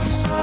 Sa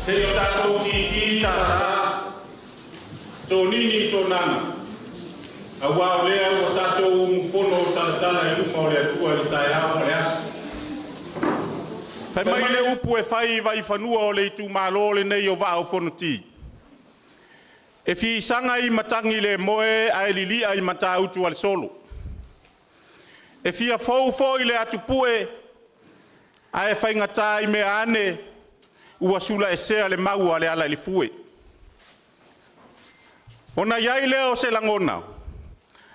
Te o tātou ki tātā, tō nini tō nana. A wā o lea o tātou mfono o talatala e luma o lea tua le tae ao le aso. Pai mai le upu e whai vai whanua o le Itumalo le nei o Vaa-o-Fonoti. E fi sanga i matangi le moe a e lilia i mata utu al solo. E fi a fau i le atupue a e whai ngata i mea ane ua sula e sea le mau a le ala i le fue. Ona iai leo se langona.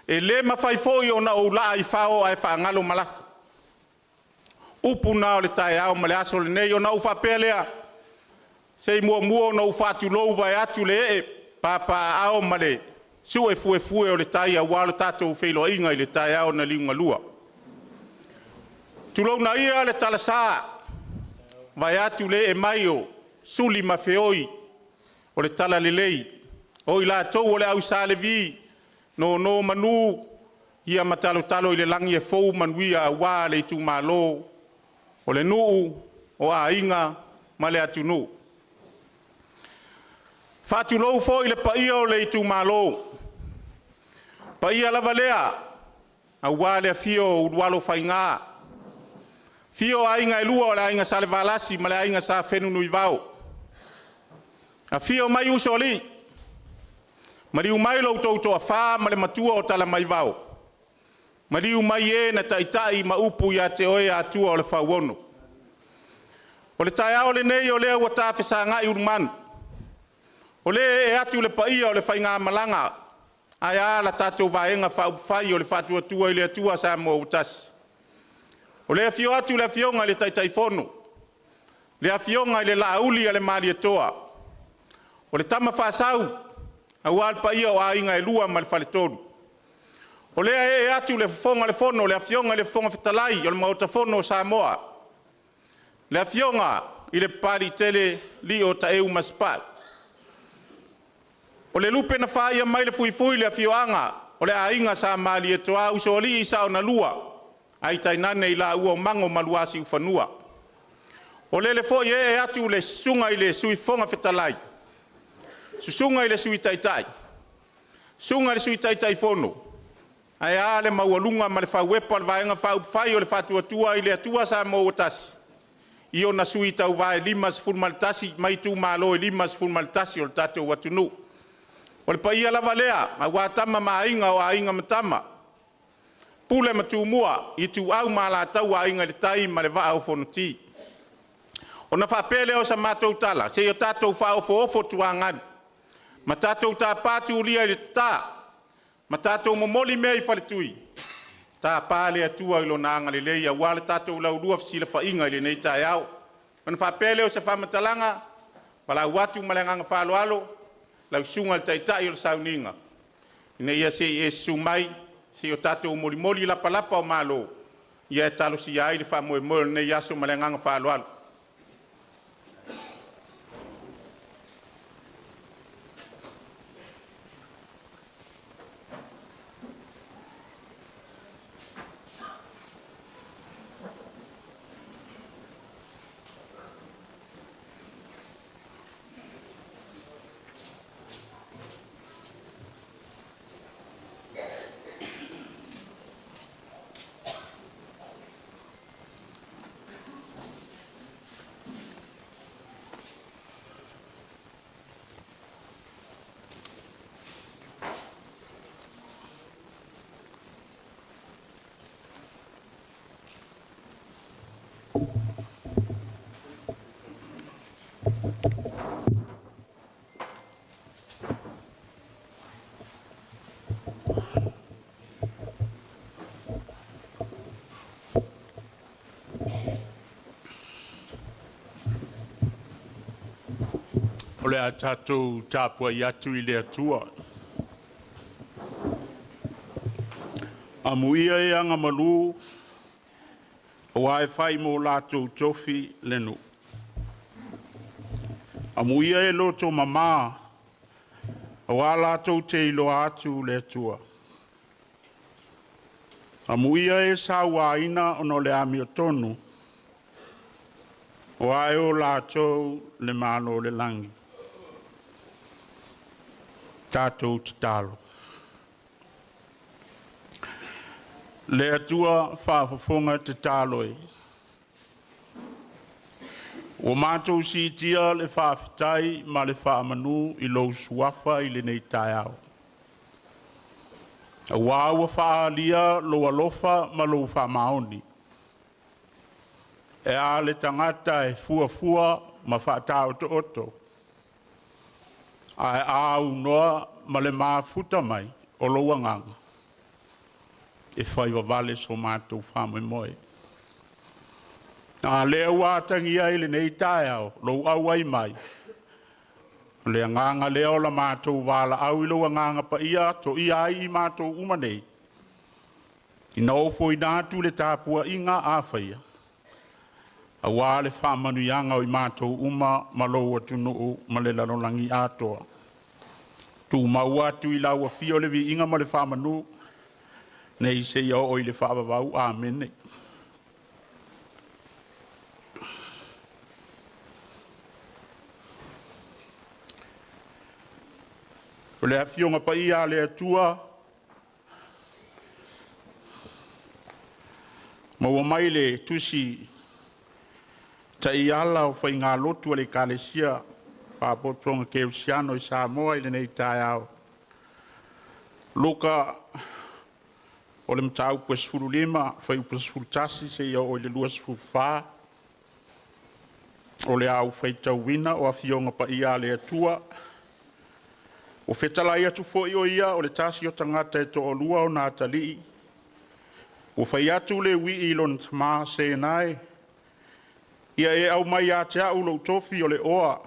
E le mawhai foi ona o la i whao a e whaangalo malata. Upu nao le tae ao ma le aso le nei ona ufa pelea. Se mua ona ufa atu lou vai atu le e papa ao ma le su e fue o le tae a walo tatou feilo inga i le tae ao na liunga lua. Tulou na ia le talasa vai atu le e mai o suli mafeoi o le tala le lei. O i la tou o le au sa le vi no manu ia matalo i le langi e fou manuia wā le Itumalo o le nuu o a inga ma le atu nuu. Whātulou fo i le paia o le Itumalo. Paia lava lea a wā le fio urualo whainga. Fio a inga e lua o le inga sa le valasi ma le inga sa whenunu i vau. A fio mai uso li. Mariu mai lo to a fa ma le matua o tala mai vau. Mariu mai e na taitai ma upu ia te oe atua o le whauono. O le tai ao le nei o lea ua tāwhisa ngai urumanu. O le e atu le paia o le whainga malanga. Ai a la tātou vaenga whai o le whatua tua i le atua sa mo utasi. O le fio atu le fionga le taitai fono. Le fionga i le lauli a le mari atoa. O le tama whasau. A wal pa ia o a inga e lua ma le fale tonu. O lea e atu le fonga le fono, le afionga le fonga fetalai, o le mauta fono o Samoa. Le afionga i le pari tele li o ta eu maspat. O le lupe na whaia mai le fui le afioanga, o le a inga sa mali e toa uso li i sao na lua. Ai tainane i la ua mango maluasi ufanua. O le foi e atu le sunga i le sui fonga fetalai. Susunga i le sui taitai. Sunga le sui taitai fono. Ai a le maualunga ma le whauepa le vaenga whai o le whatuatua i le atua sa mo otasi. I o na sui tau vae limas fulmaltasi, mai tu malo e limas fulmaltasi o le tatou watunu. O le paia lava lea, a watama ma inga o a inga matama. Pule matu mua, i tu au ma la tau a inga le tai ma le Vaa-o-Fonoti. O na whapele o sa matou tala, se o tatou whaofo tuangani. Ma tātou tā pātu lia i le tā. Ma tātou momoli mea i whaletui. Tā pāle atua i lo nanga le lei a wale tātou lau lua fisila whainga i le nei tae au. Mana whapele o se whamatalanga, wala watu malenganga whaloalo, lau sunga le taitai o le sauninga. Ina ia se e sumai, se o tātou molimoli lapalapa o malo. Ia e talo si ai le whamoe nei aso malenganga whaloalo. O le a tātou tāpua i atu i le atua. Amuia e anga malu, o ai whai mo lātou tofi lenu. Amuia e loto mama, o a lātou te ilo atu le atua. Amuia e sa waina ono le ami o tonu. O ai o lātou le malo le langi. Tātou te talo. Le atua whaafafonga te talo e. O mātou si tia le whaafitai ma le whaamanu I lou suafa I le nei tai au. A wāua whaalia lo alofa ma lo whaamaoni. E a le tangata e fuafua ma whaatau te oto. Ai au noa ma le maafuta mai o lo wanganga. E whaiwa vale so mātou whamoe moe. A lea wātangi ai le nei tai au, lo au ai mai. Le nganga lea o la mātou wala au I lo nganga pa ia, to ia ai I mātou umanei. I naofo I nātu le tāpua inga a whaia. A wale whamanu yanga o I mātou uma ma lo atunu ma le lalolangi atoa. Tu mau atu I lau a fio le vi inga ma le whamanu, nei se ia o I le whaavavau, amen. O le awhionga pa ia le atua, maua mai le tusi ta I ala o whai ngā lotu le kālesia pāpotonga ke usiano I Samoa I le nei tai au. Loka o le mtau pwes furu lima, whai upes furu tasi se ia o le luas furu whā. O le au whai tau wina o awhionga pa ia le atua. O whetala ia tu fo o ia o le tasi o tangata e to o lua o nā talii. O whai atu le wi I lon tamā se nai. Ia e au mai a te au lo tofi o le oa.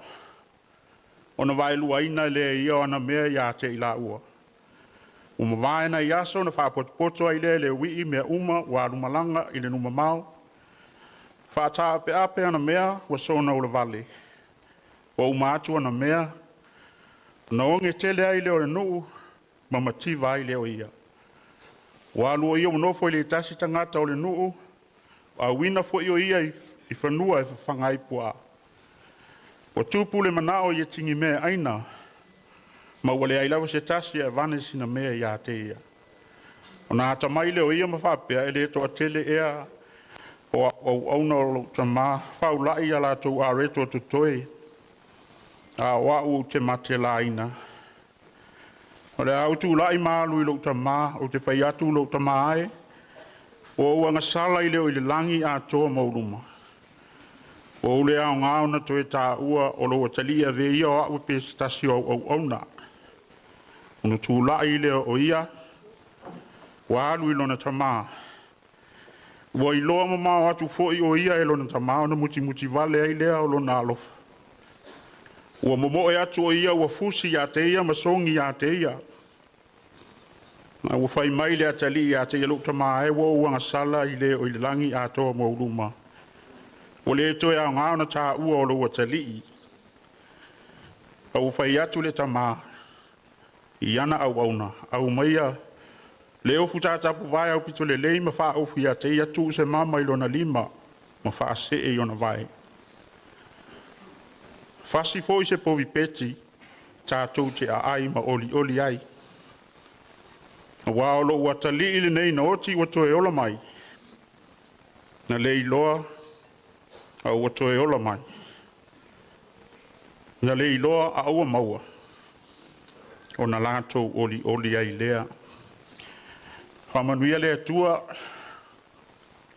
O na vai luaina le ia o ana mea ia te I la ua. O ma vaena I aso na whapotopoto ai le wi I mea uma wa lumalanga I le numa mau. Whata ape ape ana mea wa sona o le vale. O umatu ana mea. Na onge tele ai leo le nuu, mamativa ai leo ia. Wa lua ia monofo I le tasi tangata o le nuu, a wina fo io ia I whanua e whangai pua. O tupu le manao ia tingi mea aina, ma wale ai lawa se tasi e vane sina mea ia te ia. O na ata mai leo ia mawhapea e le to a tele ea, o auna o tama, whaulai ala tau a reto tutoi, a wau te mate laina. O le au tu lai malu I lo tamā, o te whai atu lo tamā ai, o ua ngasala I leo I le langi a toa mauruma. O le au ngauna to e tā ua o lo atalia ve ia o au pe stasi au auna. Ono tu lai leo o ia, wa alu I lona tamā. Ua I loa mamau atu foi o ia e lona tamā, ona muti vale ai lea o lona alofa. Ua momo e atu o ia ua fusi ia te ia, masongi ia te ia. Na ua whai mai le atali ia te ia lukta maa e ua uanga sala I le o I le langi a toa mauruma. Ua le to e a ngauna tā ua o lo atali I. A ua whai atu le tamaa. I ana au auna. Au maia. Le ofu tātapu vai au pito le lei ma wha ofu ia te ia tu se mama I lona lima. Ma wha se e iona vai. Fasi foi se povi peti, tātou te a ai ma oli ai. Wa o lo watali ili nei na oti wato e ola mai. Na lei loa, au wato e ola mai. Na lei loa a ua maua. O na lātou oli ai lea. Whamanuia lea tua,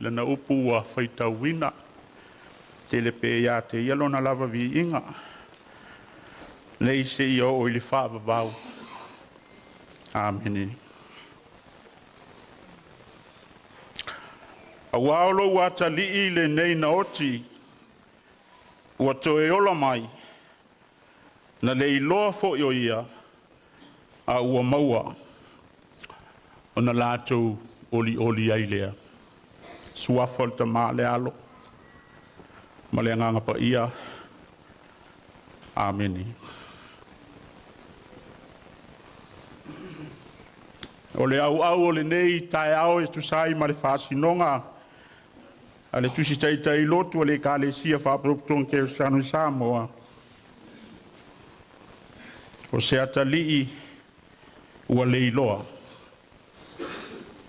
lana upu a whaitau wina. Telepe ia te ialo na lava vi inga. Nei se ia o ili whaavavau. Amen. A waolo wata li le nei na oti. Ua toe ola mai. Na le iloa fo io ia. A ua maua. O na lātou oli ai lea. Suafol ta maa le alo. Ma le nganga pa ia. Amen. O le au o le nei tae au e tu sai ma le whasinonga. Ale tusi tai lotu le kale sia fa propton ke sanu Samoa. O se atali ua leiloa.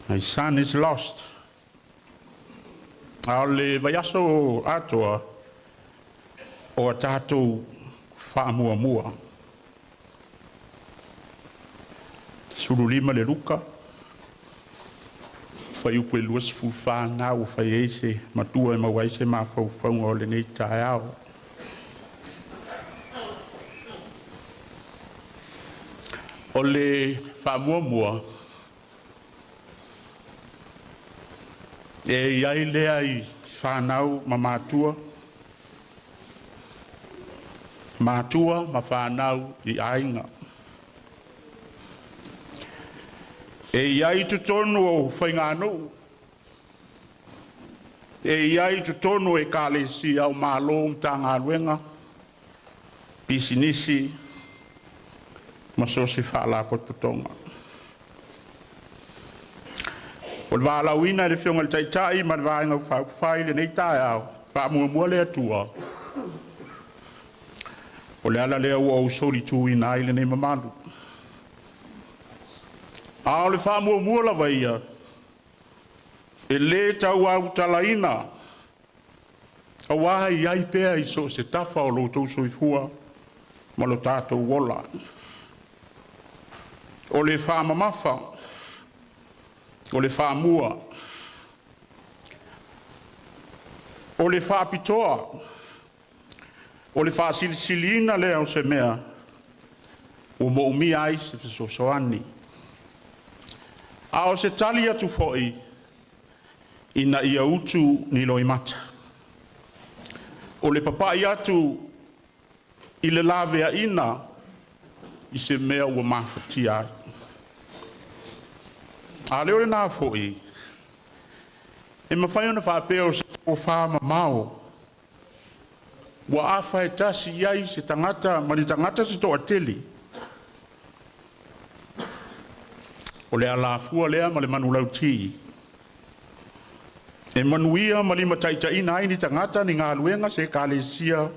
My son is lost. Ale vaiaso atoa o tatou fa mua. Suru lima le luka. Fai upu e luas fufa na u fai eise matua e mawaise ma fau o le nei tae au. O le fa mua. E iai lea i whanau ma matua. Matua ma whanau i ainga. E iai tu tonu o whainganu. E iai tu tonu e kale si au malo mtanga luenga. Pisinisi ma so se whala potputonga. O le waalauina le whionga le taitai ma le vaenga whai le nei tae au. Whaamua le atua. O le ala lea ua o sori tui na ile nei mamalu. Ao le whaamua la vaia. E le tau au talaina. A wahi iai pea i so se tafa o lo tau soifua. Ma lo tātou wola. O le whaamamafa. O le whaamua. O le whaapitoa. O le whaasilisiliina lea o se mea. O mo umi ai se soani. A o se tali atu foi. Ina ia utu ni loi mata. O le papai atu i le lavea ina i se mea ua mawhati ai. A leo le nā foi. E mawhai ona whapea o se o whama mao. Wa afa e tasi iai se tangata, mani tangata se toa teli. O le ala fua lea ma le manu lauti. E manuia ma lima taitaina ai ni tangata ni ngā luenga se kālesia.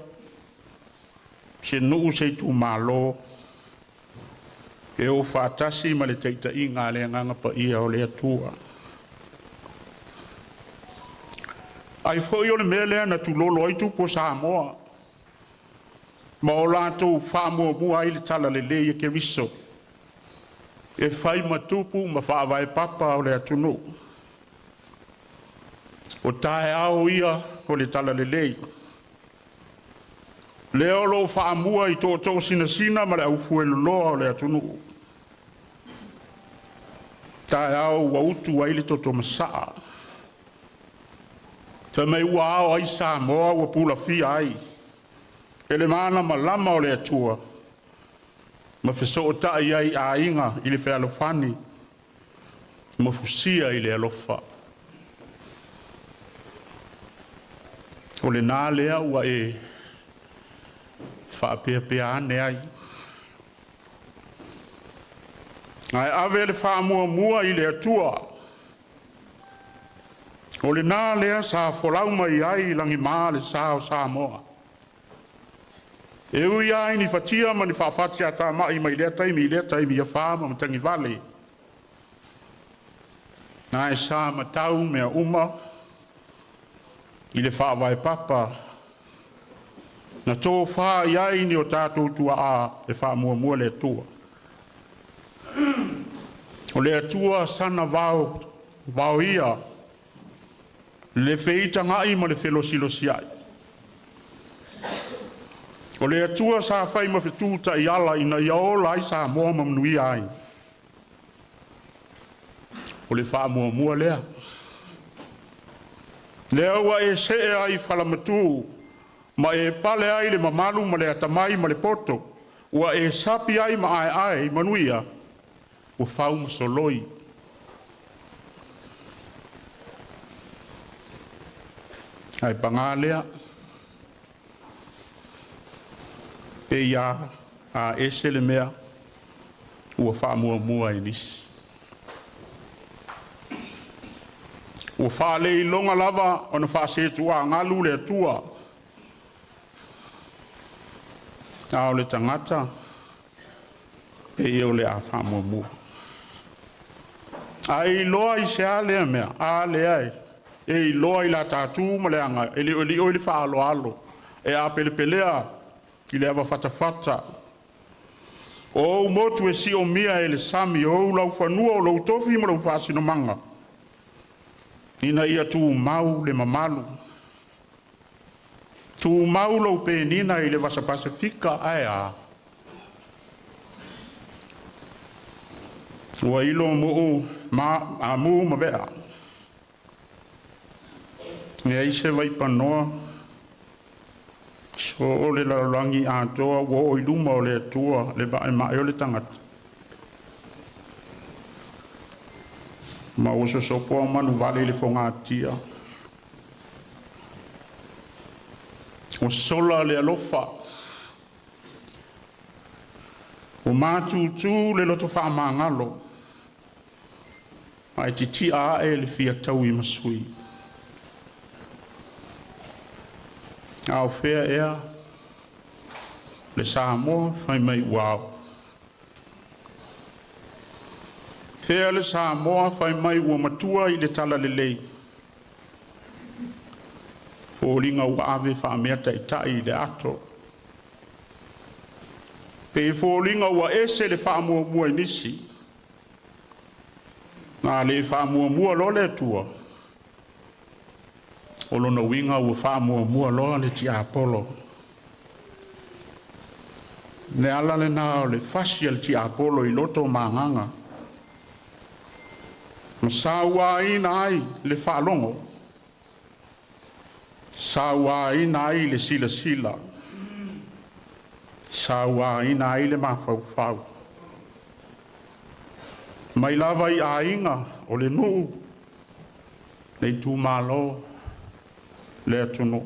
Se nuu se tu malo. E o whātasi ma le taitai ngā lea nganga pa ia o le atua. Ai fwoi o le mea lea na tu lolo aitu po Samoa. Ma o lātou whāmua ai le tala le leia ke riso. E whai matupu ma whaawai papa o le atunu. O tae ao ia o le tala le lei. Leo lo whaamua i tō sina ma le au fuelu loa o le atunu. Tae ao wa utu ai le toto masaa. Ta mei ua ao ai Samoa ua pula fia ai. E le mana ma lama o le atua. Ma feso o tai ai a inga i le whea alofani. Ma fusia i le alofa. O le nā lea ua e whaapea ane ai. Ai ave le whaamua i le atua. O le nā lea sa wholau mai ai langi maa le sa o Samoa. E ui ai ni fatia ma ni whaafatia tā mai mai lea taimi ia whaama ma tangi vale. Nā e sa matau mea uma i le whaawai papa. Na tō whaa iai ni o tātou tua a e whaamua le atua. O le atua sana vao ia. Le feita ngai ma le felosi ai. O le atua sa whai ma whetūta i ala ina i aola ai sa moa mamnui ai. O le whaamua lea. Lea ua e se ai whalamatu. Ma e pale ai le mamalu ma le atamai ma le poto. Ua e sapi ai ma ai manuia. Ua whau masoloi. Ai pangalea. E ia a ese le mea. Ua whaamua e nisi. Ua whaalei longa lava ona whaasetua ngalu le atua. Ao le tangata, pe eo le a whaamua. Ai loa i se alea mea, a le ai. E loa i la tātū ma le anga, e li o li whaalo alo. E a pele pelea, i le awa whatawhata. O motu e si o mia e le sami, o lau whanua o lau tofi ma lau whaasino manga. Ina ia tū mau le mamalu. Tū mau lau pe nina i le vasa Pasifika ai a. Ua ilo muu ma mu ma vea. Ngea ise vai panoa. So o le lalangi a toa ua o iluma o le atua le ba ma o le tangata. Ma o so sopo manu vale le fonga tia. O sola le alofa. O mātūtū le loto whaamangalo. Ai titi a e le fia tau i masui. Au whea ea. Le Samoa whai mai wao. Whea le Samoa whai mai ua matua i le tala le lei. Fōlinga ua ave whaamea tai le ato. Pe fōlinga ua ese le whaamua mua nisi. Nā le whaamua mua lo le atua. O lona winga ua whaamua mua lo le ti Apolo. Ne ala le nā o le whasi al ti Apolo i loto maanganga. Ma sāua ina ai le whaalongo. Sāua ina ai le sila sila. Sāua ina ai le mawhau. Mai lava i ainga o le nuu. Le Itumalo le atono.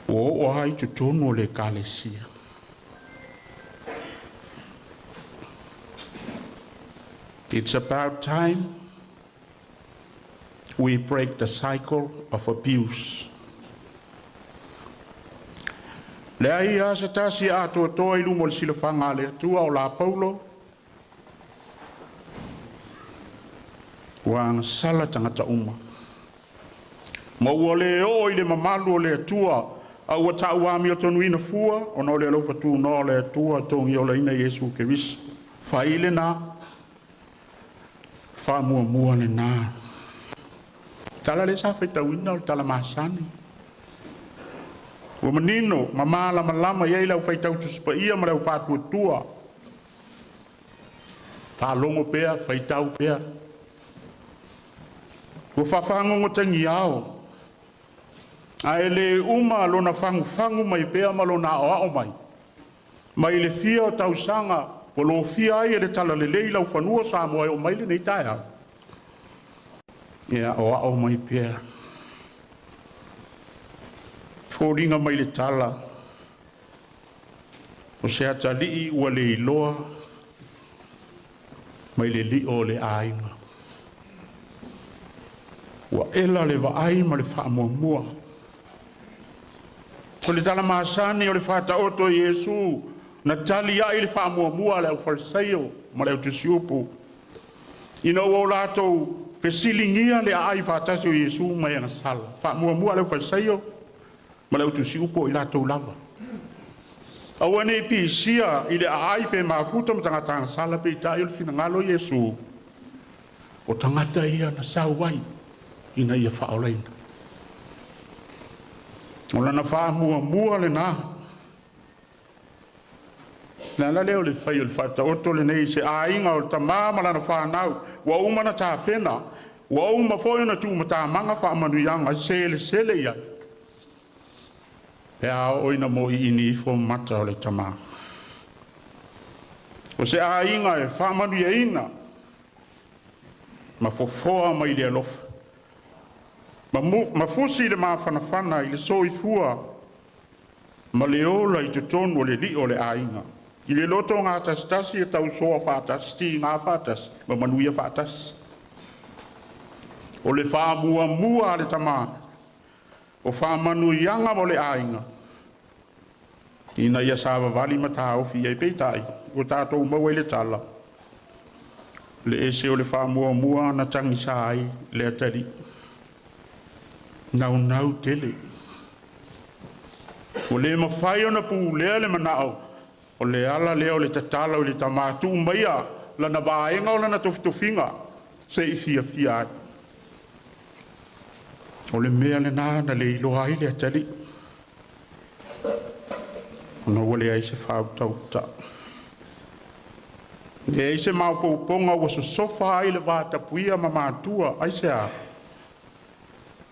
O hai tutono le kalesia. It's about time we break the cycle of abuse. Le ai asa tasi ato toa ilu mo le silafanga le tua o la Paulo. Wang sala tangata uma. Ma ua le o i le mamalu o le tua a ua ta uami o tonu ina fua o no le alofa tu no le tua tongi o la ina Yesu Keris. Faile na. Fa mua le na. Tala le sa fai tauina o tala masani. Ua manino, mama lama iei lau fai tau tuspa ia ma lau fatua tua. Ta longo pea, fai tau pea. Ua fafangongo tangi ao. Ai le uma lona fangu mai pea ma lona ao mai. Mai le fia o tau sanga, o lo fia ai le tala le lei lau fanua sa moe o mai le nei taia. Ia o ao mai pea. Fōringa mai le tala. O se atalii ua le iloa. Mai le li o le ainga. Ua ela le vaai ma le whaamuamua. O le tala maasani o le whata oto Yesu. Na tali ai le whaamuamua le au farisaio ma le au tusiupu. Ina o lato fesilingia le ai whatasi o Yesu mai ana sala. Whaamuamua le au farisaio. Ma lau tusi upo i latou lava. Aua nei pisia i le aai pe mafuta ma tangata sala pe itai o le finangalo Yesu. O tangata ia na sauai ina ia whaolaina. O lana whaamua le nā. Nā la leo le whai o le whata oto le nei se ainga o le tamama lana whanau. Wa umana tā pena. Wa uma foi na tu mata manga whaamanuianga sele ia. Pea oina mo i ini fo mata o le tama. O se a inga e whamanu ia ina. Ma fofoa mai le alofa. Ma fusi le maa whanawhana i le soi fua. Ma le ola i te tonu o le li o le a inga. I le loto ngā tasitasi e tau soa whātas, sti ngā whātas, ma manuia whātas. O le wha mua le tama. O wha manu ianga mo le ainga. Ina ia sawa wali mata o fi ai peitai. O tātou maua le tala. Le ese o le wha mua na tangi sa ai le atari. Nau tele. O le mawhai o na pū lea le manao. O le ala lea o le tatala o le tamatu maia. Lana vaenga o lana tofitofinga. Se i fia ai. O le mea le na le ilo ai le atari. Ona wale ai se whau tauta. E ai se mau pouponga o so sofa ai le vata puia ma mātua. Ai se a.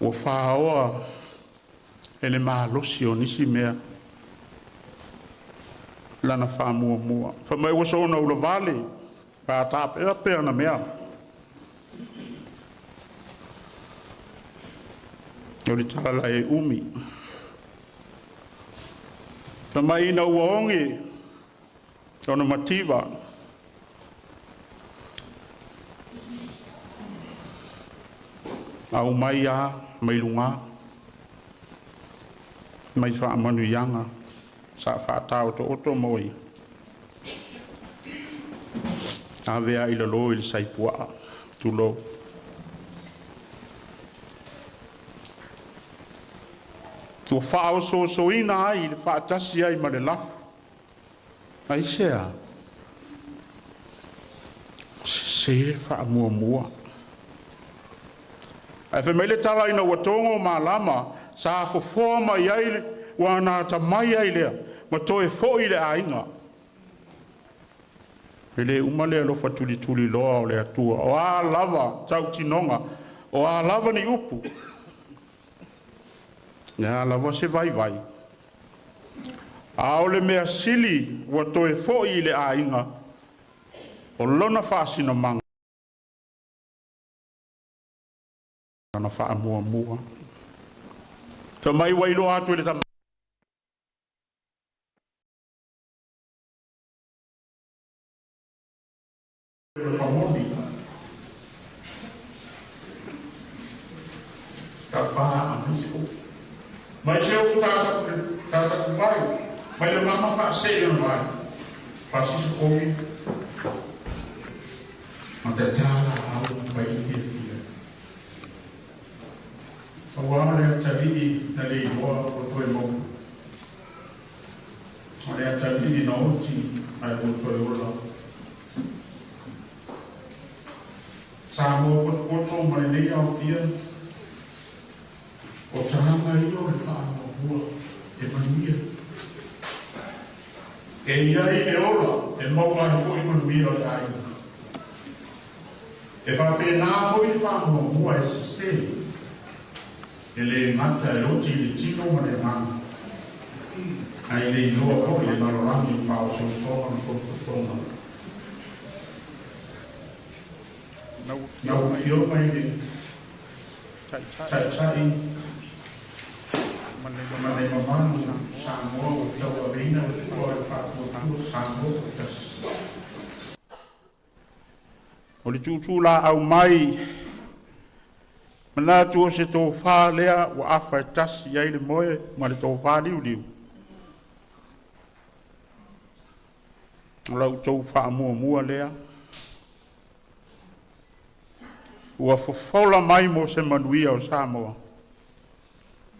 O whaoa. E le maa losi o nisi mea. Lana wha mua. Whamai waso ona ula vale. Pa tāpe ea pēr na mea. O le tala e umi. Whamai ina ua ongi. Ona mativa. Au mai a, mai lunga. Mai wha manu ianga. Sa wha tau to oto moi. A vea ila lo ili saipua. Tulo. Tua wha so ina ai, le wha tasi ai ma le lafu. Ai sea. Se wha mua. Ai whamele tala ina watongo ma lama, sa foforma iai wana ta mai ai lea, ma toe fo i le ainga. Ele umale alofa tuli loa o le atua, o a lava tau tinonga, o a lava ni upu. Nea lava se vai. A o le mea sili, wa toe fo i le ainga, o lona fasina manga. Na wha mua. Ta mai wailo atu le ta famoni. Ta pa amisi. Mai se o ta kumai. Mai le mama fa se no mai. Fa si komi. Ma ta tala au mai fi. Awana le atari na le iwa o toe mo. Ale atari na oti ai o toe ola. Sa mo poto mai nei au fia. O tahanga i o le wha mo e manuia. E iai e ola, e mau mai fo i manuia o le ai. E wha pēnā fo i wha mo e se ele ngata e oti le tino ma le manga. Ai le iloa fo i le marorami o pao so na kototonga. Nau fio mai le tai ma le mamanu sa moa o tau avina o fua e whaatua sa moa o tas. O le tūtūla au mai mana tu se to fa lea wa afa tas ia le moe ma le to fa liu. La to fa mua lea. Wa fola mai mo se manuia o Samoa.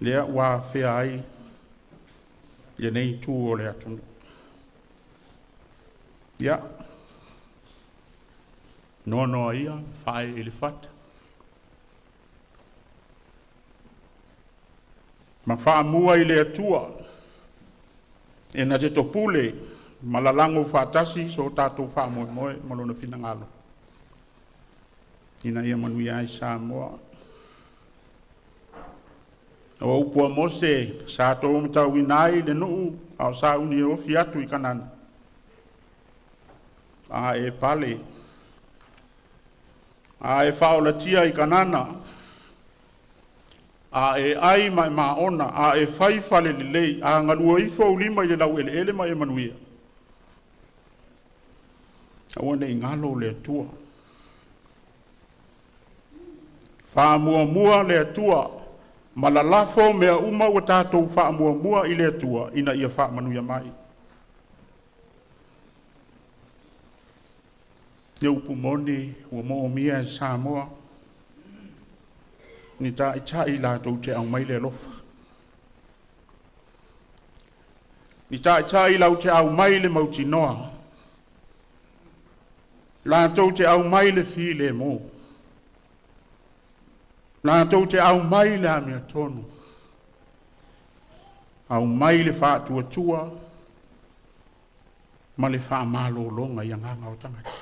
Lea wa fe ai. Le nei tu o le atu. Ya. No ia fa elefat. Ma wha mua i le atua. E na te topule, ma lalango whaatasi, so tātou wha moe, malona whina ngalo. Ina ia manui ai Samoa. O upua mose, sa tō mtau inai le nuu, au sa uni o fiatu i kanana. A e pale. A e whaola tia i kanana. A e ai mai maona, a e whai whale li lei, a ngalua i whau lima i le lau ele mai e manuia. A wane i ngalo le atua. Whaamuamua le atua, malalafo mea uma wa tātou whaamuamua i le atua, ina ia whaamanuia mai. Ia upumoni, ua moomia e Samoa, ni tā i lātou te au mai le alofa. Ni tā i lau te au mai le mautinoa. Lātou te au mai le fi le mo. Lātou te au mai le amea tonu. Au mai le whātua, ma le whaamalo longa i anganga o tangata.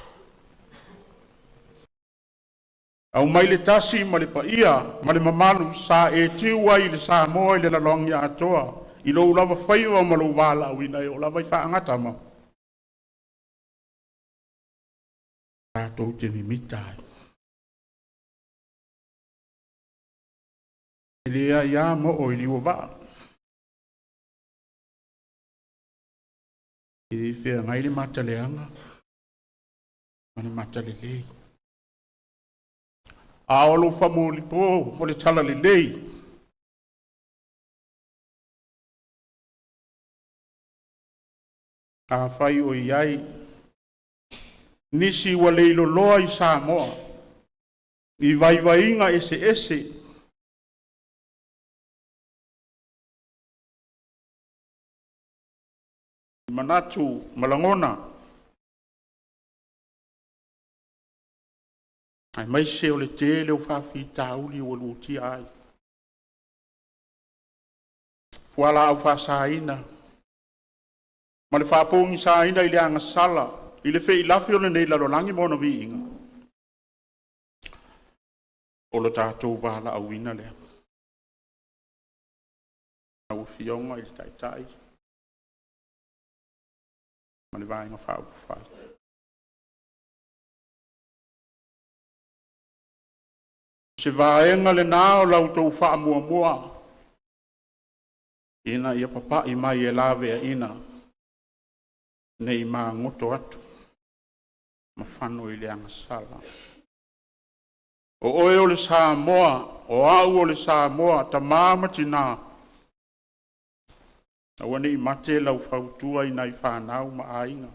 Au mai le tasi ma le paia, ma le mamalu sa e tiu ai le sa moa i le lalongi atoa. I lo lava whaiwa ma lo wala au ina e o lava i whaangata ma. Tātou te mimitai. Lea ia mo o i liwa waa. I whea ngai le mataleanga. Ma le matale lei. Aolo whamu li po, mo le tala le lei. A whai o iai. Nisi wa leilo loa i Samoa. I vaivainga ese. Manatu malangona. Ai mai se o le te le o whawhi tauli o luti ai. Fuala au whasaina. Ma le whapongi saina i le anga sala. I le whei lafi o le nei lalolangi mona vi inga. O lo tātou wala au ina lea. Au fionga i le taitai. Ma le vainga whau whai. Se vaenga le nao lau tau wha mua. Ina ia papa i mai e lawe a ina. Nei maa ngoto atu. Ma whanu i le anga sala. O oe o le Samoa, o au o le Samoa, ta mamati nā. Awane i mate lau whautua i nai whanau ma ainga.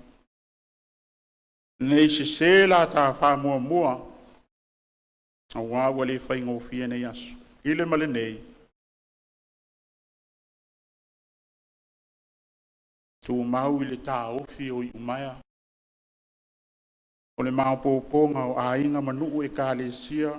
Nei se la ta wha mua. A wawa le whai ngofia nei aso. Ile male nei. Tu mau i le tā ofi o i umaya. O le maopoponga o ainga manuu e ka le sia.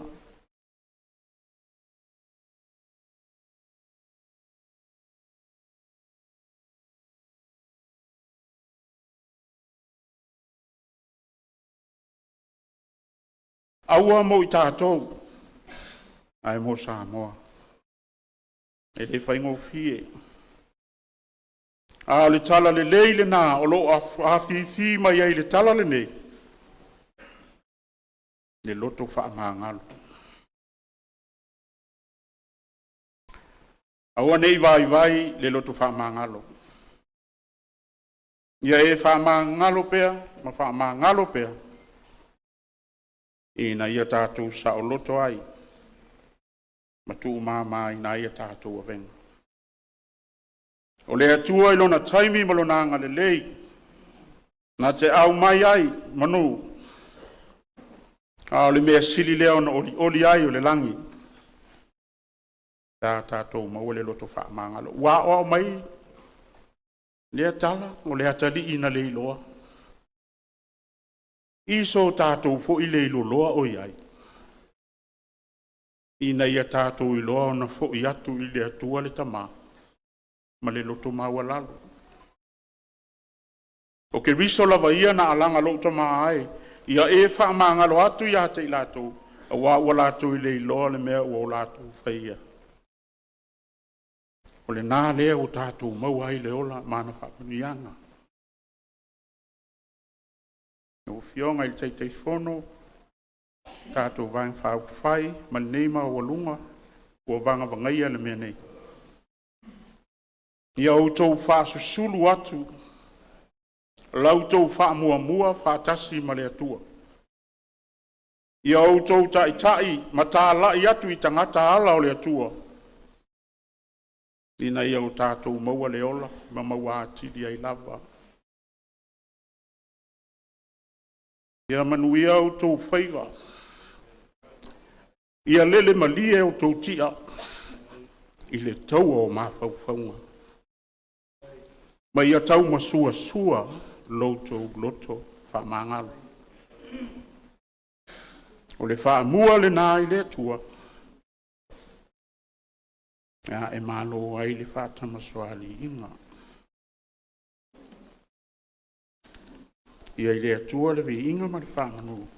Aua mo i tātou. Ai mo Samoa. E le whai ngofie. A le tala le leile nā, o lo a fi mai ai le tala le nei. Le loto wha ngangalo. Aua nei vai le loto wha ngangalo. Ia e wha ngangalo pea, ma wha ngangalo pea. Ina ia tātou sa o loto ai. Ma tu mama ina ia tātou a venga. O le atua i lona taimi ma lona anga le lei. Nā te au mai ai, manu. A le mea sili leo na oli ai o le langi. Tā tātou maua le loto wha mangalo. Wā o mai, lea tala o le atali ina le iloa. Iso tātou fo i le iloloa o iai. Ina ia tātou iloa o na fo i atu i le atua le tamaa. Ma le loto maua lalo. O ke riso lava ia na alanga loto maa ai. Ia e wha maangalo atu ia te i lato. A ua lato i le iloa le mea ua lato whaia. O le nā lea o tātou mau ai le ola mana whapunianga. O fionga i teitei whono. Tātou vain whau whai. Ma neima o walunga. Ua vanga vangaia le mea nei. Ia o tau wha susulu atu. Lau tau wha mua, wha tasi ma le atua. Ia outou tai ma tāla'i atu I tangata ala o le atua. Ina ia o tātou maua le ola, ma maua atiri ai lava. Ia manuia outou whaiva. Ia lele malie outou tia. I le taua o mawhauwhaunga. Ma ia tau masua sua loto loto whamangalo. O le whaamua le nā I le atua. Ia e malo ai le whaatamaswali inga. Ia I le atua le vi inga ma le whaamanu.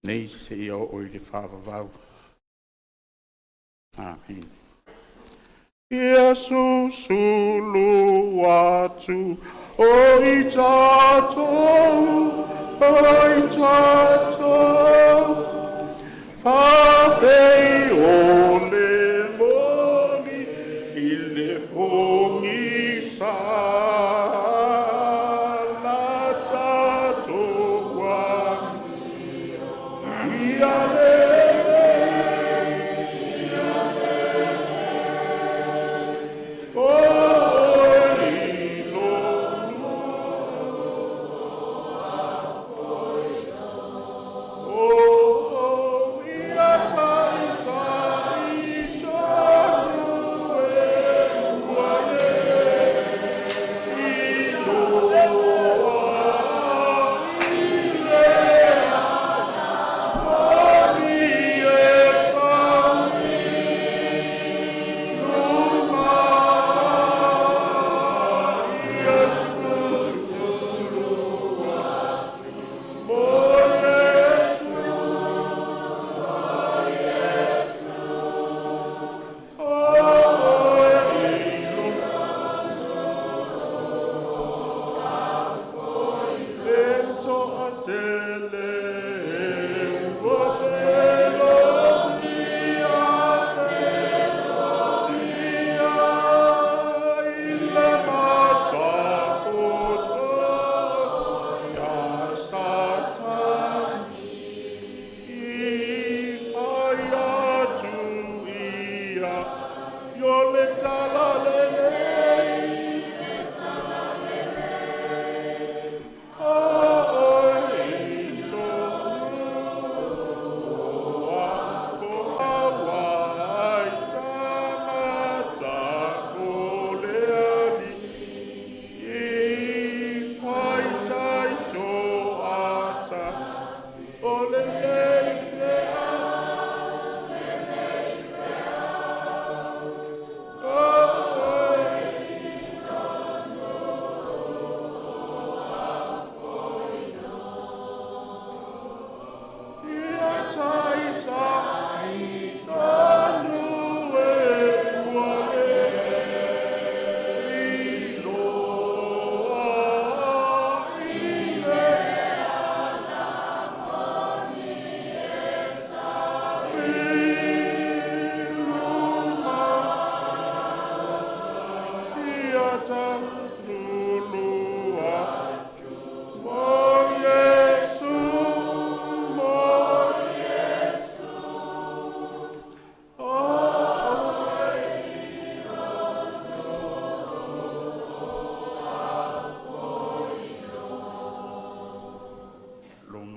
Nei se ia o I le whaavavau. Amen. Iesu sulu atu o I tātou, whapei o le moni I le hongi sala tātou wami ia le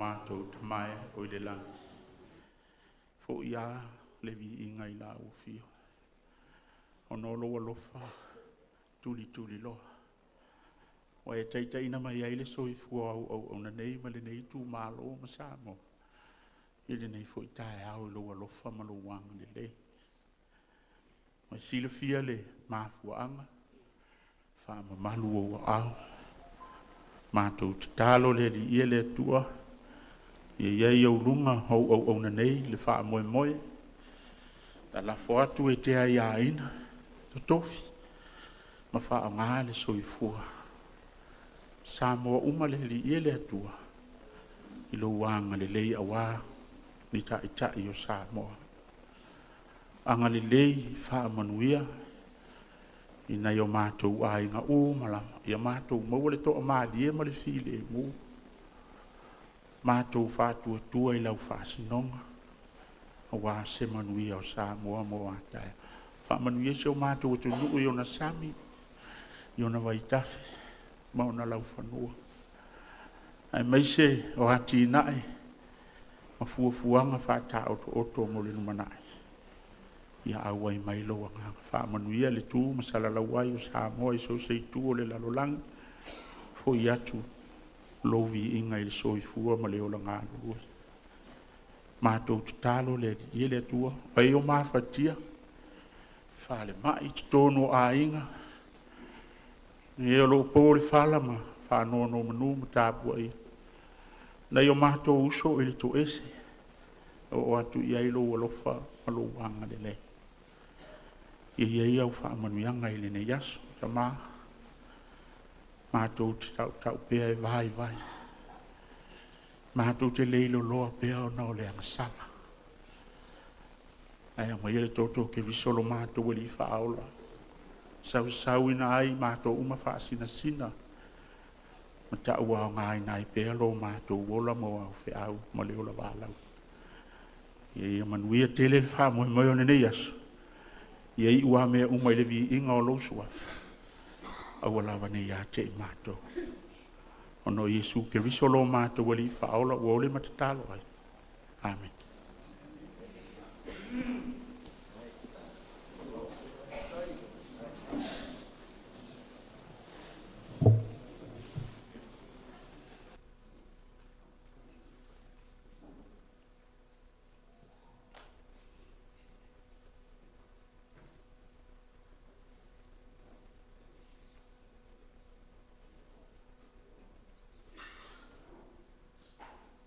mātou tamae o I le langi. Fo ia le vi inga I la ufio. Ono loa lofa, tuli tuli loa. Wa e taitaina mai ai le soifua au na nei ma le nei tu malo ma samo. I le nei fo I tae au loa lofa ma lo wanga le le. Ma sila fia le mafuanga. Fa ma malu o au. Mātou talo le di ia le tua. Ia au lunga au na nei le wha moe moe. Da la foatu e te ai aina. To tofi. Ma wha ngā le soifua. Sa moa uma le li ia le tua. I lo wanga le lei awa. Ni ta i o sa moa. Anga le lei wha manuia. Ina yo mātou ai ngā o malama. Ia mātou maua le toa mālie ma le file mu. Mātou whātua i lau whāsinonga. Wā se manuia o Samoa mo atae. Whamanuia se o mātou tu nuu i ona Sami. I ona Waitafe. Ma ona lau whanua. Ai mai se o ati nae. Ma fuafuanga whātā oto mo le numanai. Ia awai mai loa nganga. Whamanuia le tū masala lawai o Samoa i so se tū o le lalolang. Fo i atu. Lovi inga i le soifua ma le ola ngā lua. Mātou tu talo le ie le tua. Ai o mawhatia. Whale mai tu tono a inga. E o lo pōre whala ma whanoa no manu ma tāpua ia. Nei o mātou uso i le to ese. O atu i ailo alofa ma lo wanga le le. Ia au whaamanuianga i le ne yaso. Ka maa. Mātou te tau pēa e vai. Mātou te leilo loa pēa o nao le angasama. Ai a mai ele toto ke visolo mātou li whaaola. Sau ina ai mātou uma whaasina sina. Ma ta ua o ngai nai pēa lo mātou wola mo au whiau ma le ola wālau. Ia manuia tele le wha moe moe o nene yaso. Ia i ua mea uma i le vi inga o lo suafa. Awa lawa ne ia te i mātou. Ono Yesu ke risolo mātou wali whaola ua ole matatalo ai. Amen.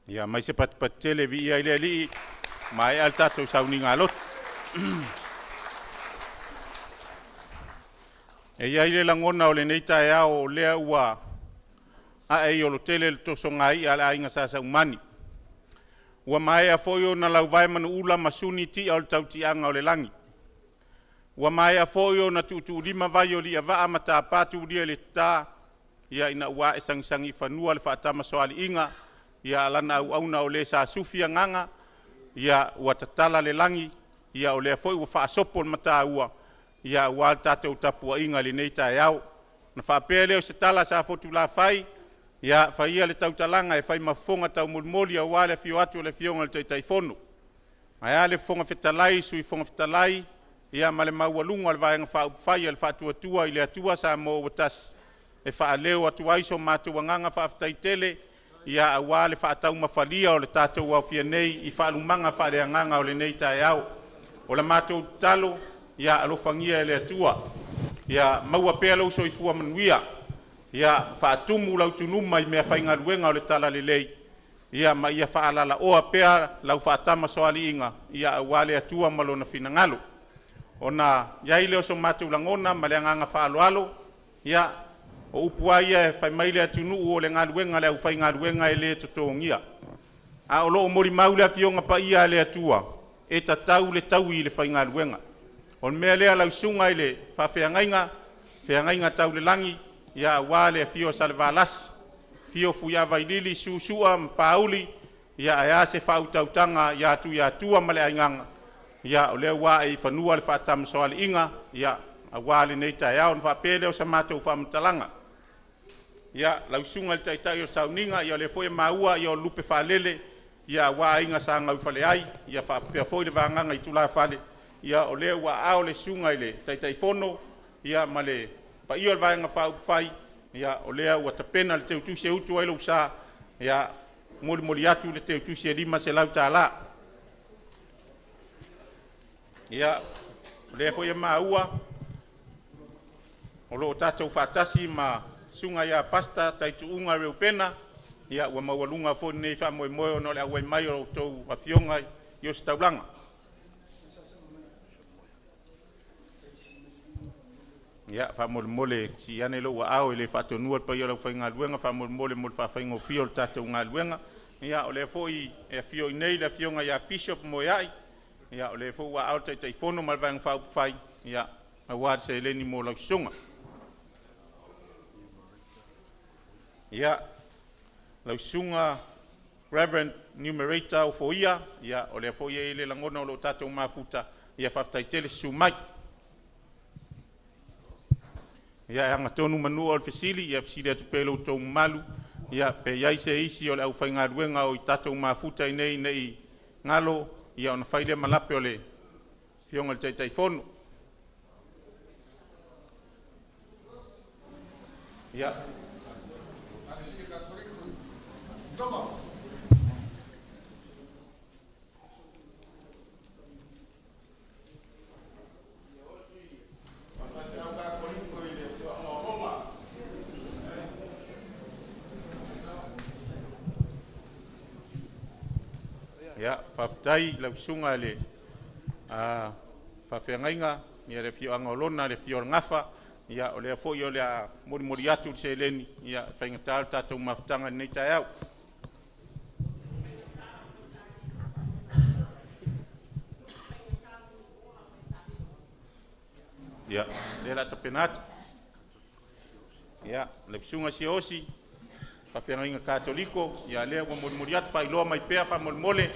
Ia mai se patele vi ia ile li mai al tatou sauninga lot. E ia ile langona o le nei tae ao o lea ua a e o lo tele le toso ngai ala inga sasa umani. Ua mai a foi o na lau vai manu ula masuni ti au tau ti anga o le langi. Ua mai a foi o na tutu lima vai o lia vaa mata patu lia le ta ia ina ua e sangisangi fanua le whaatama soali inga. Ia lana au na o le sa sufia nganga. Ia ua tatala le langi. Ia o lea foi ua whaasopo le mata ua. Ia ua tatou tapua inga le nei tae au. Na whaapea leo se tala sa fotu la fai. Ia whaia le tautalanga e whai mafonga tau mulmoli a wale fio atu le fionga le taitaifono. Ai le fonga fetalai sui fonga fetalai. Ia ma le maualunga le vaenga whai le whaatuatua i le atua sa mo watas. E wha leo atu aiso mātua nganga whaaftaitele. Ia awa le whaatau mawhalia o le tātou au fia nei i whaalumanga whaarea nganga o le nei tae au. O le mātou talo, ia alofangia e le atua. Ia maua pēa lau soifua manuia. Ia whaatumu lau tunuma i mea whainga luenga o le tala le lei. Ia ma ia whaalala oa pēa lau whaatama soali inga. Ia awa le atua malo na finangalo. O na iaile o so mātou langona ma le anganga whaaloalo. Ia o upua ia e whai maile atunu o le ngaluenga le au whai ngaluenga e le totongia. A o loo mori maule a fionga pa ia le atua. E ta tau le tau i le whai ngaluenga. O mea lea lau sunga i le whawhiangainga tau le langi. Ia wale a fio salvalas. Fio fuiava i lili susua mpauli. Ia a se whautautanga ia atua male ainganga. Ia o lea waa e whanua le whaatama soali inga. Ia a wale nei tae au na whapele o sa mātou whamatalanga. Ia lausunga le taitai o sauninga, ia le foe maua, ia o lupe whalele, ia waa inga sa ngau whale ai, ia whapea foe le vanganga i tula whale, ia o lea waa ao le sunga i le taitai fono, ia ma le pa ia le vaenga whai, ia o lea ua tapena le teutusi e utu ailo usa, ia moli atu le teutusi e lima se lau tāla. Ia o lea foe maua, o loo tātou whaatasi ma sunga ia pasta taitu unga reu pena. Ia ua maualunga fo nei wha moe moe o nole awai mai o tau whawhionga i o staulanga. Ia wha mole si ane lo ua ao ele whatonua pa ia lau whainga luenga, wha mole whawhaingo fio le tātou ngā luenga. Ia o le fo i e fio i nei le fionga ia bishop moe ai. Ia o le fo ua ao taitai fono malvang whai. Ia a wad se eleni mo lau sunga. Ia lau sunga Reverend Numerator o foia ia o le foia ile langona o lo tatou mafuta ia whaftaitele sumai. Ia anga tonu manua o le fesili ia fesili atu pelo tau malu ia pe iai se isi o le au whainga ruenga o i tatou mafuta i nei ngalo ia ona whaile malape o le fionga le taitai fono. Ia. Ya, whaftai lau sunga le whawhengainga ia le fio angolona le fio ngafa ia o le fo i o le mori atu se leni ia whaingatāra tātou mawhtanga nei tai au. Ia, le la tapenata. Ia, le sunga si osi whawhengainga katoliko ia le wa mori atu whailoa mai pea whamolmole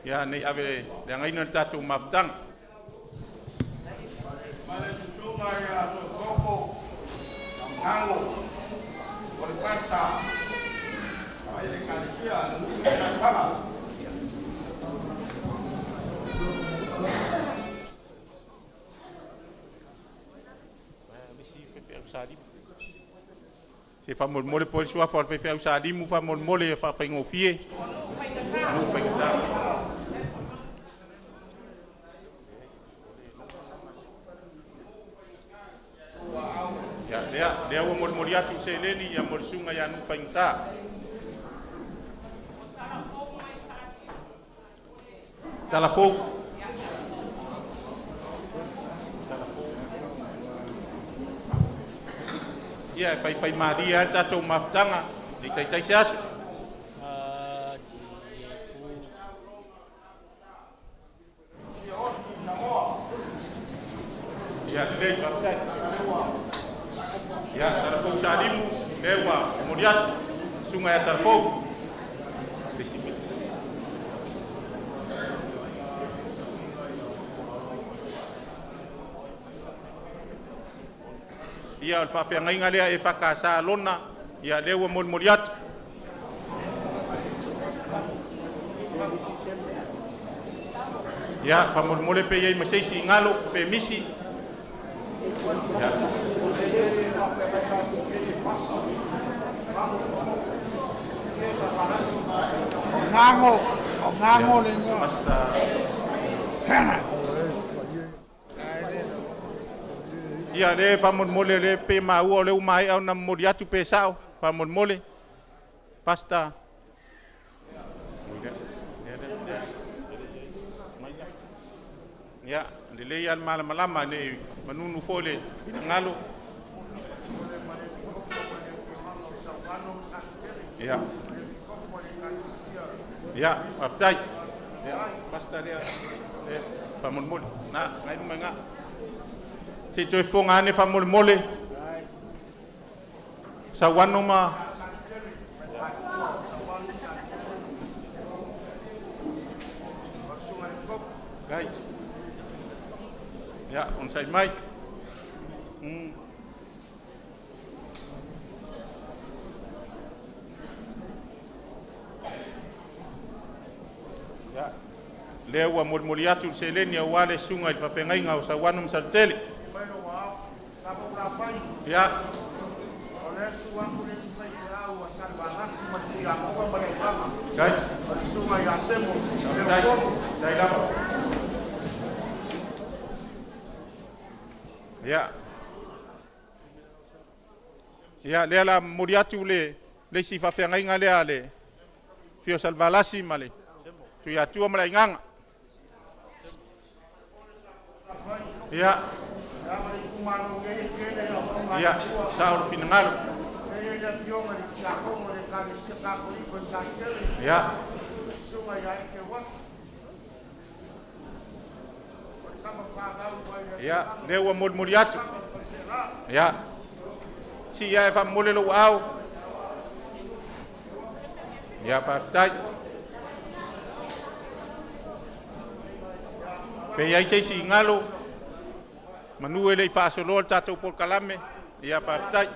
ia nei ave le ngaina tātou mawhtanga. Male sunga ia koko Nango, o le pasta, ai le kalisia, le pala. Se fa mole por sua for fe usadi mu fa mole fa ngofie. Mu fa ngata. Ya, dia o moriatu se leni ya morsunga ya nu fainta. Talafou. Ya, fai maria tatou maftanga, di tai siasu. Ya, dei baptais. Ya, tarafou salimu, lewa, moriatu, sunga ya tarafou. Ia o whawhengainga lea e whakasa lona, ia lewa moriatu. Ia, whamormole pe iei maseisi ngalo, pe misi. Ia. O ngango le ngo. Basta. Ia le whamormole le pe maua o le umai au na moriatu pe sao, whamormole. Pasta. Ya, le ia malama ne manunu fole ngalo. Ya. Ya, aftai. Ya, pasta dia. Famolmole. Na, ngai menga. Se toi fonga ne famolmole. Sa wanoma. Gai. Ya, on sai mai. Ya. Lewa moriatu se leni au wale sunga i whawhengainga o sa wanum sartele. Ya. Gai. Dai lama. Ya. Ya, le la moriatu le si whawhengainga lea le fio salvalasi male. Tu ya tua mala nganga. Ya. Ya, saur finangalo. Ya. Ya, lewa moriatu. Ya. Si ya fa mole lo au. Ya fa tai. Pe ai sei si ngalo. Manu ele fa Aso Lua tatou por kalame ia faafetai.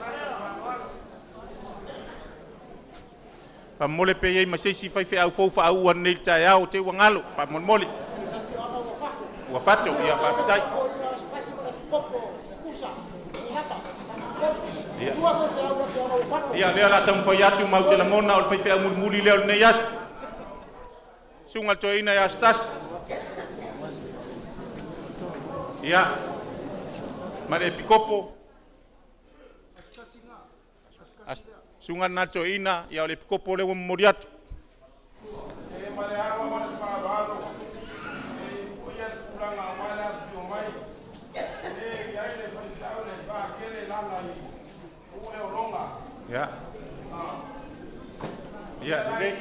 Pa mole pe ai masei si fai fe au fou fa au nei tai au te wangalo pa mole. Ua fato ia faafetai. Ia lea la tamu fai atu mau te langona o le fai fea muli leo le nei asu. Sunga to ina ya stas. Ia. Mare pikopo. Sunga na to ina ia le pikopo le moriatu. Mare awa mare whaaro. O ia kuranga wala pio mai. Ia ile fai saure va kere langa ni. Ya. Ya, dek.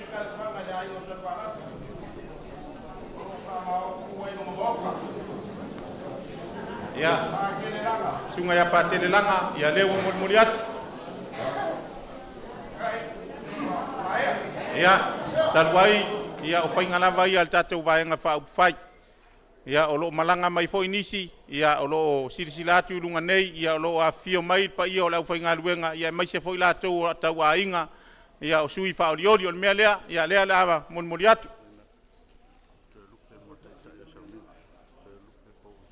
Ya. Sungai apa Taelefaga ya lewo muliat. Ya, talwai ya ofai ngalava ya tatou vaenga fai. Ya olo malanga mai fo inisi ya olo silsilatu lunga nei ya olo afio mai pa ia ola fo ngaluenga ya mai se fo la to tau ainga ya sui fa olioli ol melea ya lea lava moliatu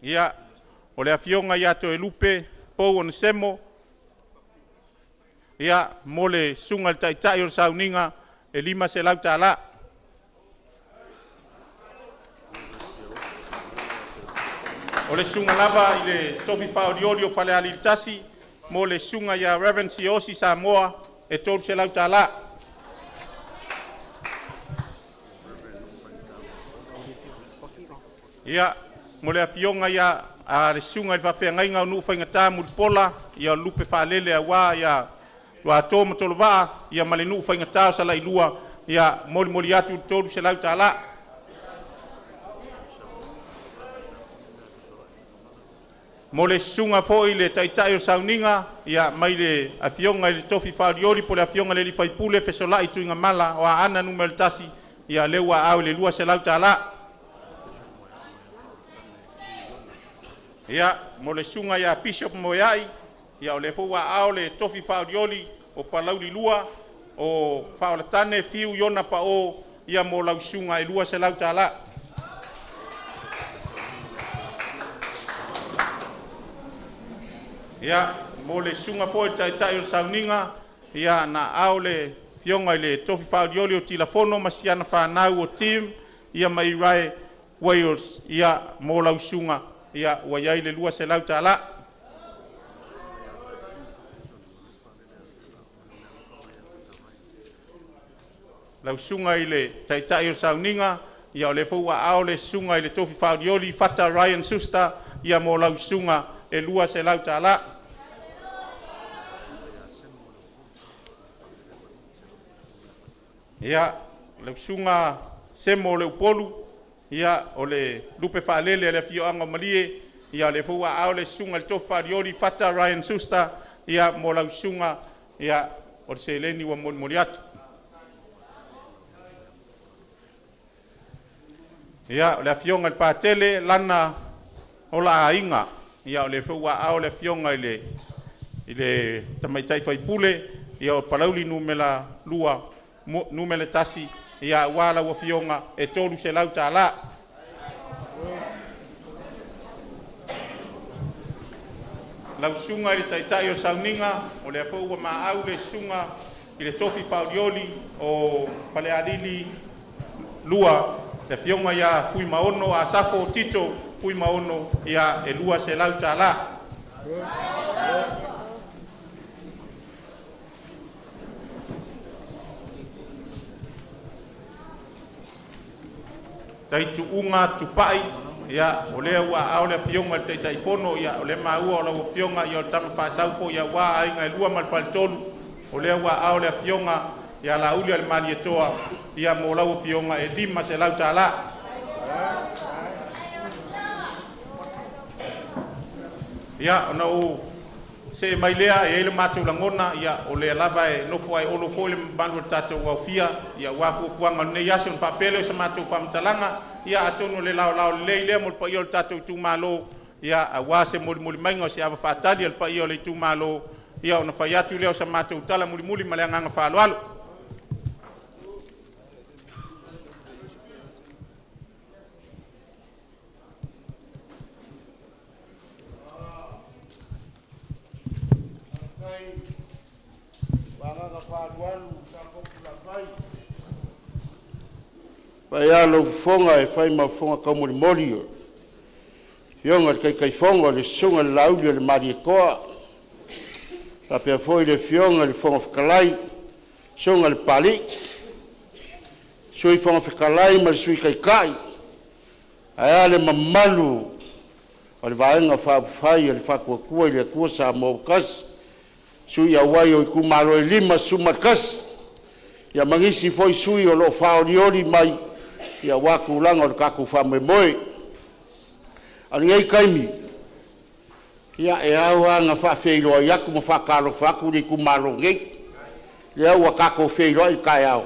ya ole afionga ya to elupe po on semo ya mole sungal tai o sauninga e lima se lauta la. O le sunga lava i le tofi whaoriori o whale ali tasi, mo le sunga ia Reverend Siosi Samoa e tolu se lau tāla. Ia, mo le afionga ia a le sunga i whawhengainga o nuu whaingatā mulipola, ia lupe whalele a wā, ia tua tō Upolu Vaa, ia male nuu whaingatā o sa lai lua, ia moli atu tolu se lau tāla. Mo le sunga foi le taitai o sauninga ia mai le afionga le tofi whaoriori po le afionga le li faipule fesolai tuinga mala o a ana numero tasi ia leua au le lua se lau tāla. Ia mo le sunga ia Bishop Moiai ia o le fua au le tofi whaoriori o palauli lua o whaolatane fiu iona pa o ia mo lau sunga e lua se lau tāla. Ia mo le sunga foi tai o sauninga ia na au le fionga le tofi whaoriori o tilafono masiana whanau o team ia mai rai Wales ia mo lau sunga ia waiai le lua se lau tāla. Lau sunga i le tai o sauninga ia o le fua au le sunga i le tofi whaoriori fata Ryan Suster ia mo lau sunga e lua se lau tāla. Ia, le sunga semo le Upolu, ia o le lupe whaalele le fioanga malie, ia le fua au le sunga le tofi whaoriori fata Ryan Suster, ia mo lau sunga, ia o le seleni wa moliatu. Ia o le fionga le patele lana o la ainga, ia o le fua au le fionga i le tamaitai faipule, ia o palauli numela lua numele tasi ia wala wa fionga e tolu se lau tāla. Lau sunga i le taitai o sauninga o le fua ma au le sunga i le tofi whaoriori o Palealili lua le fionga ia fui maono a safo tito fui maono ia e lua se lau tāla. Taitu unga tupai ia o le ua au le fionga te taifono ia o le maua o la fionga ia o tama whasaufo ia wā ainga e lua malwhalitonu o le ua au le fionga ia la ulia le malietoa ia mo lau fionga e lima se lau tāla. Ia ona o se mai lea e ele mātou langona ia o le lava e nofo ai olo fo le manu tātou wafia ia wafuafuanga nei aso whapele o sa mātou whamtalanga ia atonu le lao le mo pa yo tatu Itumalo ia wa se muli maingo se ava fatali al pa yo le Itumalo ia ona fai atu leo sa matu tala muli ma le nganga fa alo Pai alo fonga e fai ma fonga ka moli Yonga kai fonga le sunga le lauli le mari koa. La pe foi le fionga le fonga fikalai. Sunga le pali. Sui fonga fikalai ma sui kai. Ai le mamalu. O le vaenga fa fai le fa kua le kua sa mo kas. Sui awai o Itumalo e lima suma kas. Ia mangisi foi sui o lo fa oli mai. Ia waku langa o kaku fa moe. Alingai kaimi. Ia e awa nga fa feilo iaku mo fa kalo faku le Itumalo ngei. Ia wa kako feilo i kai au.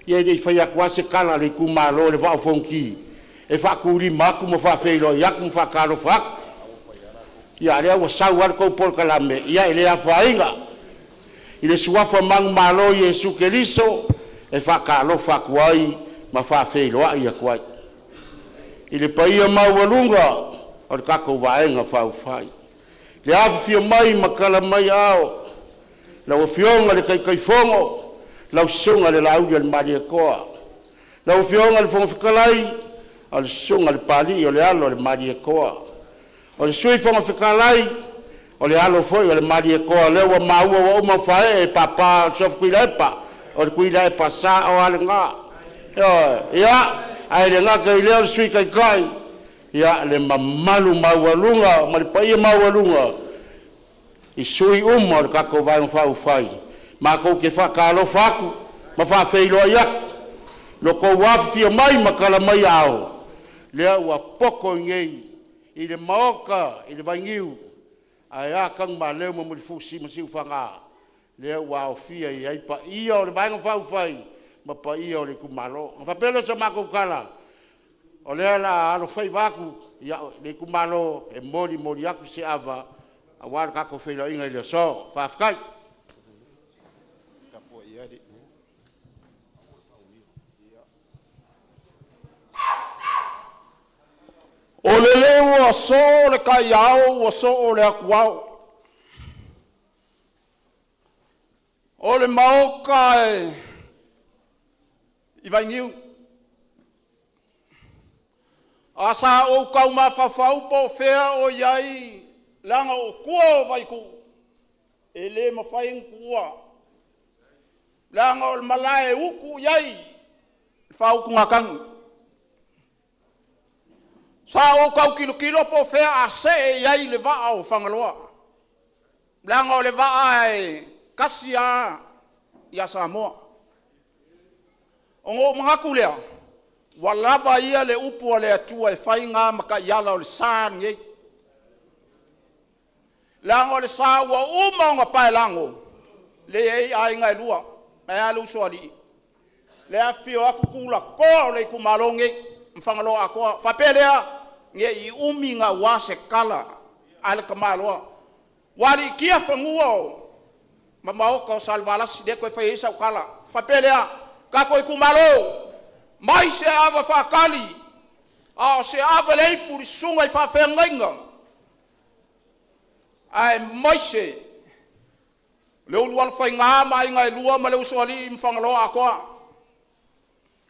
Ia dei fa iaku ase kala le Itumalo le Vaa-o-Fonoti. E fa kuli maku mo fa feilo iaku mo fa kalo faku. Ia le wa sau ar ko por kalame. Ia ele afainga. Ile suafa mang malo Yesu Keriso e fa kalo faku ai. Ma fa feilo ia kwai ile paia maualunga o kako vaenga fa fai le afia mai makala mai ao la ofionga le kai fongo la sunga le laudia le maria koa la ofionga le fongo fikalai al sunga le pali o le alo le maria koa o le sui fongo fikalai o le alo foi o le maria koa le wa maua o ma fae e papa sof kuilepa o le kuilepa sa o alenga ia ai le ngaka i leo sui kai ia le mamalu maualunga ma le paia maualunga i sui uma le kako vai un fau fai ma ko ke fa kalo faku ma fa feilo ia lo ko wafi mai makala mai ao le wa poko ngei i le maoka i le vangiu ai akang ma le mo fusi ma siu fanga le wa ofia i ai pa ia o le vai un fau fai ma pa ia o le Itumalo. Fa pelo sa mako kala. O le la alo fai vaku ia le Itumalo e mori aku se ava a war kako feilo inga le so fa afkai. O le leo a so le kai au o so o le akuau. O le maoka I vai ngiu. Asa o kau ma fafau po fea o iai langa o kua vai ku. E le ma fai kua. Langa o malae uku iai. Fau ku ngakang. Sa o kau kilo po fea ase e iai le vaa o whangaloa. Langa o le vaa e kasia ia Samoa. Ongo mangaku lea, walaba ia le upu le atua e whai ngā maka iala o le sā ngei. Lango le sā ua uma o ngā pae lango, le ei ai ngai lua, mai alu soali. Le a whio aku kula koa o le Itumalo ngei, mwhangalo a koa. Whapelea, nge I umi ngā wase kala, ale kamaloa. Wari kia whangua o, mamaoka o salvalasi, le koe whai isa o kala. Whapelea, kako Itumalo mai se ava whakali a se ava leipu li sunga I whawhengainga ai mai se leo lual whai ngā mai ngai lua ma leo soali mwhangalo a koa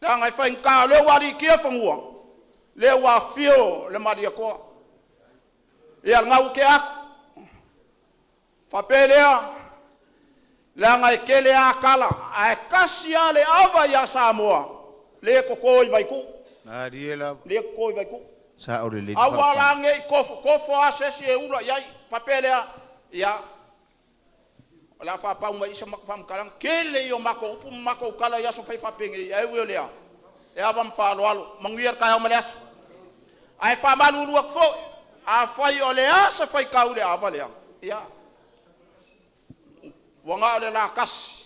lea ngai whai ngā leo wari kia whangua leo wa whio le maria koa ia ngau ke aku whapelea la ngai kele a kala a kasia le ava ya Samoa le kokoi vai ku na riela le kokoi vai ku sa o le awala ngai kofo asesi e ula yai fapelea ya la fa pa uma isa mak fam kalang kele yo mako upu mako kala ya so fai fapenge ai we le e ava mfa lo manguier ka males ai fa malu lu fo a fai ole asa fai ka ule ava le ya wanga le la kas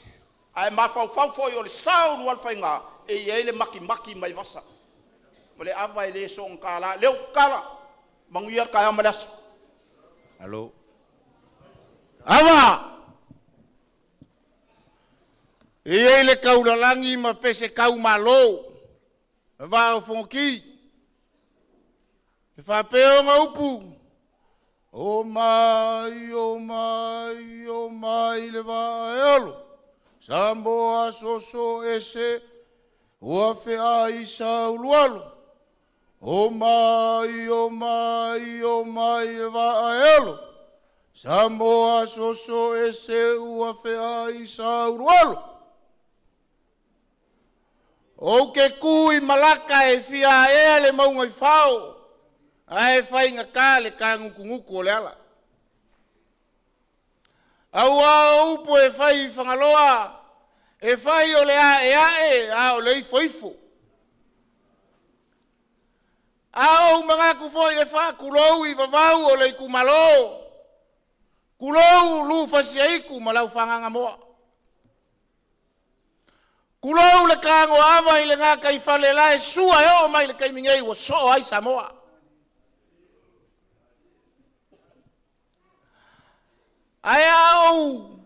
ai ma fa yo le sau wal fainga e ele maki mai vasa Ole ava ile so ngkala leo kala manguia kaya malas. Alo. Awa. Ia ile kaulalangi ma pese kau malo. Vaa-o-Fonoti. Fa peo nga upu. O mai, o mai, o mai le vaelo. Samboa soso ese. Ua fea isa ulualo. O mai, o mai, o mai le vaelo. Samboa soso ese. Ua fea isa ulualo. O ke kui malaka e fia ea le maunga i whao. Ae whainga ka le ka nguku o le ala. Aua upo e whai whangaloa. E whai o le a o le ifo. A o mga kufo e wha kulou i vavau o le kumalo. Kulou lu fasiaiku malau whanganga moa. Kulou le kango ava i le ngā kai whale lae sua e o mai le kai mingei wa so ai Samoa. Ai au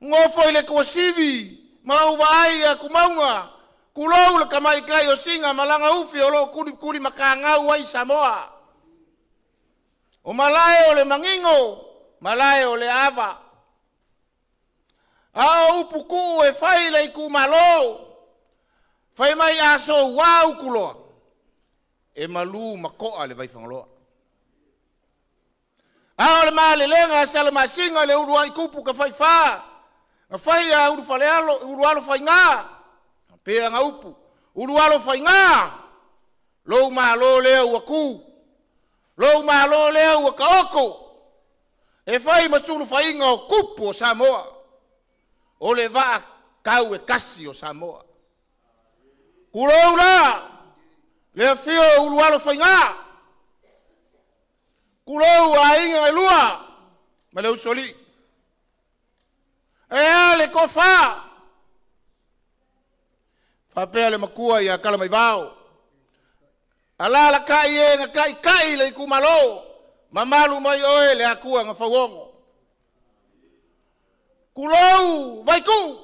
ngofo i le kosivi mau vai a kumaunga. Kulou le kamai kai o singa malanga ufi o lo kuri makangau ai Samoa. O malae o le mangingo, malae o le ava. Ao upuku e whai le ku malo. Whai mai aso wau kuloa. E malu makoa le vai whangaloa. Ao le maa le lenga sala masinga le urua i kupu ka whai wha. Nga whai a urualo whai ngā. Pea nga upu. Urualo whai ngā. Lou maa lo leo waku. Lou maa lo leo waka oko. E whai masuru whai ngā o kupu o Samoa. O le vaa kau e kasi o Samoa. Kulou la, le fio ulualo whainga. Kulou a inga e lua, ma le usoli. E a le kofa. Whapea le makua i a kalamai vao. Ala la kai e nga kai le kumalo. Mamalu mai oe le akua nga whawongo. Kulou, vai ku.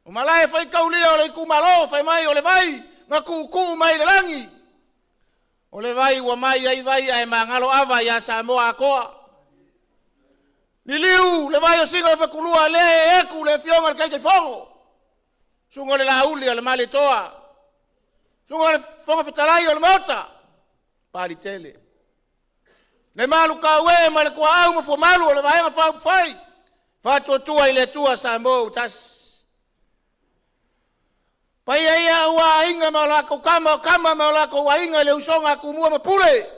O malai fai kaulia o le kumalo, fai mai o le vai. Nga ku mai le langi. O le vai ua mai ai vai ai mangalo ava ia Samoa akoa. Ni liu, le vai o singa e kulua le eku le fionga le kai fongo. Sungo le lauli o le mali toa. Sungo le fonga fitalai o le mota. Pari tele. Le malu kawe ma le kua au mafo malu o le vai nga fai. Fato tua ile tua Samoa tas. Pai ia ua inga maulako kama maulako ua inga le usonga kumua mapule.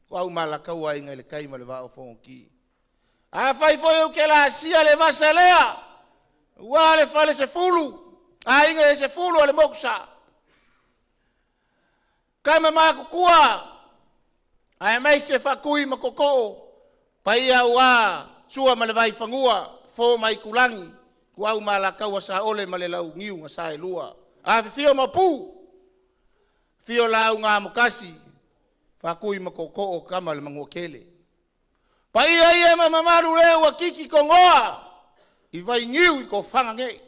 Kua au malaka ua inga le kaima le Vaa-o-Fonoti. A fai foi o ke la sia le vasalea. Ua le fale se fulu. A inga le se fulu ale moksa. Kama mako kua. A mai se fakui makoko. Pai ia ua sua ma le vai fangua, fo mai kulangi, ku au malaka ua sa ole ma le lau ngiu nga sa lua. A fio mapu, fio lau ngā mukasi, whakui makoko o kama le manguakele. Pa ia ma mamaru leo a kiki kongoa, i vai ngiu i ko whanga nge.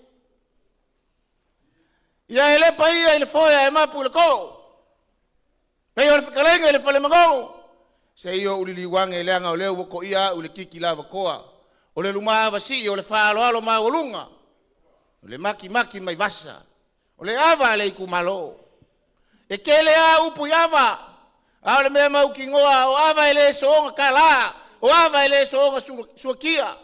Ia ele pa ia ele foia e mapu le ko. Pei o le whikalenga ele whale mangongo. Se iyo ulili wange leanga o leo wako ia ule kiki lava koa. O le lumaa vasi o le whaaloalo maa olunga. O le maki mai vasa. O le ava le iku malo. E kele a upu yava. A o le mea mau kingoa o ava ele soonga kala. O ava ele soonga suakia.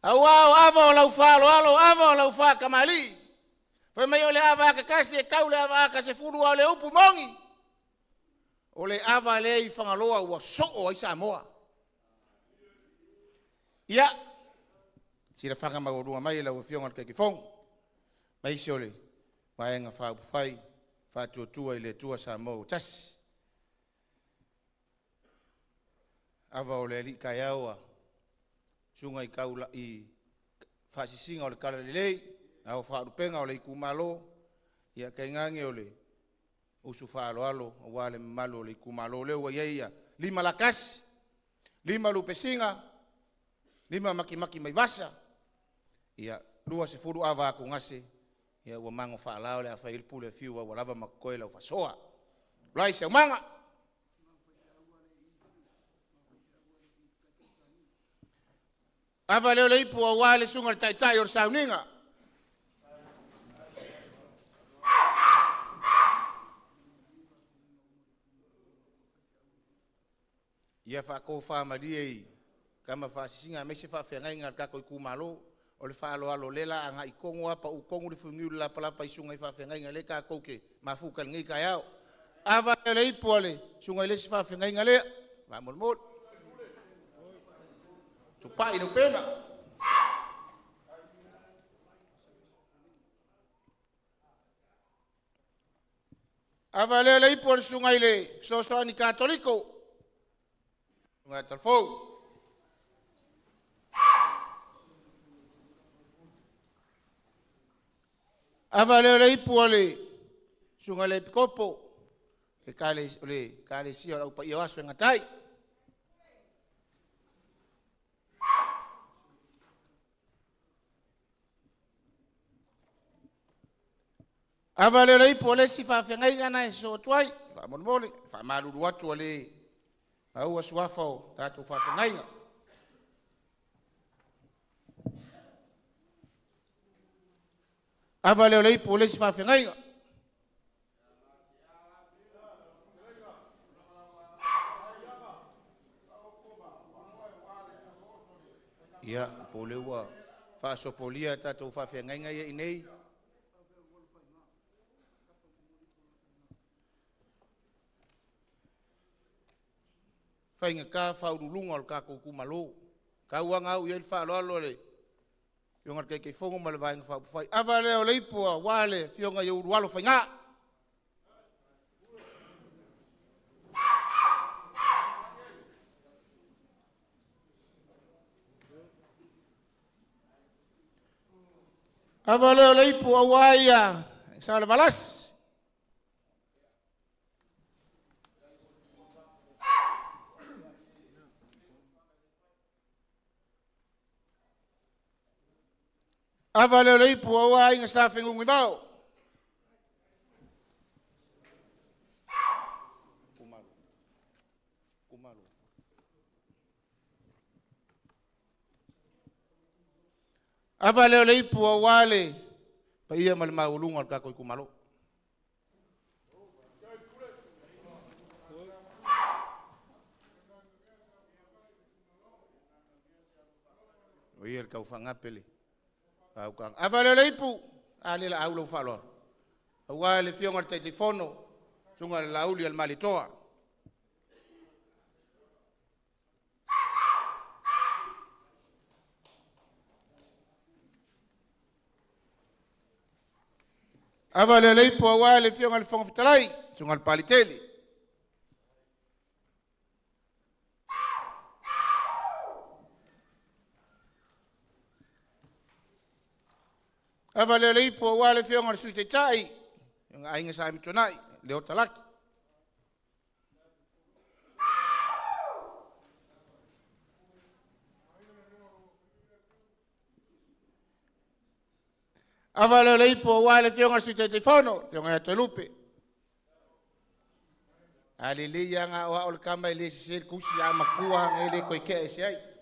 A ua o ava o lau whaaloalo, ava o lau wha kamali. Whai mai o le ava aka kasi e kau le ava aka se furu o le upu mongi. O le ava le i whangaloa ua soo ai Samoa. Ia, sira whanga maurua mai lau whionga ke kifong. Mai se ole, waenga whaapu whai, whātua i le tua Samoa tasi. Ava o le li kai aua, sunga i kaula i whaasisinga o le kala lelei, au whaarupenga o le iku malo, ia kai ngange o le usu whaaloalo, wale malo le kumalo leo ia 5 lakasi, 5 lupesinga, 5 maki mai vasa. Ia 2 ava ku ngase, ia ua mango whaalao le a whail pule fiu wa lava makoe lau whasoa. Lai se umanga. Ava leo le ipu a wale sunga le taitai o sauninga. Ia whako whamariei, kama whasisinga mese whawhengai ngā kako i kumalo, o le whaaloalo lela anga i kongo apa u kongo le fungiu le lapalapa i sunga i whawhengai ngā le kako ke mawhukal ngai kai au. Ava le ipu ale, sunga i lesi whawhengai ngā lea, whamolmol. Tupai no pena. Ava le ipu ale sunga i le, sosoani katoliko, sunga talfou. Ava le ipu ale sunga le pikopo ke kale sia la upa ia aso ngatai. Ava le ipu ale si fa fengai ngana so tuai fa monmole fa malulu watu ale au asuafo tatu fa fengai. Ava le ipu ale si fa fengai. Ia polewa fa sopolia tatu fa fengai ia inei. Fainga ka faurulunga al kako kumalo. Ka uanga au ia fa lo le. Yonga ke fongo mal vainga fa fai. Ava le ipu wale fionga ia urualo fainga. Ava le ipu awaia sala balas. Ava le ipu awaia nga sa fengungi vao. Ava le ipu awale pa ia mal maulunga al kako i kumalo. O ia kau fangapele. Ava le ipu ale la aulo falo. Awale fionga te telefono sunga la auli al malitoa. Ava le ipu awale fionga le fonga fitalai sunga al paliteli. Ava le ipu awale fionga le suite tai nga ainga sa mitonai le otalaki. Ava le ipu awale fionga le suite telefono fionga te lupe. Ali le nga o le kama le sel kusi a makua ngele ko ke sai.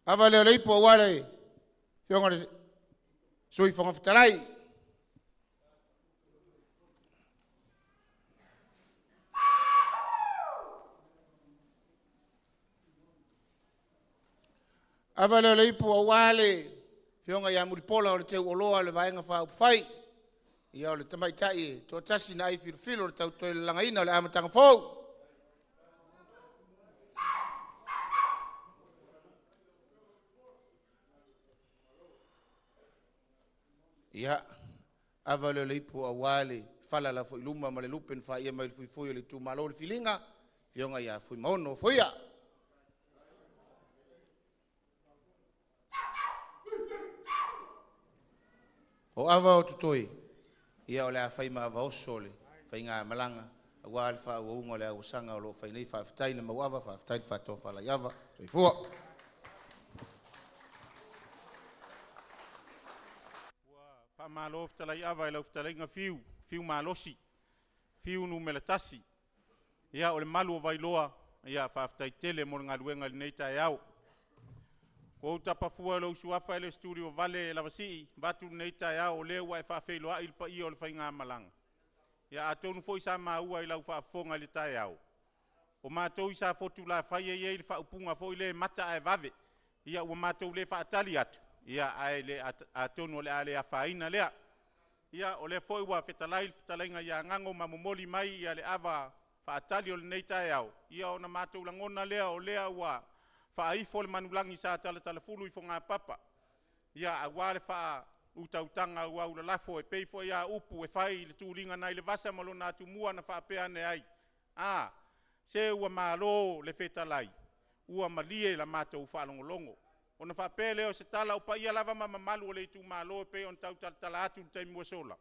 Ava le ipu awale fionga le sui fonga fitalai. Ava le ipu awale fionga ya muripola o le te oloa le vaenga fa fai. Ia o le tamaitai to tasi na i filfilo le tau le langaina le amatanga fou. Ia ava le ipu awale fala la fo iluma ma le lupen fa ia mai fui le Itumalo le filinga fionga ia fui maono foia. O ava o tutoi. Ia o le a whai maa vaoso le. Whai ngā malanga. A wā le wha ua unga le a usanga o lo whai nei whaafitai na mauawa. Whaafitai le whātoa whala iawa. Toi fua. Wha malo ftalai awa ila ftalai nga fiu. Fiu malosi. Fiu nu melatasi. Ia o le malu o vailoa. Ia whaafitai tele mo ngā luenga li nei tae au. Ko tapa fua lo suafa ele studio vale la vasi batu nei tae au le wa fa felo ai pa i o le fainga malanga. Ya atonu foi sa ma ua i lau fa fonga le tae au. O matou i sa fotu la fai e le fa upunga foi le mata ai vave. Ia o matou le fa atali atu. Ia ai le atonu le ale a faina lea. Ia o le foi wa fetalainga ia ngango mamomoli mai ia le ava fa atali o le nei tae au. Ia o na matou langona lea o lea wa fa ifo le manulangi sa tala fulu i fonga papa. Ia a wale fa utautanga ua ula lafo e peifo ia upu e fai le tūlinga nai le vasa malona atu mua na fa apea ne ai. Se ua malo le fetalai. Ua malie la matou fa longolongo. O na fa apea leo se tala upa ia lava mamalu o le Itumalo e pe on tau tala atu le taimua sola.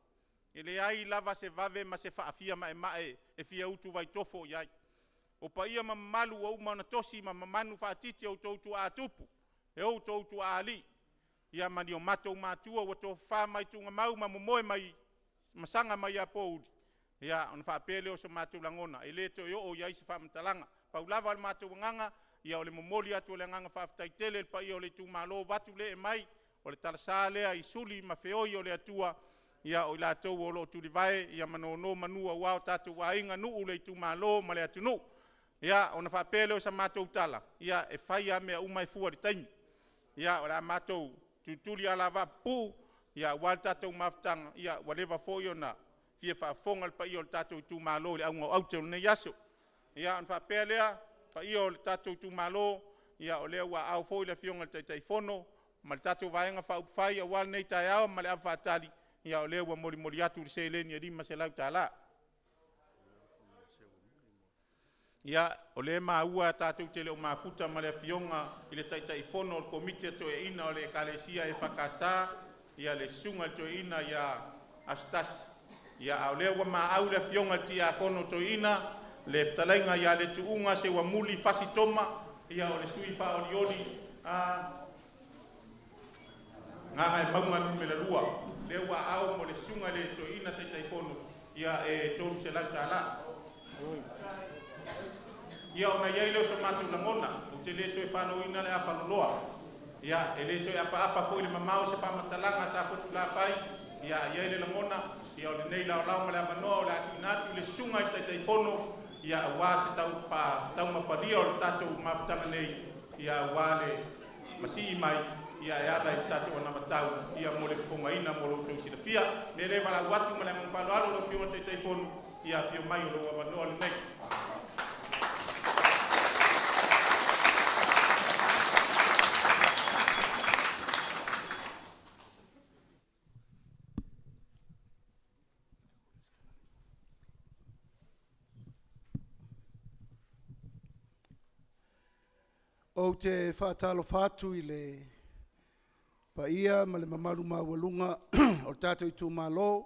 E le ai lava se vave ma se fa afia mae e fia utu vai tofo iai. O pa ia mamalu o uma na tosi mamanu whaatiti au tautu a tupu. E au tautu a ali. Ia mani o matou matua o to wha mai tunga mau mamomoe mai masanga mai a poudi. Ia on whaapele o so matou langona. E le to yo o iai se whaamatalanga. Paulava al matou nganga. Ia o le momoli atu o le nganga whaafitai tele. Pa ia o le Itumalo vatu le e mai. O le talasa lea i suli ma feoi o le atua. Ia o la tau o lo tulivae. Ia manono manua wao tatu wa inga nuu le Itumalo ma le atunu. Ia ona whaapele o sa matou tala. Ia e whai a mea umai fua di taimi. Ia o la matou tutuli ala wapu. Ia wal tatou maftanga. Ia walewa foi ona. Fia whaafonga le pa i o le tatou Itumalo le aunga au te o ne yaso. Ia on whaapele a pa i o le tatou Itumalo. Ia o lea ua au foi le fionga le taitai fono. Ma le tatou vaenga whaupwhai a wal nei tai au ma le awa whaatali. Ia o lea ua mori atu le se leni a rima se lau tala. Ia o le maua tatou tele o mafuta ma le fionga i le taitai fono o le komite to e ina o le kalesia e whakasa ia le sunga to e ina ia astas. Ia o le ua maau le fionga ti a kono to e ina le ftalainga ia le tuunga se ua muli fasi toma ia o le sui whaorioli nganga e maunga nume le lua. Le ua au mo le sunga le to e ina taitai fono ia e tolu se lau tala. Ia ona iai leo sa matou langona, o te le toi whanau ina le a whanoloa. Ia e le toi apa foi le mamao se whamatalanga sa fotu la whai. Ia iai le langona, ia o le nei lao ma le amanoa o le akinatu le sunga i taitai fono. Ia a wā se tau mapalia o le tatou mafutanga nei. Ia a wā le masii mai, ia e ala i tatou anamatau. Ia mo le fonga ina mo lo tau sila fia. Me le wala watu ma le mangpalo alo lo fio taitai fono. Ia fio mai o lo amanoa le nei. O te whaatalo whātu i le paia ma le mamaru mawalunga o tātou Itumalo.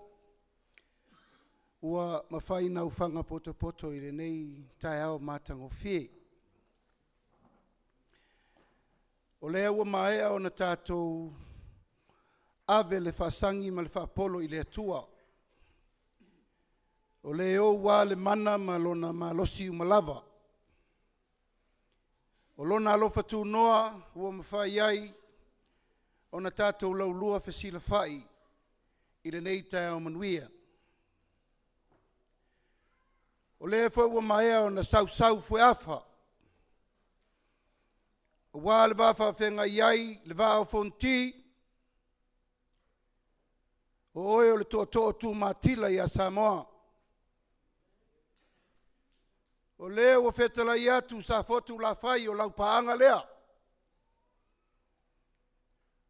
Ua mawhai nau whanga poto i le nei tai ao mātango whie. O lea ua maea o na tātou ave le whasangi ma le whaapolo i le atua. O leo wā le mana ma lona ma losi umalava. O lona alofa tu noa, ua mawhai ai, o na tātou laulua whesila whai, i le nei tai ao manuia. O lea whai ua maea o na sau fwe awha. O wā le wāwha whenga iai, le Vaa-o-Fonoti, o oe o le toa tu mātila i a Samoa. O lea ua whetalai atu sa fotu la whai o lau paanga lea.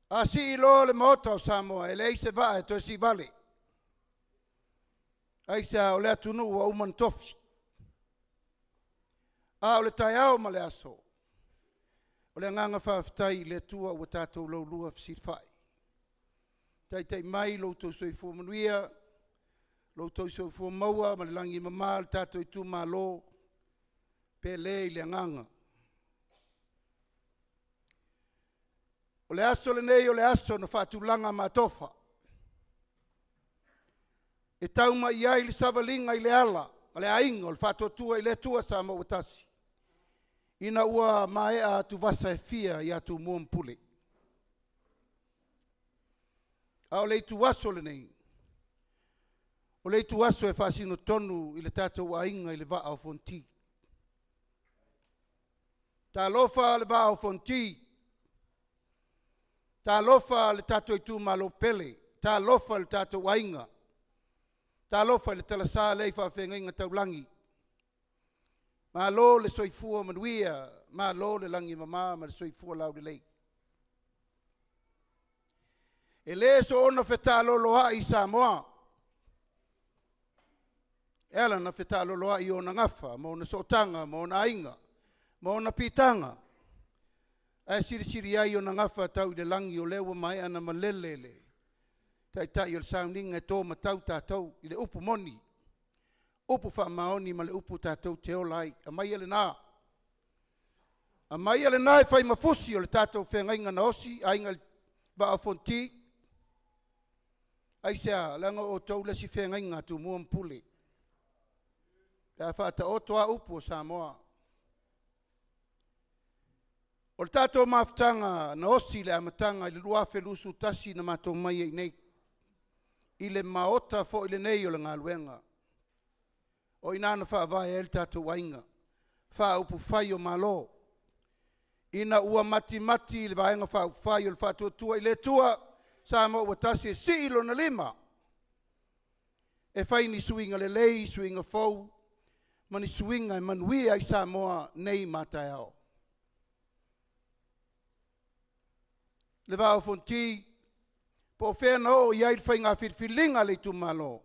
A si ilo le maota o Samoa, e le eise vae to si vale. Aisa o lea tunu ua uman tofi. A o le tai ao ma le aso. O le nganga whaafitai le tua ua tātou laulua whasir whai. Tai mai lo to soifua manuia, lo to soifua maua, ma le langi mama, le tato Itumalo, pe le i le anganga. O le aso le nei o le aso na whaatulanga matofa. E tau mai ai le savalinga i le ala, o le ainga, o le whaatotua i le tua sa mawatasi. Ina ua mai a tu vasa e fia i atu mua mpule. A o le itu waso le nei. O le itu waso e whaasino tonu i le tātou ainga i le Vaa-o-Fonoti. Tā lofa le Vaa-o-Fonoti. Tā lofa le tātou Itumalo pele. Tā lofa le tātou ainga. Tā lofa le talasa le i whawhenga taulangi. Ma lo le soifua manuia, ma lo le langi mama, ma le soifua lau le lei. E le so ona whetalo loa i Samoa. Ela na whetalo loa i ona ngafa, ma ona sotanga, ma ona ainga, ma ona pitanga. Ai siri ai ona ngafa tau i le langi o lewa mai ana malelele. Tai o le soundinga e tō matau tātou i le upu moni. Upu whamaoni ma le upu tātou te olai. A mai ele nā. A mai ele nā e whai mafusi o le tātou whengainga na osi, ainga Vaa-o-Fonoti. Ai sea, langa o tau lesi whengainga tu mua mpule. Ea whata o toa upu o Samoa. O le tātou maftanga na osi le amatanga i le lua whelusu tasi na mātou mai e nei. I le maota fo i le nei o le ngāluenga. O inana whaavai e le tātou wainga. Wha upu whai o malo. Ina ua mati le vaenga wha upu whai o le whatua tua i le tua. Sa mo ua tasi e si ilo na lima. E whai ni suinga le lei, suinga fau. Mani suinga e manuia i Samoa nei mātai ao. Le Vaa-o-Fonoti. Po whena o iai le whainga whirwhilinga le Itumalo.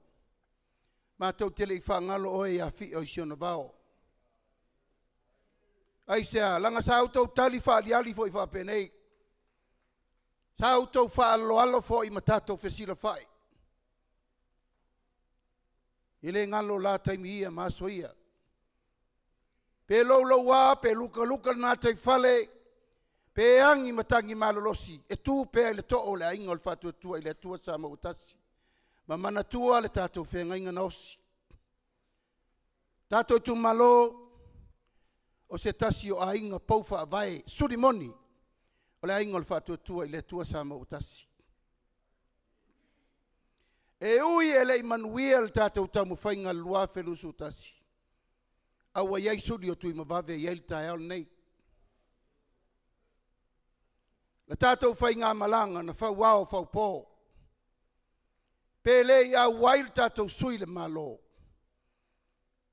Mātou tele i whangalo oe a whi o Siona Vao. Ai sea, langa sa autou tali whaaliali fo i whapenei. Sa autou whaaloalo fo i matatou whesila whai. Ile ngalo la taimi ia maso ia. Pe lo wā, pe luka nā tai whale, pe angi matangi malolosi, e tū pe le to'o le ainga o le whatua tua i le tua sa mautasi. Ma mana tua le tātou whengainga na osi. Tātou Itumalo o se tasi o ainga pouwha avae, suri moni, o le ainga o le whatua tua i le tua sa mautasi. E ui e le imanuia le tātou tamu whainga lua whelusu tasi. Aua iai suri o tui mawave iai le tae al nei. Le tātou whainga malanga na whau wao whau pō. Pele ia wail tātou sui le malo.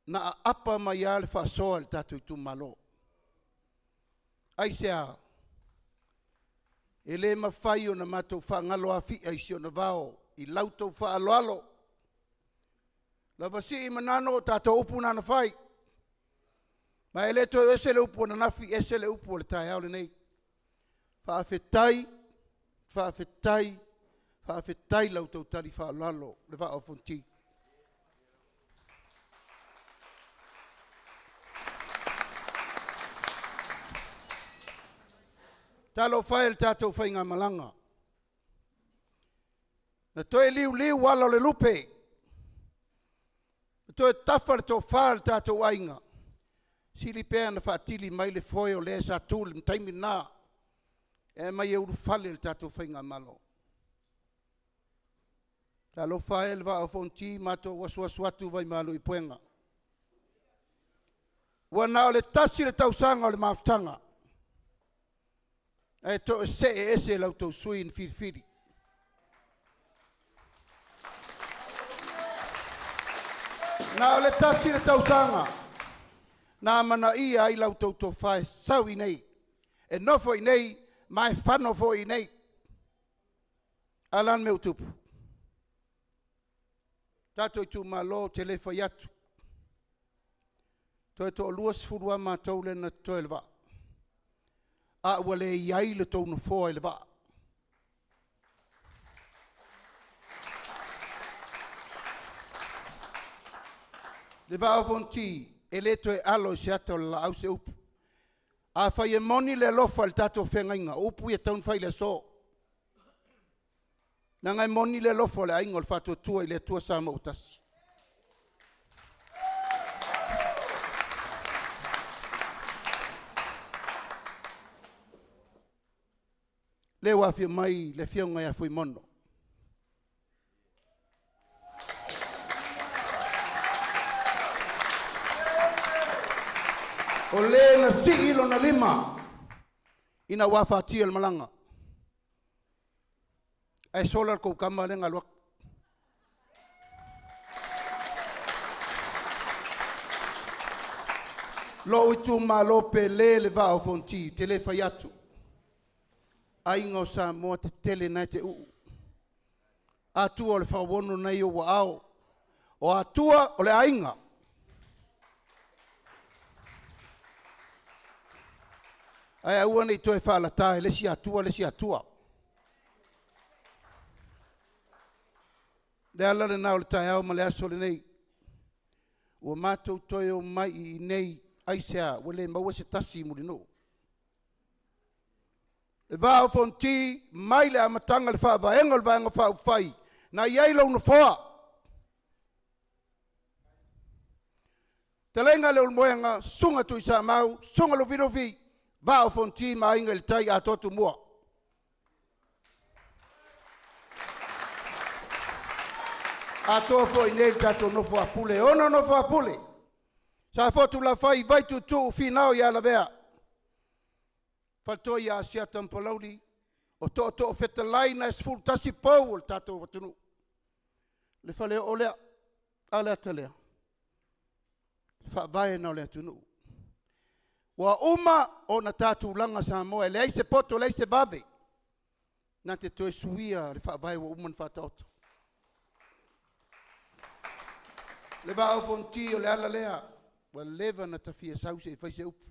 Na apa mai ale whasoa le tātou Itumalo. Ai sea. E le mawhai o na mātou whangalo a fi ai Siona Vao. I lautou whaaloalo. La vasi i manano o tātou upu nana whai. Ma e le to ese le upu na nafi, ese le upu o le tae au le nei. Whaafetai lautou tari whaaloalo le Vaa-o-Fonoti. Talo whae le tātou whainga malanga. Na toe liu wala le lupe. Na toe tafa le tō whaa le tātou ainga. Sili pēr na whaatili mai le foe o le sa tūli mtaimi nā. E mai e uru whale le tātou whainga malo. Talo whae le Vaa-o-Fonoti mato wasu atu vai malo i puenga. Wana o le tasi le tausanga o le maftanga. E to se e ese lau tau sui in firfiri. Na o le tasi le tausanga. Na mana ia ai lau tau tō whae sau i nei. E nofo i nei, mai whanofo i nei. Alan me utupu. Tātou Itumalo telefa i atu. Toi tō luas furua mātou le na toi le Vaa. A wale iai le tō nufoa i le Vaa. Le Vaa-o-Fonoti, e le toe alo se ato la au se upu. A whai e moni le lofa le tato whengainga, upu i e taun whai le so. Nā ngai moni le lofa le aingo le whatua tua i le tua sama utasi. Le wafia mai le fionga ia fui mono. O le na si ilo na lima ina wafatia le malanga. Ai solar ko kama le ngalwak. Lo Itumalo le Vaa-o-Fonoti te le faiatu. Ainga o sa moa te tele nai te uu. Atua o le whawono nei o Vaa-o. O atua o le ainga. Ai aua nei toe whaalata lesi atua, lesi atua. Le ala le nao le tae au ma le aso le nei. Ua mātou toe o mai I nei aisea, wale maua se tasi muri no. Le Vaa-o-Fonoti, mai le amatanga le whaavaenga le vaenga whaufai. Na iai lau na whoa. Te lenga le ulmoenga, sunga tu isa mau, sunga lo virovi. Vaa-o-Fonoti ma inga le tai a totu mua. A toa fo I nei tato no fo apule. Ono no fo apule. Sa fotu la fai vai tu tu finao ya la vea. Faltoi a sia tampolauri. O to feta lai na sful tasi pou o tato watunu. Le fale o lea. A lea te lea. Fa vai na o lea tunu. Wa uma o na tatu langa sa moe. Le aise poto, le aise vave. Na te toe suia le fa vai wa uma fa tauto. Le Vaa-o-Fonoti o le ala lea. Wa leva na tafia sause I faise upu.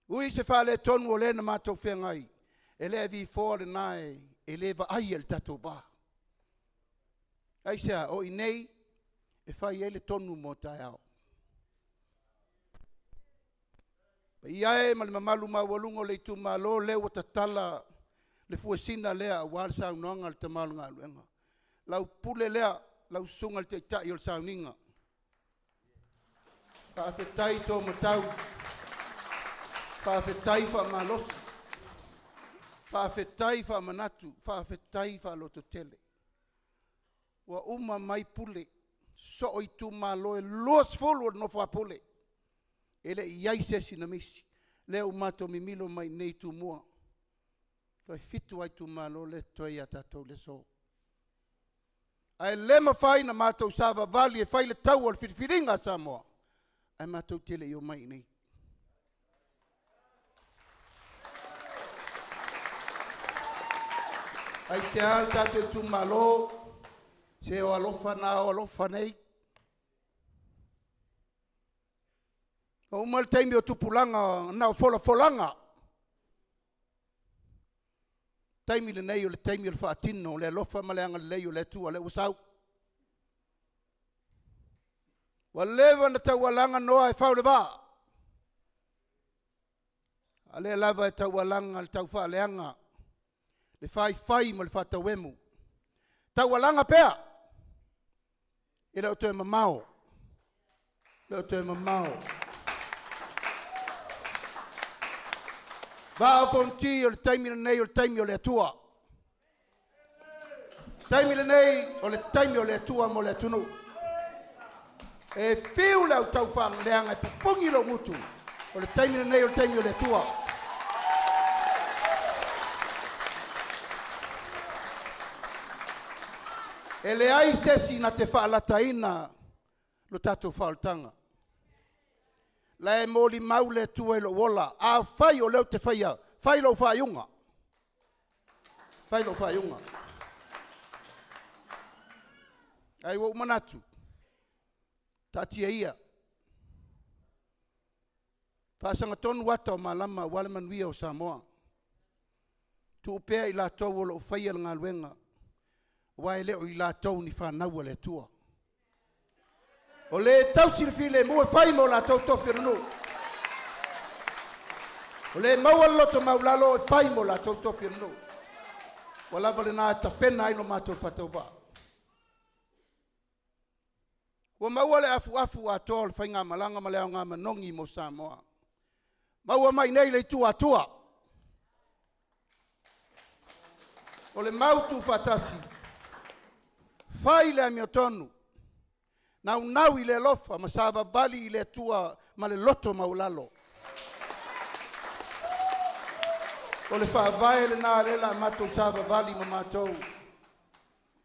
Ui se whale tonu o le na mātou whengai. E le vi fōre nae. E le va ai el tatou ba. Aisea o I nei. E whai ele tonu mo tae ao. I ae ma le mamalu mawalungo le Itumalo le o tatala le fuesina lea wal saunoanga le tamalu ngā luenga. Lau pule lea, lau sunga le te itai o le sauninga. Whaafetai tō matau. Whaafetai wha malosi. Whaafetai wha manatu. Whaafetai wha loto tele. Wa uma mai pule. So o Itumalo e loas folo no wha pule. Ele iai sesi na misi. Leo mato mimilo mai nei tu mua. Toi fitu ai Itumalo le toi a tatou le so. Ai lema whai na matou sava vali e whai le tau al whiriwhiringa sa moa. Ai matou tele I o mai nei. Ai se al tatou Itumalo. Se o alofa na o alofa nei. O umal taimi o tupulanga na o folanga. Taimi le nei o le taimi o le whaatino, le alofa maleanga le lei o le tua le usau. Wa lewa na taualanga noa e whau le wā. A le lava e taualanga le tau whaaleanga. Le whai ma le whatawemu. Taualanga pea. E leo toe mamao. Leo toe mamao. Vaa-o-Fonoti o le taimi le nei o le taimi o le atua. Taimi le nei o le taimi o le atua mo le atunu. E fiu lau tau whaangareanga e pupungi lo mutu. O le taimi le nei o le taimi o le atua. E le ai sesi na te whaalataina lo tatou whaaltanga. La e moli maule tua lo wola. A whai o leo te whaia. Whai lo whaiunga. Whai lo whaiunga. Ai wo manatu. Tatia ia. Whasanga tonu wata o malama wale manuia o Samoa. Tu upea I la tau o lo whaia ngā luenga. Wa ele o ila tau ni whanau le tua. O le tausi le file mua whai mo la tau tofi ranu. O le maua loto maulalo e whai mo la tau tofi ranu. Wa lava le nā ta pena ino mātou whatau wā. Wa maua le afu a toa le whainga malanga ma leo ngā manongi mo Samoa. Maua mai nei le tua tua. O le mautu fatasi. Whai le amio tonu. Nau i le lofa ma sa vali i le tua ma le loto maulalo. O le whaavae le nā lela mātou sa vali ma mātou.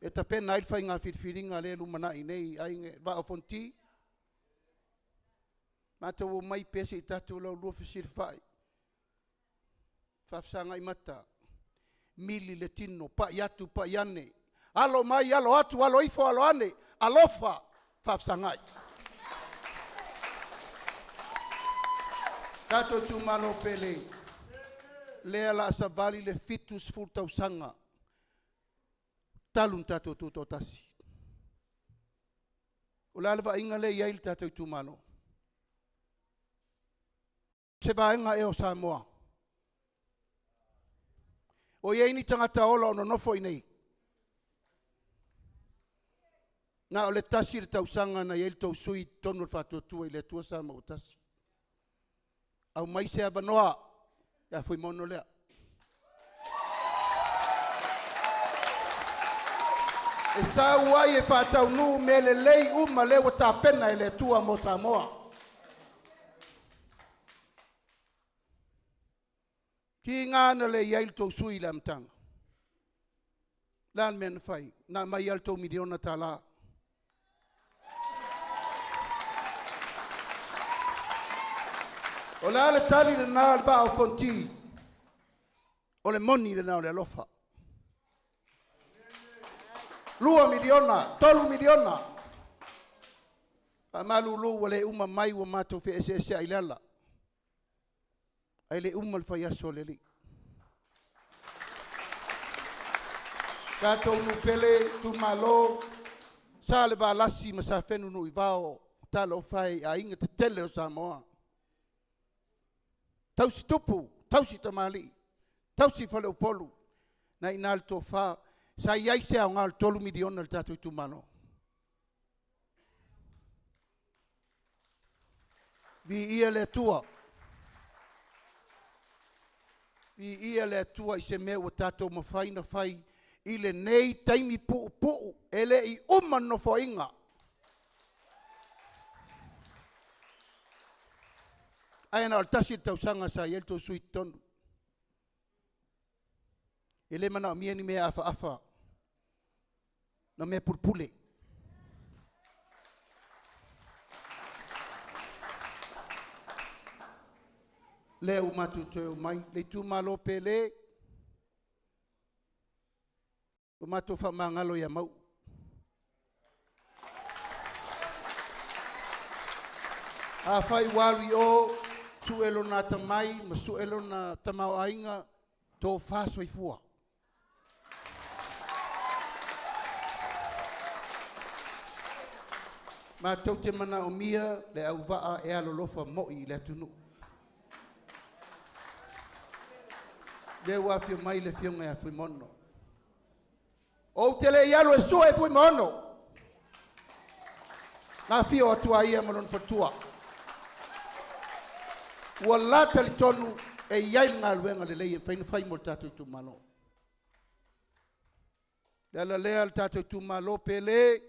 E ta pena i whainga whirwhiringa le lumana i nei ainge Vaa-o-Fonoti. Mātou o mai pese i tātou lau lua whisir whai. Whafsanga i mata. Mili le tino, pa iatu, pa iane. Alo mai, alo atu, alo ifo, alo ane. Alofa, whafsangai. Tātou Itumalo pele. Lea la sa vali le fitus fultau sanga. Talun tātou tūtō tasi. O la lewa inga le iail tātou Itumalo. Se vaenga e o Samoa. O iei ni tangata ola ono nofo i nei. Nga o le tasi le tausanga na iail tau sui tonu whātua i le tua Samoa o tasi. Au mai se avanoa, ia fui mono lea. E sa uai e whātau nu me le lei uma lewa tā pena i le tua mo Samoa. Ki ngāna le iail tau sui le amtanga. Lan men fai, na mai iail tau miliona tā la. O la le tali le nā le Vaa-o-Fonoti. O le moni le nā le alofa. 2 miliona, 3 miliona. Pa malulu wale uma mai wa mato fe ese ai lala. Ai le uma le fai aso le li. Kato nu pele Itumalo sa le valasi ma sa fenu nu i vao talo fai a inga te tele o Samoa. Tausi tupu, tausi tamali, tausi fale Upolu. Na inal to fa sa iai se au ngal 3 miliona le tātou Itumalo. Vi ia le tua. Vi ia le tua i se mea o tātou mawhai na whai i le nei taimi puu ele i no whainga. Aina o tasi tau sanga sa iel tau sui tonu. Ele mana o mia ni mea afa. Na mea pulpule. Le umatu teo mai. Le Itumalo pele. Umatu wha mangalo ya mau. A whai wali o suelo na tamai, ma suelo na tamau ainga, tō whāsoi fua. Ma tau te mana o mia, le au waa e alolofa moi le tunu. Le wafio mai le fionga e fui mono. O te le ialo e sua e fui mono. Nga fio atua ia malon fatua. Ua lata li tonu e iai ngā luenga le lei e whai mo tātou Itumalo. Lea lea le tātou Itumalo pele.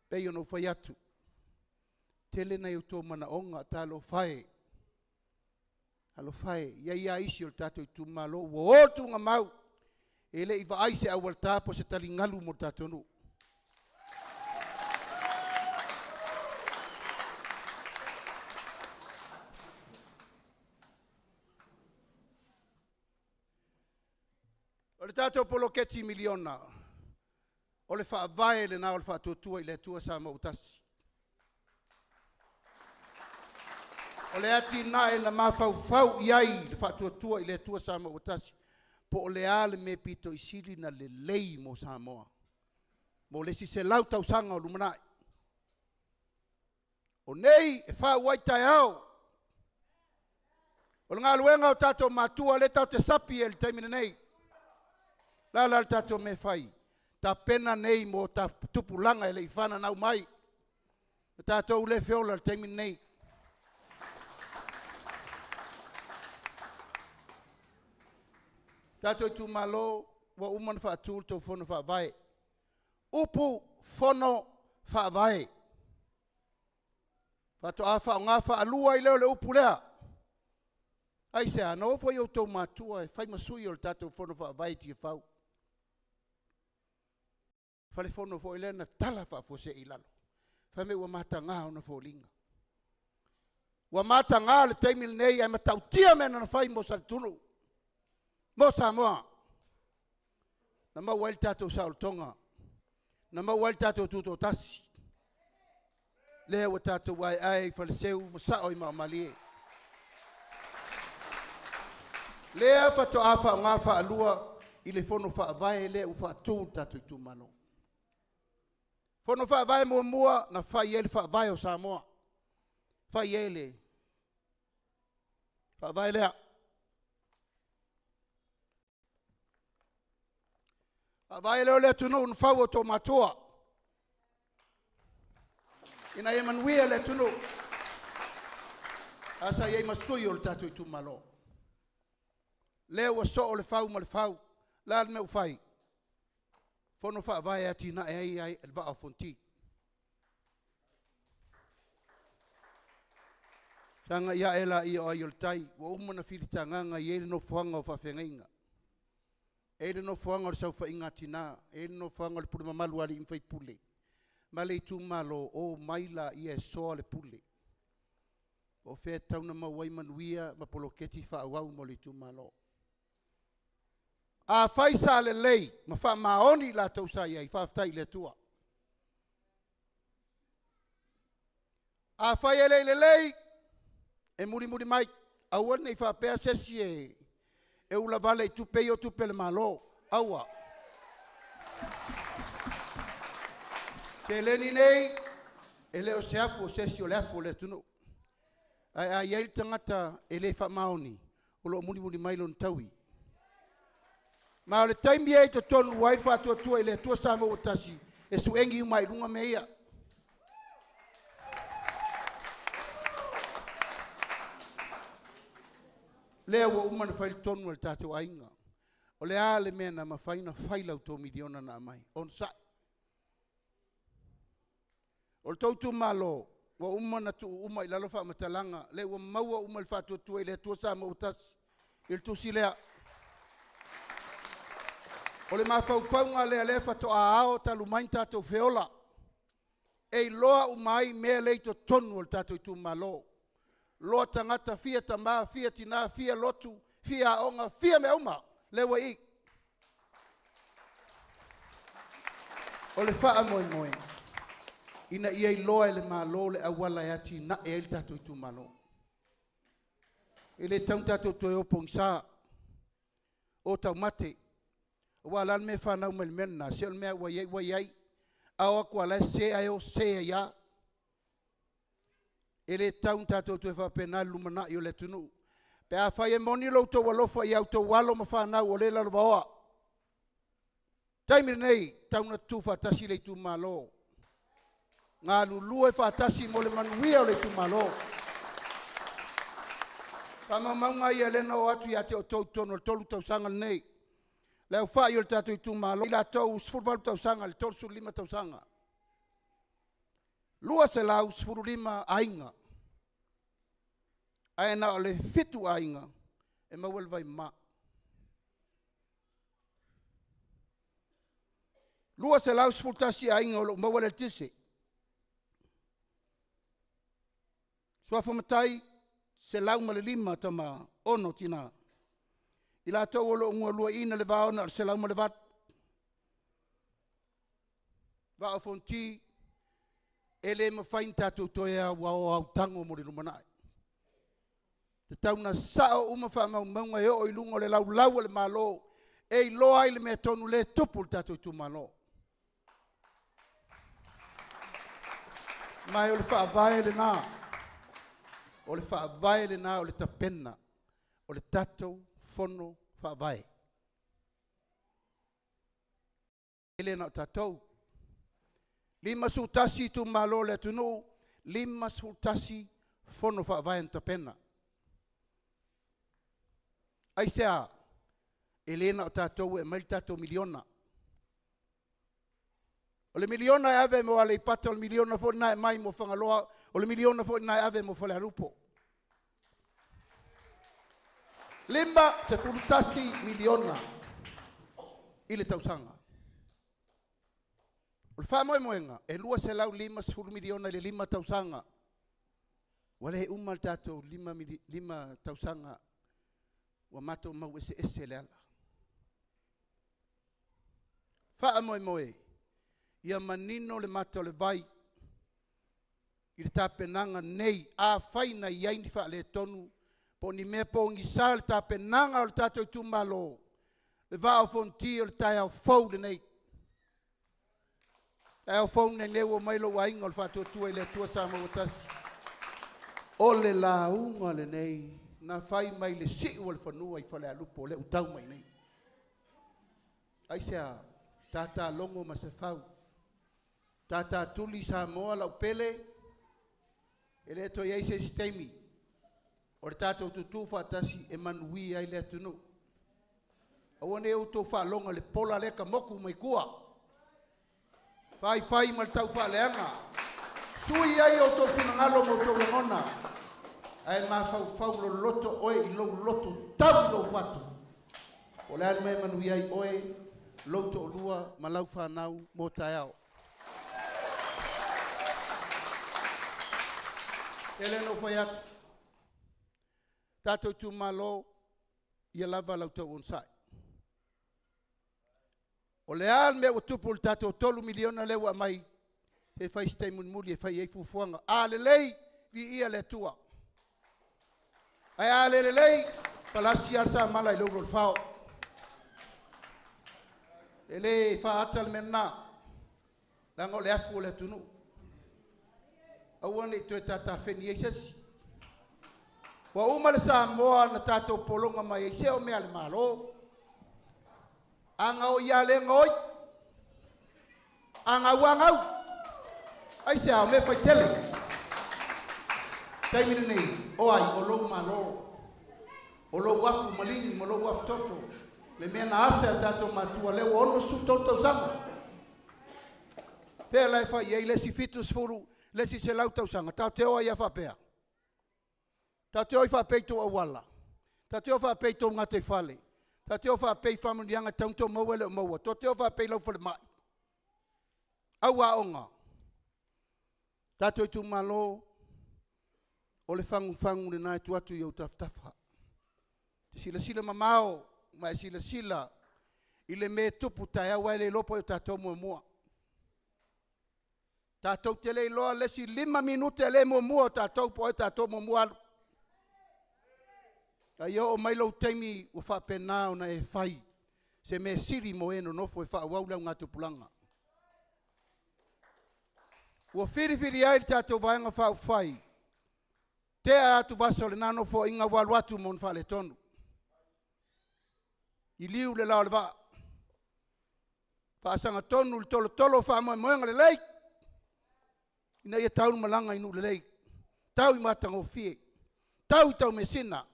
Pei ono whai atu. Tele nei o tō mana onga tālo whae. Halo whae. Ia isi o tātou Itumalo. Ua otu ngā mau. Ele i vaaise awal tāpo se tali ngalu mo tātou nu. O le tātou poloketi miliona. O le whaavae le nā o le whaatuatua i le tua sa mautasi. O le ati nā e na mawhau iai le whaatuatua i le tua sa mautasi. po le ale me pito isili na le lei mo Samoa. Mo le si se lau tausanga o lumanai. O nei e wha waitai au. O ngā luenga o tato matua le tau te sapi e le taimina nei. La le tato me whai. Ta pena nei mo ta tupulanga e le ifana nau mai. Tato ule feola le taimina nei. Tato Itumalo wa umana wha atul tau whono wha vai. Upu whono wha vai. Pato a wha o ngā wha alua I leo le upu lea. Ai se anō fo i o tau mātua e whai masui o le tato whono wha vai ti e whau. Whale whono fo I lea na tala wha fo se I lalo. Whai me ua mata ngā ona fo linga. Ua mata ngā le teimil nei ai matau tia mena na whai mo sa tunu. Mo Samoa. Na mau wail tatou Saul Tonga. Na mau wail tatou tuto tasi. Lea wa tatou wai ai whaleseu masao I maamalie. Lea fato awha o ngā wha alua I le whono wha avae lea u wha tū tatou Itumalo. Whono wha avae mua mua na whai ele wha avae o Samoa. Whai ele. Wha avae lea. Vai leo le tunu un fau to matua. Ina e manuia le tunu. Asa ye masui o tatou Itumalo. Leo so o le fau ma le fau. La me fai. Fono fa vai ati na e ai el Vaa-o-Fonoti. Sanga ia ela I o ai o tai. Wa umana filitanganga ye no fuanga o fa fengainga. Ele no fuanga o saufa inga tina, ele no fuanga le pule mamalu ali imfai pule. Ma le Itumalo o maila ia soa le pule. O fea tauna mawai manuia ma poloketi whaawau mo le Itumalo. A faisa le lei, ma wha maoni la tausa iai, whaaftai le tua. A whai ele le lei, e muri mai, a wane I whaapea sesi e ula vale tu pe o tu pe le malo aua te leni nei ele o se afu se si o le afu le tunu ai ai tangata ele fa maoni o lo muni mai lo tawi ma le time ye to ton wai fa to ele to sa mo tasi e su engi mai lunga meia Lea wa umana whail tonu al tātou ainga. O le ale mea na mawhaina whailau tō miliona na mai. On sa. O le tau Itumalo, wa umana tu uma I lalo wha matalanga. Le wa maua uma le whatua tua I le tua sa ma utas. Il tusi lea. O le mawhauwhaunga lea le whato a ao talu main tātou feola. E loa umai mea leito tonu al tātou Itumalo. Loa tangata fia tama, fia tina, fia lotu, fia onga, fia me uma, lewa I. O le wha moe moe. Ina ia I loa le malo le awala e ati na e il tatou Itumalo. Ele taun tatou toe opong sa. O tau mate. Wa lan me whanau me mena, se on mea waiai. Awa kua lai se ai o se ia. Ele taun tatou tue whapena lumana I o le tunu. Pe a whai e moni lau tau walofa I au tau walo ma whanau o le lalo waoa. Taimir nei, tauna tu whatasi le Itumalo. Ngā lulua e whatasi mo le manuia o le Itumalo. Whamamaunga I elena o atu I ate o tau tono le tolu tau sanga nei. Leo whai o le tatou Itumalo. I la tau sfurwalu tau sanga, le torsu lima tau sanga. Lua se lau sfuru lima ainga. Aena o le fitu ainga. E mawel vai ma. Lua se lau sfuru tasi ainga o lo mawel el tise. Suafa matai se lau ma le lima tama ono tina. I la tau o lo unga lua ina le vaona se lau ma le vat. Vaa-o-Fonoti. Ele ma fain tatou toea wa o au tango mo le lumanai. Te tauna sao uma wha maunga e o ilungo le lau le malo e loa i le mea tonu le tupu tatou Itumalo. Mai o le whaavae le nā. O le whaavae le nā o le tapena. O le tatou fono whaavae. Ele na o tatou. Lima sultasi Itumalo le tunu. Lima sultasi fono whaavae na tapena. Ai sea, Elena o tatou e mai tatou miliona. O le miliona e ave mo ale ipata o le miliona fo na e mai mo whangaloa. O le miliona fo na e ave mo whale alupo. Lima te fulutasi miliona i le tausanga. O le wha moe moenga, e lua se lau lima se fulu miliona i le lima tausanga. Wale he umal tatou lima tausanga wa matou mau ese le ala. Wha moe moe, ia manino le matou le vai, i le tapenanga nei, a whaina i aini wha le tonu, po ni mea po ngisa le tapenanga o le tatou Itumalo, le Vaa-o-Fonoti o le Taelefaga le nei. Taelefaga nei lewa mailo wa inga o le whatuatua i le atua sa mawatasi. O le launga le nei, na whai mai le siu o le whanua i whale alupo, le utau mai nei. Ai sea, tata longo ma se fau. Tata tuli sa moa lau pele, e le to iei se sistemi. O le tata ututu whatasi e manui ai le atunu. Awane e uto whalonga le pola leka moku mai kua. Whai ma le tau whaleanga. Sui ai o to finangalo mo to ngona. Ai ma fau lo loto oe i lo loto tau i lo fatu. O le anime manui ai oe loto lua malau whanau mo taeao. Ele no fai atu. Tatou Itumalo ia lava lau tau onsai. O le an mea watupu le tatou 3 miliona lewa mai. E fai stei munmuli e fai ei fufuanga. A le lei vi ia le tua. Ai a le lei palasi arsa mala i loro le fao. Ele fa atal menna. Lango le afu le tunu. Awane to tata feni esesi. Wa uma le Samoa na tatou polonga mai e se o mea le malo. Anga o ia le ngoi. Anga wangau. Ai se o me fai tele. Taimini nei, o ai, o lou malo. O lou wafu malini, o lou wafu toto. Le mea na ase a tatou matua leo ono su toto zanga. Pea lai fai, ei lesi fitus furu, lesi se lau tau sanga. Tau te oa ia whapea. Ta te oi whapei tō awala. Ta te oi whapei tō ngate whale. Ta te oi whapei whamunianga taunto mauele o maua. Ta te oi whapei lau whale mai. Aua onga. Ta te oi Itumalo o le fangu le nai tuatu i au taftafa. Te sila mamao, mai sila i le me tupu tai awa ele lopo i tatou mua. Tatou te le loa lesi 5 minute le mua tatou po e tatou mua. Ai o mai lau teimi o whapena o na e whai. Se me siri mo eno nofo e whaawaula ngā tupulanga. Ua whiri ai tatou vaenga whai. Te atu baso le nano fo inga walu atu mon whale tonu. I liu le lao le vaa. Whaasanga tonu le tolo wha moenga le lei. Ina ia taunu malanga inu le lei. Tau i matanga o fie. Tau i tau mesina.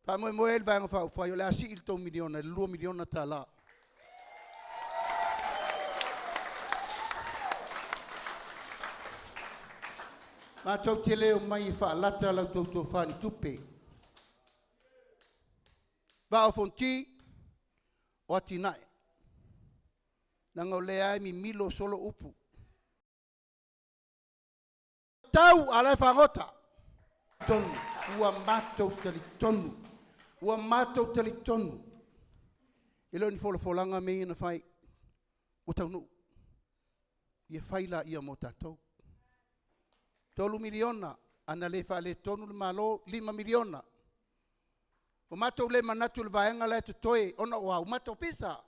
Wha moe el vaenga whai o le asi il tau miliona, le 2 miliona ta la. Mātou te leo mai wha lata lau tautou whani tupe. Vaa-o-Fonoti o ati nai. Nanga o lea mi milo solo upu. Tau alai whangota. Tonu. Ua mātou tali tonu. Ua mātou tali tonu. Ilo ni folanga me ina whai. O tau nu. Ia whaila ia mo tātou. 3 miliona, ana le fa le tonu le malo 5 miliona. O matou le manatu le vaenga le te toe, ona o matou pesa.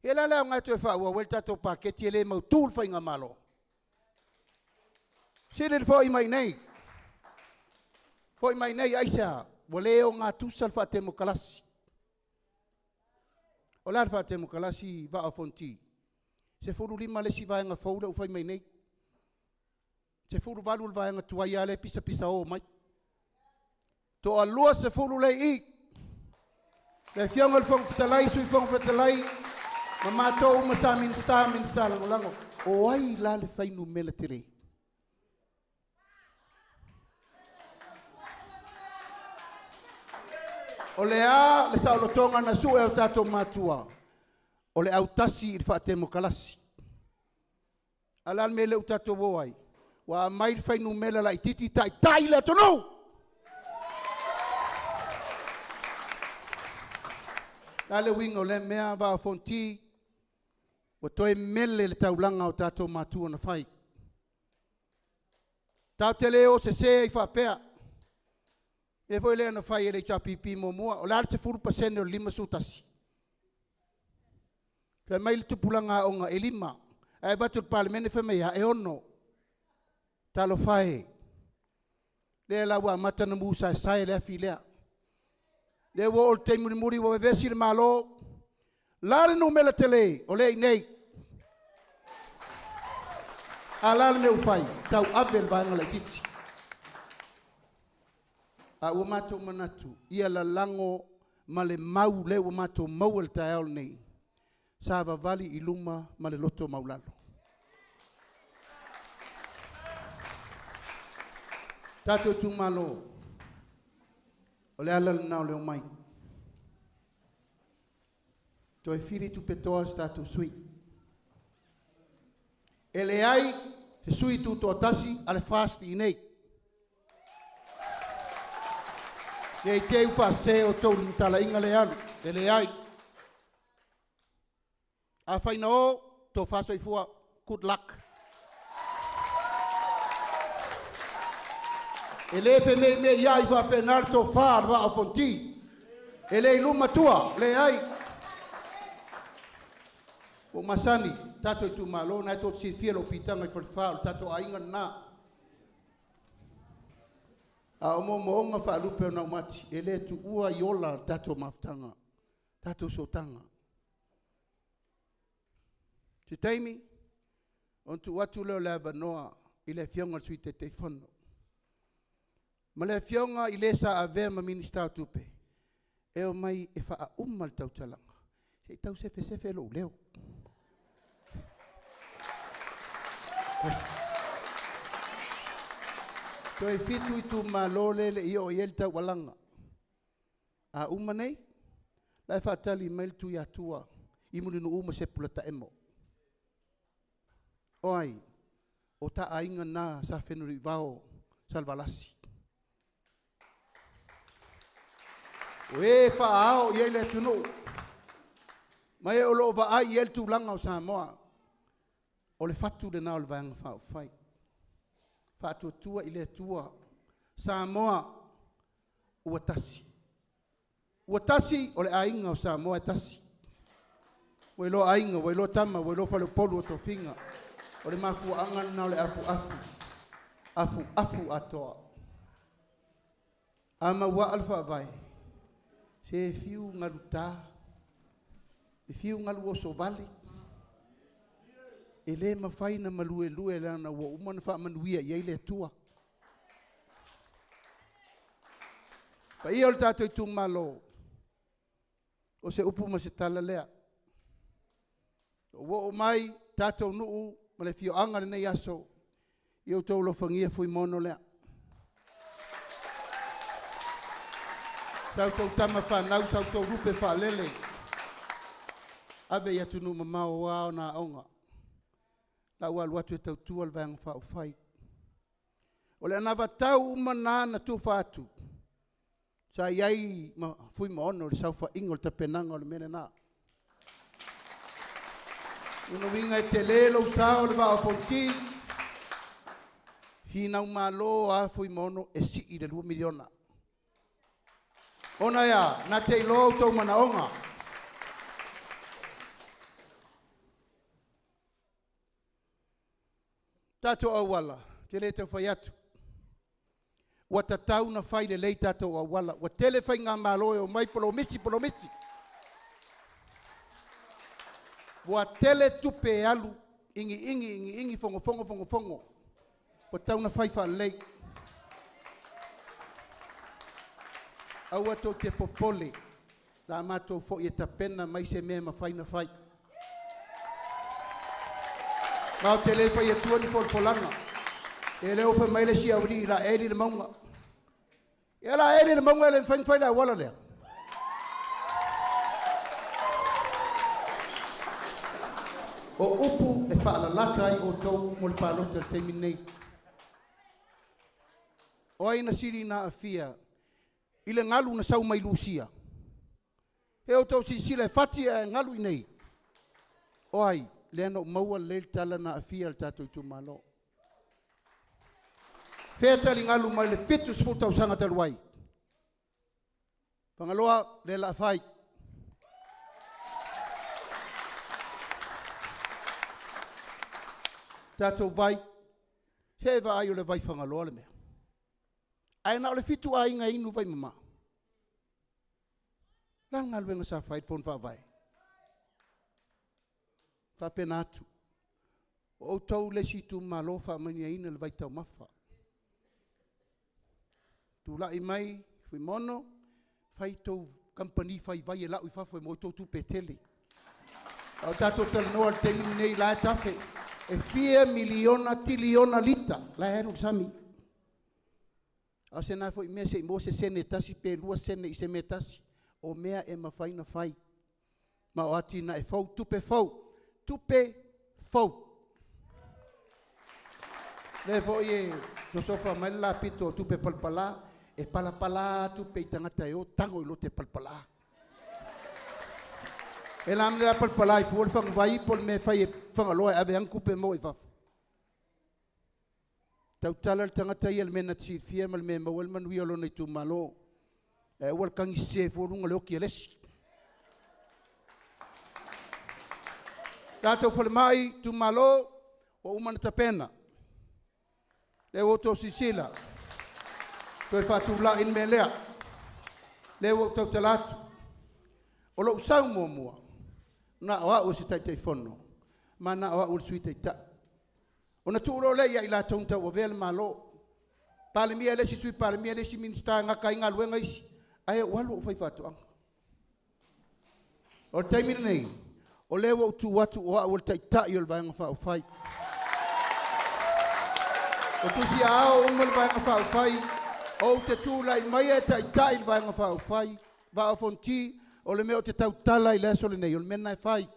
E la leo ngatu e wha ua wel tatou paketi e le mau tūl whainga malo. Sire fo i mai nei. Fo i mai nei aisa, wa leo ngā tūsal wha te mokalasi. O lar wha te mokalasi Vaa-o-Fonoti. Se furu lima le si vaenga faula u whai mai nei. Se furu valu le vaenga tuai ale pisa pisa o mai. To alua se furu le i. Le fionga le fong fitalai, sui fong fitalai. Ma mātou umasa minsta lango lango. O ai la le whainu mele tere. O le a, le saolotonga na su e o tatou matua. O le au tasi i wha te mokalasi. Alal mele u tatou woai. Wa mai le whainu mele la i titi tai le tonu. Ale wingo le mea Vaa-o-Fonoti. Wa toe mele le taulanga o tatou matua na whai. Tau te leo se i whapea. E voi lea na whai e le tapipi mo mua. O lare te 4% o 5 sutasi. Pea mai le tupulanga o ngā e 5. E batu parlemene whamea e ono. Talo whai. Lea lawa mata na musa e sai lea fi lea. Le wo o te muri wo vesi le malo. Lare no mele tele o le nei. Alale me ufai tau abel banga le titi. A ua matou manatu ia la lango ma le mau le ua matou mau le taeao nei. Sa vavali i luma ma le loto maulalo. Tatou Itumalo. O le ala nao leo mai. To e firi tu petoa statu sui. E le ai, se sui tu to tasi, ale fasti i nei. E i te ufa se o tau mtala inga le alu. E le ai. A whaina o, to faso i fua, good luck. E le pe me iai fa penar to far Vaa-o-Fonoti. E le iluma tua, le ai. O masani, tato Itumalo, na to si fielo pitanga i falfal, tato ainga na. A omo moonga fa lupe o na umati, e le tu ua iola tato maftanga, tato sotanga. Te taimi, on tu watu leo leva noa, i le fionga suite te fono. Ma le fionga i le sa ave ma minister tupe. E o mai e fa a umal tau talanga. Se tau sefe lo leo. To e fitu Itumalo le i o iel tau walanga. A uma nei, la e fa tali mail tu ya tua. I mulinu uma se pulata emo. Oi, o ta ainga na sa whenuri vao salvalasi. O e wha ao i ele tunu. Mai e o loo wa ai i el tu langa o Samoa. O le fatu le nao le vanga whao whai. Whaatua tua i le tua. Samoa ua tasi. Ua tasi o le ainga o Samoa e tasi. Wai lo ainga, wai lo tama, wai lo whale polu o to finga. O le mafu anga nao le afu atoa. Ama ua alfa vai. Se fiu ngalu tā, e fiu ngalu oso vale. E le mawhaina malue lue lana wa umana wha manuia i eile tua. Pa ia o le tatou Itumalo, o se upu ma se tala lea. O mai tatou nuu ma le fio anga nei aso, i o tau lofangia fui mono lea. Tau tau tama whanau, tau tau rupe whalele. Awe ia tunu mamao wao na aonga. La ua luatu e tau tua le vanga whao whai. O le anawa tau umana na tu whatu. Sa iai ma fui ma ono le sau whaingo le tapenanga o le mene na. Uno winga e te lelo sao le Vaa-o-Fonoti. Hinau malo a fui ma ono e si i le 2 miliona. Ona ia, na te ilo tau manaonga. Tato awala, te le tau whai atu. Wa tatau na whai le lei tato awala. Wa tele whai ngā māloe o mai polo misi. Wa tele tupe alu, ingi, fongo. Wa tau na whai wha lei. Aua tau te popole, la mātou fo i ta pena mai se mea ma whai na whai. Ngau te le whai atua ni polanga. E leo whai mai le si auri la eri le maunga. E la eri le maunga le whai la wala lea. O upu e whaala latai o tau mo le pālota le teimi nei. O aina siri na afia. Ile ngalu na sau mai lusia. E o tau sila e whati e ngalu i nei. O ai, le ana maua le tala na afia le tato Itumalo. Wheta li ngalu mai le fitu sfutau sanga taluai. Pangaloa le la whai. Tato vai. Se va ai o le vai whangaloa le mea. Aina o le fitu a inga inu vai mama. La ngaluenga sa whai fon wha vai. Wha penatu. O tau le si Itumalo wha mania ina le vai tau mawha. Tu lai mai, fui mono, whai tau company whai vai e lau i whawha mo tau tupe tele. Au tato talanoa le tengini nei la tafe. E 4 miliona tiliona lita. La heru sami. A se nā fo i mea se i mo se sene tasi pe lua sene i se me tasi. O mea e mawhai na whai. Ma o ati na e fau, tupe fau. Tupe fau. Le fo i e Josofa mai la pito tupe palpala. E palapala tupe i tangata e o tango i lo te palpala. E la mea palpala i fuol fang vai pol me whai e whangaloa ave ankupe mo i wafu. Tau tala le tangata i al mena tsi fia mal me mawal manui alo na Itumalo. E wal kangi se furunga leo ki alesi. Tātou whale mai Itumalo o umana tapena. Le woto sisila. Koe whatu la in me lea. Le woto talatu. O lo usau mua. Na oa o si tai fono. Ma na oa o sui tai ta. O na tuuro le ia i la taunta o vele malo. Pale mia le si sui pale mia le si minsta ngaka inga luenga isi. Ai walu o fai fatu anga. O taimina nei. O le wo tu watu o o tai ta i o vanga fa o fai. O tu si ao o mo vanga fa o fai. O te tu lai mai e tai ta i vanga fa o fai. Vaa-o-Fonoti o le meo te tau tala i le sole nei. O le mena e fai.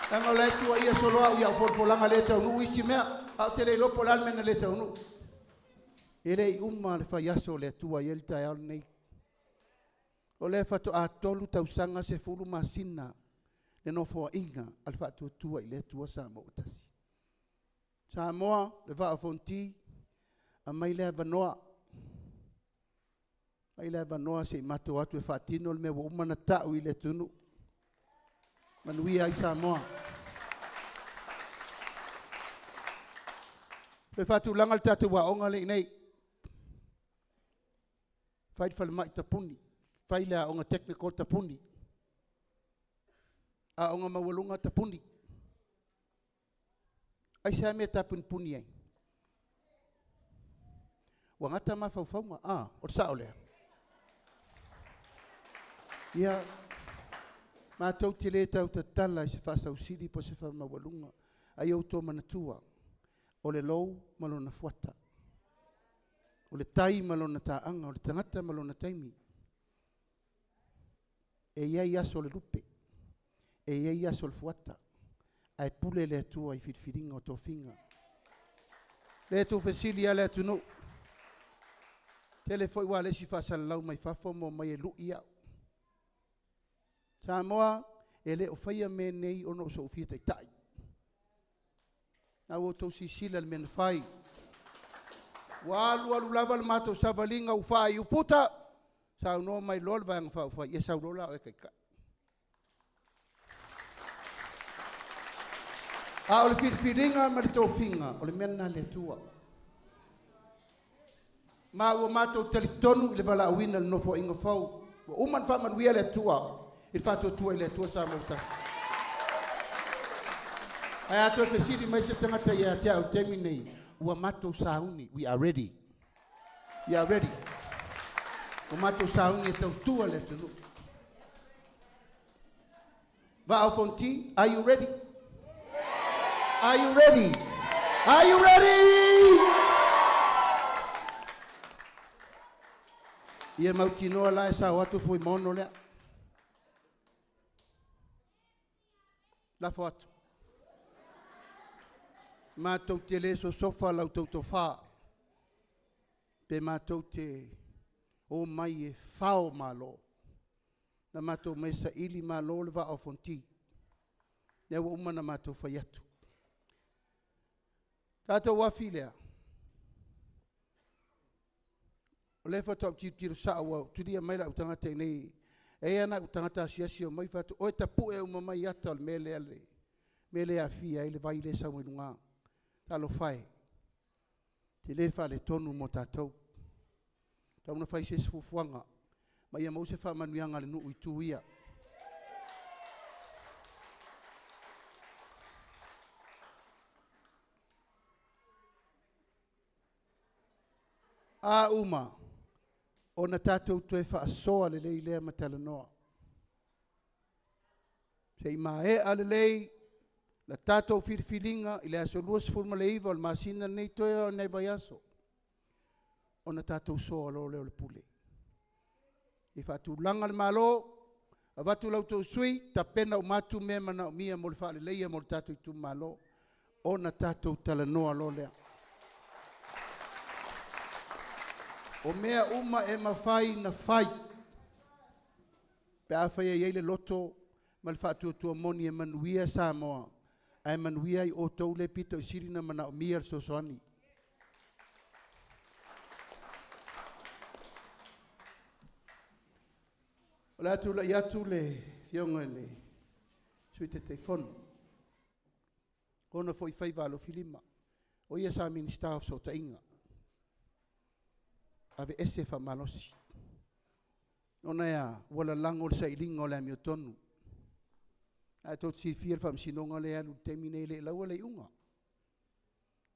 Tanga le tua ia solo au ia polanga le tau nu isi mea au te le lopo la mena le tau nu. Ele i uma le fai aso le tua ia le tai au nei. O le fatu a tolu tau sanga se fulu masina le no fo inga al fatu tua i le tua sa mo utasi. Sa moa le Vaa-o-Fonoti a mai le vanoa. Mai le vanoa se mato atu e fatino le me wo uma na tau i le tunu. Manui ai sa moa. Le fatu langal tatu wa onga le nei. Fai fal mai tapuni. Fai la onga technical tapuni. A onga mawalunga tapuni. Ai sa me tapun puni ai. Wangata ma faufaunga. O sa ole. Ia ma tau te le tau ta tala i se whasau siri po se whamawalunga. Ai au tō manatua. O le lou malona fuata. O le tai malona taanga. O le tangata malona taimi. E iai aso le lupe. E iai aso le fuata. Ai pule le atua i whitwhiringa o tō whinga. Le tō whesili a le atu no. Tele foi wa le si whasala lau mai whafo mo mai e lui au. Sa moa, e le o whaia me nei ono so ufia tai tai. Na o tau si sila le mena whai. Walu alu lava le mato savalinga ufa i uputa. Sa no mai lol vang fa fa ye sa lola e kai. A ole firinga ma to finga ole mena le tua. Ma o mato telitonu le vala wina no fo inga fau. O man fa man wia le tua. Il fatto tua le tua sa molta. Ai ato pe siri mai se tangata ia te au terminei. Ua mato sauni, we are ready. We are ready. O mato sauni e tau tua le tunu. Vaa-o-Fonoti, are you ready? Are you ready? Are you ready? Ia mautinoa la e sa watu foi mono lea. La foto. Mātou te le so sofa lau tau to wha. Pe mātou te o mai e whao malo. Na mātou mai sa ili malo le Vaa-o-Fonoti. Nea wa umana mātou whai atu. Tātou wafi lea. O le whatau tiro saa wau. Turia mai la utangata nei. E ana utangata siasi o mai whatu. Oe tapu e uma mai ata le mele ale. Mele a fia ele vai le sa wenunga. Talo fai. Te le fa le tonu mo tātou. Tau na fai se fufuanga. Ma ia mau se wha manuianga le nuu i tuia. A uma. O na tātou tue wha asoa le lei lea matala noa. Se i maa e ale lei. La tātou whirwhiringa i le Aso Lua sefurma le iwa o le masina nei toe o nei vai aso. O na tātou soa lo leo le pule. I whatu langa le malo, a watu lau tau sui, ta pena o matu mea mana o mia mo le wha le leia mo le tātou i tu malo. O na tātou tala noa lo lea. O mea uma e mawhai na whai. Pe a whai e le loto, ma le whatu tua moni e manuia sa moa. Ai manuia i o tau le pita o sirina mana o mia so soani. O le atu la iatu le fionga le suite telefonu. Ona foi fai valo filima. O ia sa minister of so tainga. Ave ese fa malosi. Ona ia wala lango le sa ilinga o le amiotonu. A tot si fier fam sinonga le alu temine le laua le unga.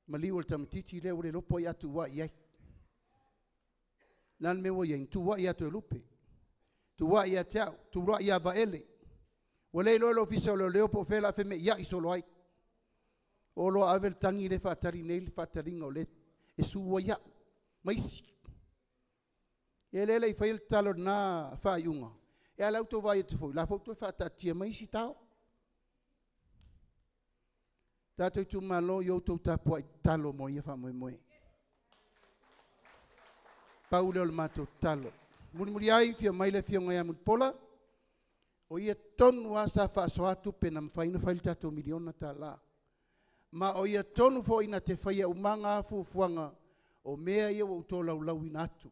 Maliu le tamatiti le ule lopo i atu wa iai. Nan me wa iai, tu wa i atu e lupe. Tu wa i atiau, tu wa i abaele. Wale lo lo fisa o lo leo po fela fe me ia i solo ai. O lo avel tangi le fatari nei le fataringa o le e su wa ia. Maisi. E le i fail talo na fa iunga. E ala auto vai te foi, la foto fatatia maisi tau. Tātou tu malo yo tau tapua i talo mo ia wha moe moe. Paule o le mātou talo. Muri ai, fia maile fia ngai amut pola. O ia tonu a sa wha soatu pena mwhaina whaili tātou miliona tā la. Ma o ia tonu fo ina te whaia umanga fufuanga o mea ia o uto lau lau ina atu.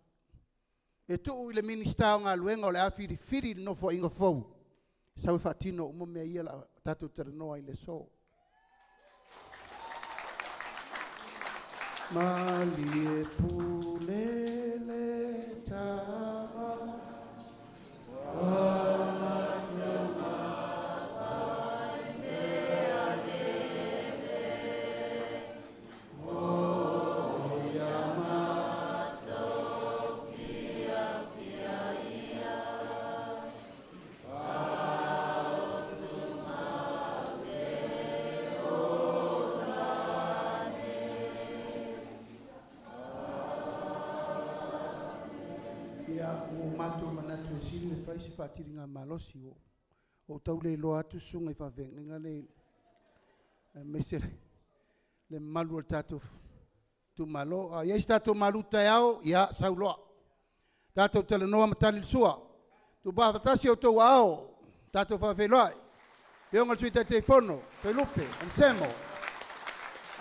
E tuu i le minister o ngā luenga o le awhiri whiri no fo inga fau. Sau whatino umo mea ia la tātou teranoa i le so. Mali e pulele taha wana tuma sai mea lele o yamato fia fia ia o mato manatu e siri le fai se whaatiri ngā malosi o tau le loa atu sunga i whavenga le mesere le malu al tato tu malo ia is tato malu tai au ia sau loa tato tele noa matani sua tu ba fatasi o tau au tato whaveloi peonga suita telefono pe lupe ansemo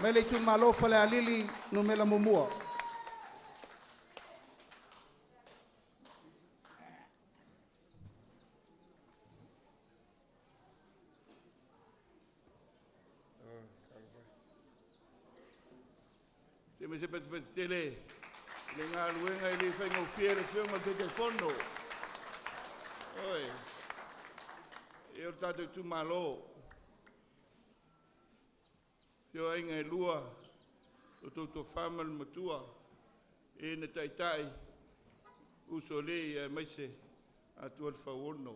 mele tu malo fale alili no mela mumua Te me se pete tele. Le ngā ruenga I le whainga uwhiere whiunga te te whono. Oi. E o tātou Itumalo. Te o inga lua. O tōtou whamal matua. E na taitai. Uso le e maise. Atua le whaono.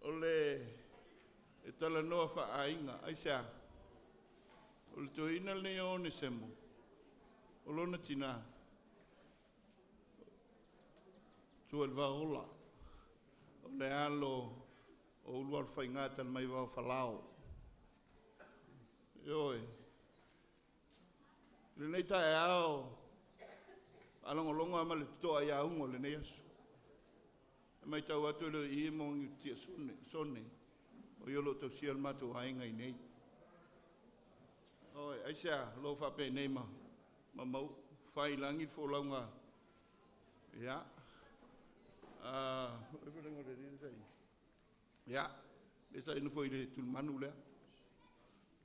O le. E tala noa wha ainga. Aisea. O le toina le o ne semo. O lona tina. Tua le vaola. O le alo. O ulua le whaingata le mai wao whalao. Ioi. Le nei tae ao. Alongolongo ama le toa ia ungo le nei asu. E mai tau atu le I mongi tia sone. O iolo tau sia le matu hainga I nei. Oi, aisea, lo whape nei ma. Ma mau, whai langi fo launga. Ia. Ia. Le sa inu fo I le tulmanu lea.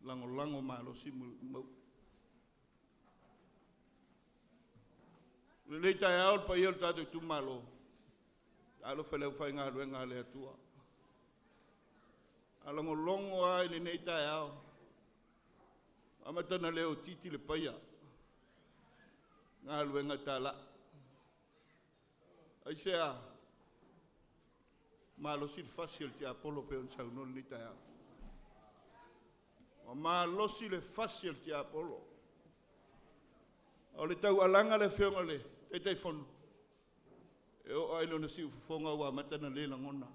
Lango ma lo si mau. Le nei tae ao pa iol tātou Itumalo. Alo whalau whai ngā ruenga le atua. Alango longo ai le nei tae ao. Amatana leo titi le paia. Ngā luenga tala. Aisea. Malosi le fasil te Apolo pe on saunol ni tae ao. Malosi le fasil te Apolo. O le tau alanga le whionga le. Tei whonu. E o ailo na siu whonga ua matana le langona.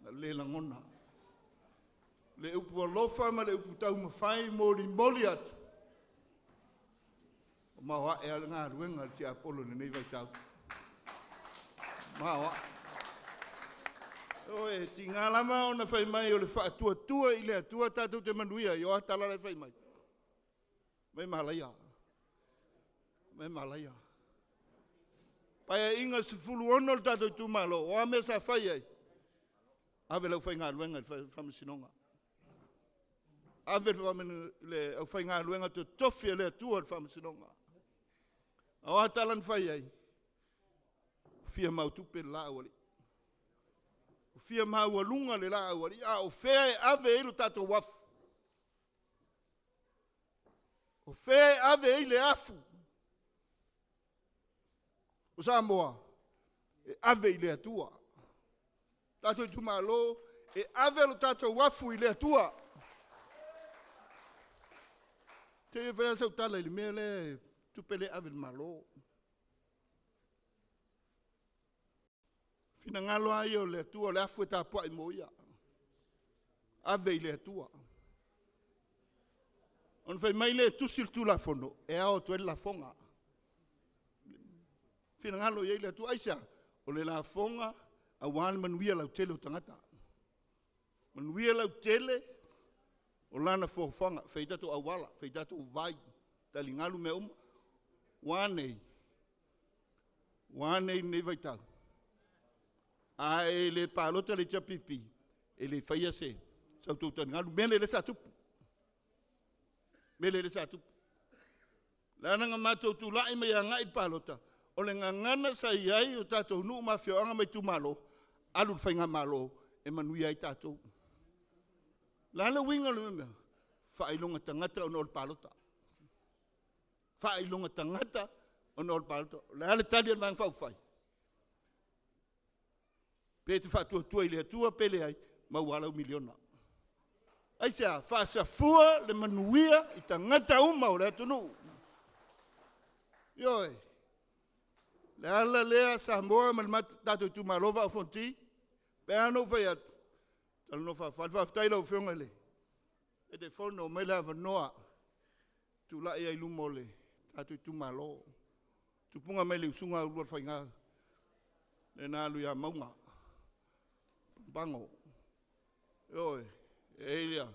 Na le langona. Le upu alofa ma le upu tau mawhai moli atu. O mawa e ala ngā ruenga le te Apolo le nei vai tau. Mawa. Oe, ti ngā lama o na whai mai o le whaatua I le atua tātou te manuia I o atala le whai mai. Mai malaia. Mai malaia. Pai inga se fulu ono le tātou Itumalo. O ame sa whai ai. Ave lau whai ngā ruenga le whamasinonga. Ave le au whai ngā ruenga te tofi le atua le whamasinonga. Au atalan whai ai. Fia mau tupe le la awari. Fia mau alunga le la awari. O whea ave ilu tātou wafu. O whea ave ile afu. O Samoa. E ave ile atua. Tātou Itumalo. E ave lo tātou wafu ile atua. Te e whea sau tala ili mea le tupele ave le malo. Fina ngalo ai o le atua le afu e tāpua I moia. Ave I le atua. On fai mai le tusil tu la fono. E ao tu e la fonga. Fina ngalo I le atua. Aisea, o le la fonga a wan manuia lau tele o tangata. Manuia lau tele o lana fonga. Fai tato awala. Fai tato vai. Tali ngalu me Wanei. Wanei ne vai tau. Ai le palota le chapipi. E le fai se. Sau tau tani ngalu. Mele le satupu. Mele le satupu. Lana nga matou tu lai mai a ngai palota. O le ngangana sa iai o tatou nuu mafio anga mai Itumalo. Alu le fai ngā malo. E manui ai tatou. Lana winga le mea. Whailonga tangata o nol palota. Whailonga tangata o nol palota. Lana tadi an mang whai. Pe te whaatua I le atua pele ai. Maualau miliona. Aisea, whaasafua le manuia I tangata uma o le atunu. Ioi. Le ala lea Samoa ma tātou Itumalo Vaa-o-Fonoti. Pe ano whai atu. Tala no whawhataila o whionga le. E te whono mai la wanoa. Tu la ai lumo le. Tātou Itumalo. Tupunga mai le usunga ulua whainga. Le nā lui a maunga. Bango. Ioi. Elia.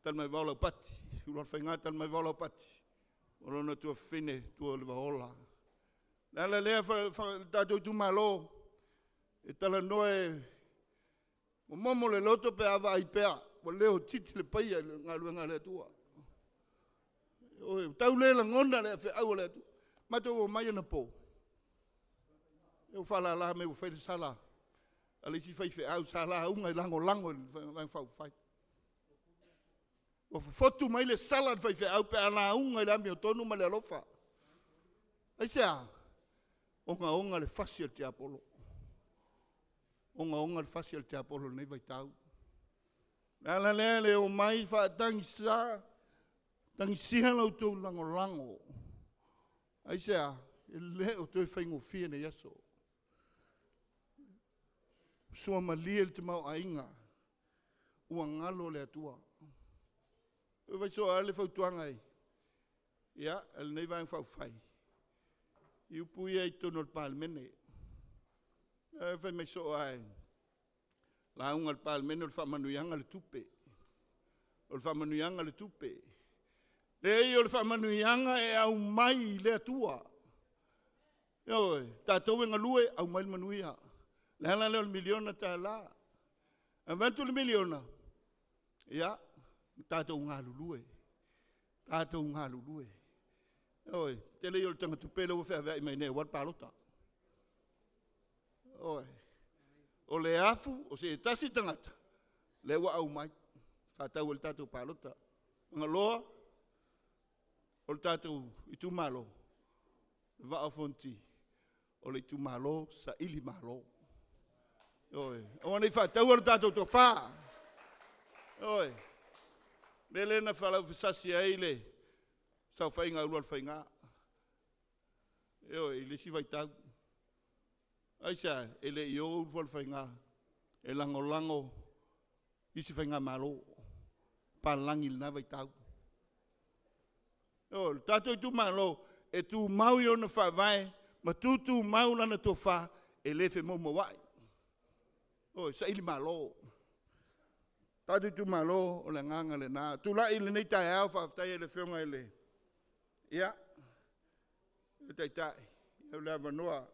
Tal mai waulau pati. Ulua whainga tal mai waulau pati. Orona tua whine tua le wahola. Nala lea tātou Itumalo. E tala noe. Momo le loto pe awa ai pea. wa leo titi le paia ngā luenga le atua. Oi, tau le la ngona le fe au le atua. Mato o mai na po. Eu fala la me o fe sala. Ali si fai fe au sala unga lango vai fai. O fotu mai le sala fai fe au pe ana unga la mi tonu ma le lofa. Ai sea. Onga le fasi te Apolo. Onga le fasi te Apolo nei vai tau. Ala le o mai fa tangisa. Tangisia no tu lango. Ai sea, le o tu fai ngofia nei aso. Sua malia te mau ainga. Ua ngalo le atua. O vai so ale fau tuanga ai. Ia, el nei vai fau fai. Iu pui ai tono al palmene. Fai mai so ai. La unga al palmene o le whamanuianga le tupe. O le whamanuianga le tupe. Ei o le whamanuianga e au mai le atua. Ioi, tātou e ngalue au mai le manuia. Le hana leo le miliona tā la. Avantu le miliona. Ia, tātou ngā lulue. Tātou ngā lulue. Oi, te lei o le tanga tupele o whea mai nei, wat pārota. Oi, o le afu, o se tasi tangata, le wa au mai, whātau o le tātou pārota. Nga loa, o le tātou Itumalo Vaa-o-Fonoti, o le Itumalo sa ili malo. Oi, o anei whātau o le tātou to whā. Oi, le na whalau whisasi ai le, sau whainga urual whainga. Eo, le si vai tau. Aisa, ele i o urual whainga. E lango, isi whainga malo. Palangi lina vai tau. Eo, tātou tu malo, e tu mau i ona whawai, ma tu mau lana to wha, e le whe mo wai. Oi, sa ili malo. Tātou tu malo, o le nganga le nā. Tu la ili nei tai au whaftai e le whionga e le. Ia, e taitai, e le avanoa,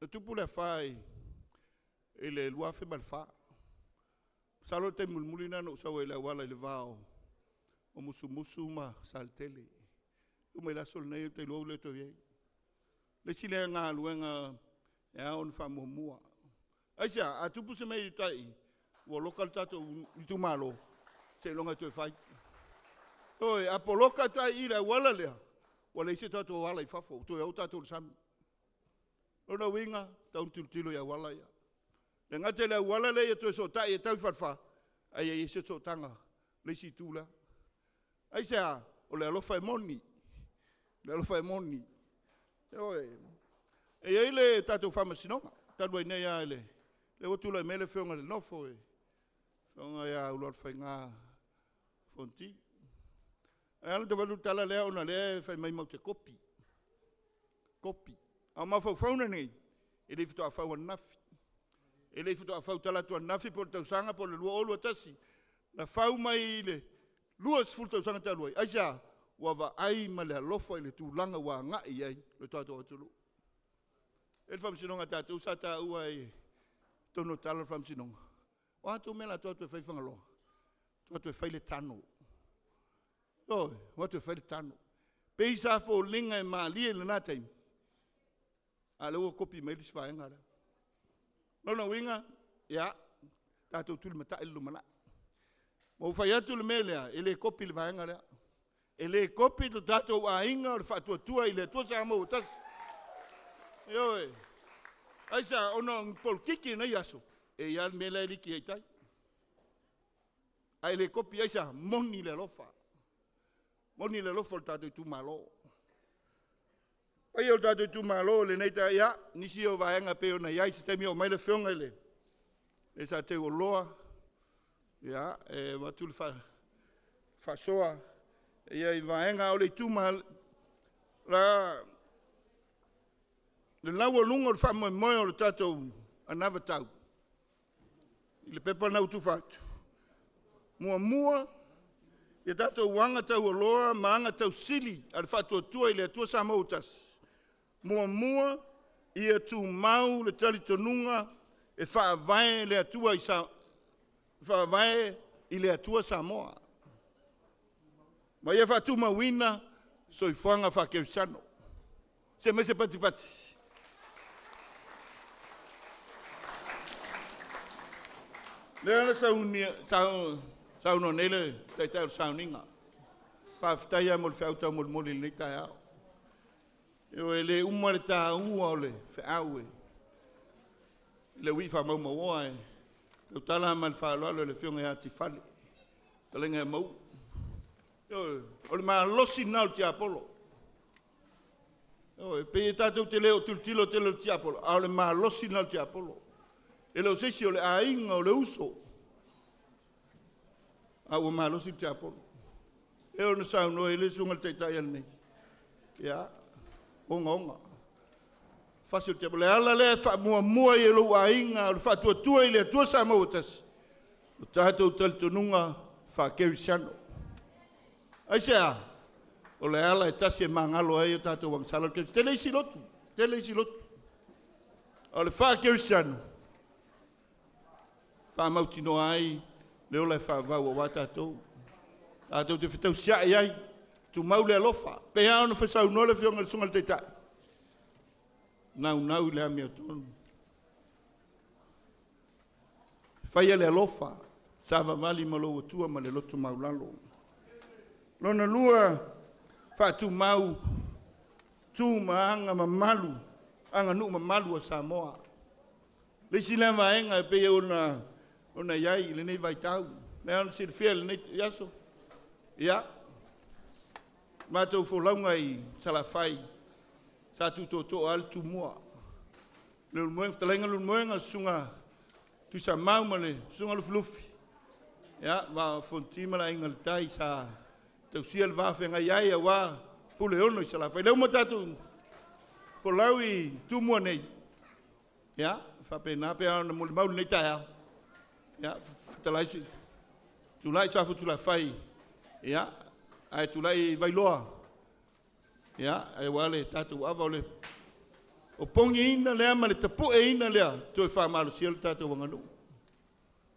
le tupu le whai, e le lua whi malwha. Salo te mulmulina no usau e le awala i le vāo, o musu ma saltele. Uma i la sol nei te lua ule to iei. Le sile ngā luenga e aon whamomua. Aisia, a tupu se mei tai, ua lokal tātou Itumalo, se longa tu e whai. Oi, a poloka tai i le wala lea, ua le ise tātou wala i whafo, tu e au tātou le sami. Rona winga, taun tilo i a wala ia. Le ngate le wala lea, tu e so tai e tau whatwha, ai e ise so tanga, le isi tūla. Aise a, o le alofa e moni, le alofa e moni. Oi, e ei le tātou whamasinonga, tātua i nei a ele. Le otula i mele whionga le nofo e. Whionga ia ulot whainga fonti. E ala te walu tala lea ona lea whai mai mau te kopi. Kopi. A mau whauna nei. E lei fitu a whau nafi. E lei fitu a whau tala tua nafi por tausanga por le lua olu atasi. Na whau mai le lua sifuru tausanga taluai. Aisa, wawa ai ma le alofa i le tūlanga wa ngai ai. Le tātou atulu. E le whamsinonga tātou sa tā ua e tono tala whamsinonga. O atu mela tō tu e whai whangaloa. Tō tu e whai le tano. Oi, o tu e whai le tano. Peisa fo linga e maa lia le nā taimi. A le ua kopi mai lisi whaenga ra. Lona winga, ia, tātou tuli mata ilu mana. Mo whai atu le melea, e le kopi le whaenga ra. E le kopi to tātou a inga o le whaatua tua i le tua sa mo utas. Oi, aisa, ono pol kiki nei aso. E ia mele e liki heitai. Ai le kopi aisa, moni le lofa. Moni le lofa o tātou Itumalo. Ai o tātou Itumalo le neita ia, nisi o vaenga pe o na iai, se temi o mai le whionga le. E sa te o loa. Ia, e watu le whasoa. E ia i vaenga o le Itumalo. Le lau o lunga o le whamoe moe o le tātou anawa tau. I le pepa nau tu whatu. Mua, i tātou wanga tau o loa, maanga tau sili, a le whatu o tua i le atua sa mautas. Mua, ia tu mau le tali tonunga e whaavae le atua i whaavae i le atua Samoa. Ma ia whaatu mawina so i whanga whakeusano. Se mese pati pati. Lea sauno nele taitai sauninga. Whaafitai mo le whiautau mo le moli le tai au. Eo e le umare tā ua o le whiau e. Le ui wha mau e. Kau tala ma le whaaloalo le whionga e ati whale. Talenga e mau. O le maa losi nau ti Apolo. E pe e tātou te leo tilo te leo ti Apolo. A o le maa losi nau ti Apolo. E leo sesi o le ainga o le uso. A o maa losi ti Apolo. E o na sauno e le sunga le teitai ane. Ia. Onga. Fasi o te Apolo. Le ala le wha mua i e lo ainga. O le wha tua i le tua sa mau tasi. O tātou talitonunga wha kerisiano. Aisea, o le ala e tasi e mangalo ai o tātou wangsalo. Tele isi lotu. O le wha kerisiano. Wha mautino ai, leo le wha vau o watatou. Tātou te whitau siai ai, tu maule alofa. Pea ono whasau no le whionga le sunga le teitai. Nau le ami o tonu. Whaia le alofa, sava vali malo o tua ma le lotu maulalo. Lona lua, whaatu mau, tu maanga mamalu, anga nu mamalu a Samoa. Le sila vaenga e pe ona iai, le nei vai tau. Le ana sir fia le nei yaso. Ia. Matou fo launga i salafai. Sa tu to al tu mua. Le moeng talenga le moeng sunga tu sa mau male, sunga lu flufi. Ia, va fontima la ingal tai sa tau sia le wafenga iai a wā pule ono i salafai. Leu matatu fo lau i tu mua nei. Ia, whape nape ana muli maulu nei tai au. Ia, talaisi. Tulai sa futula fai. Ia, ai tulai vailoa. Ia, ai wale tatu ava ole. O pongi ina lea ma le tapu e ina lea. Tu e wha malu sia le tatu wanganu.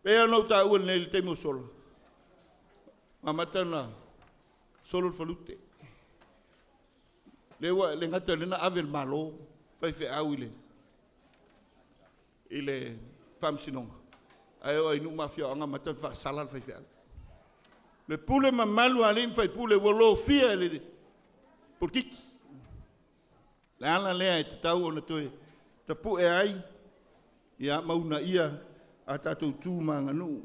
Pea nau ta ua nei le teimo sola. Mamatana solo falute. Lewa le ngata lena ave le malo. Fai fe au ile famsinonga. Ai o inu mafia anga mata fa sala fai fe. Le pule mamalu alim fai pule wolo fia le por kiki. La ala lea te tau ona toe. Tapu e ai. Ia mauna ia a tatou tū manganu.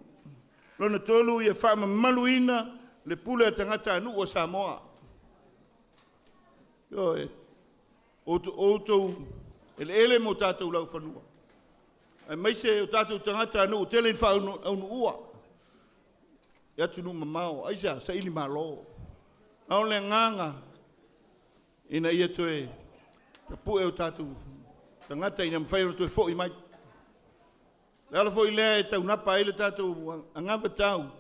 Lona tolu ia wha mamalu ina le pule a tangata anu o Samoa. Yo e. Outou ele mo tatou lau whanua. Ai maise o tātou tangata anu o tele wha aunu ua. Ia tunu mamao, aisa sa ili malo. Au le nganga ina ia toe tapu e o tātou tangata ina mwhai o toe fo i mai. Le ala fo i lea e tau napa ele tātou angawa tau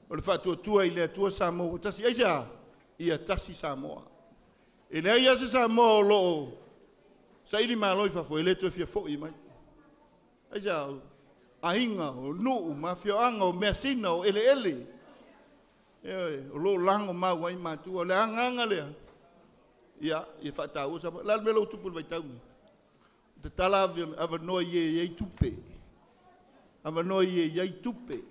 o le whatua tua i lea tua Samoa. Tasi aisa ia tasi Samoa. E lea ia se Samoa o loo sa ili malo i whafo ele toe fia fo i mai. Aisa ainga o nuu, mafioanga o measina o ele. O lo lango mau ai matua, le anganga lea. Ia whatau, la melo tupu vai tau. Te tala ava noi e tupe. Ava noi e tupe.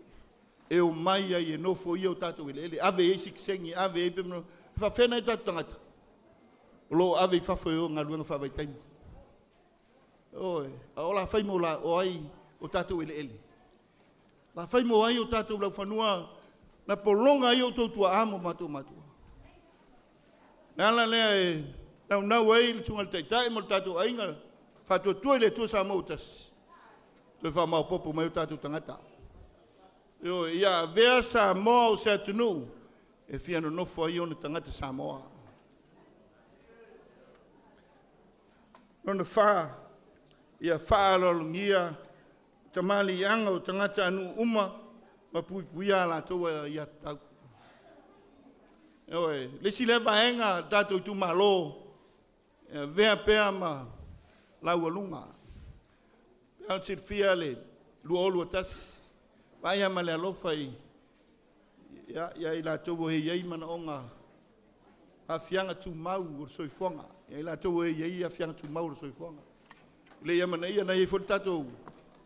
E o mai ai e nofo i o tatou ele. Ave e siksengi, ave e pemno. Whawhena e tatou tangata. O lo ave i whafo e o ngā luanga whawai taimi. Oe, o la whai mo la o ai o tatou ele. La whai mo ai o tatou lau whanua na polonga ai o tautua amo matua. Nala lea e nau ai le tunga le taitai mo le tatou ainga whatua tua le tua sa mautas. Toi wha mau popo mai o tatou tangata. Ia vea sa moa o se atunu e whiano nofo ai o na tangata sa moa. Nona wha ia whaalolungia tamali anga o tangata anu uma ma pui ala toa ia tau. Le si le vaenga tatou tu malo vea pea ma lau alunga. Pea sir fia le luolu tas. Vai ama le alofa ia i la tau e iei mana onga a fianga tu mau o soifonga. Ia i la tau e iei a fianga tu mau o soifonga. Le ia mana ia na i fol tatou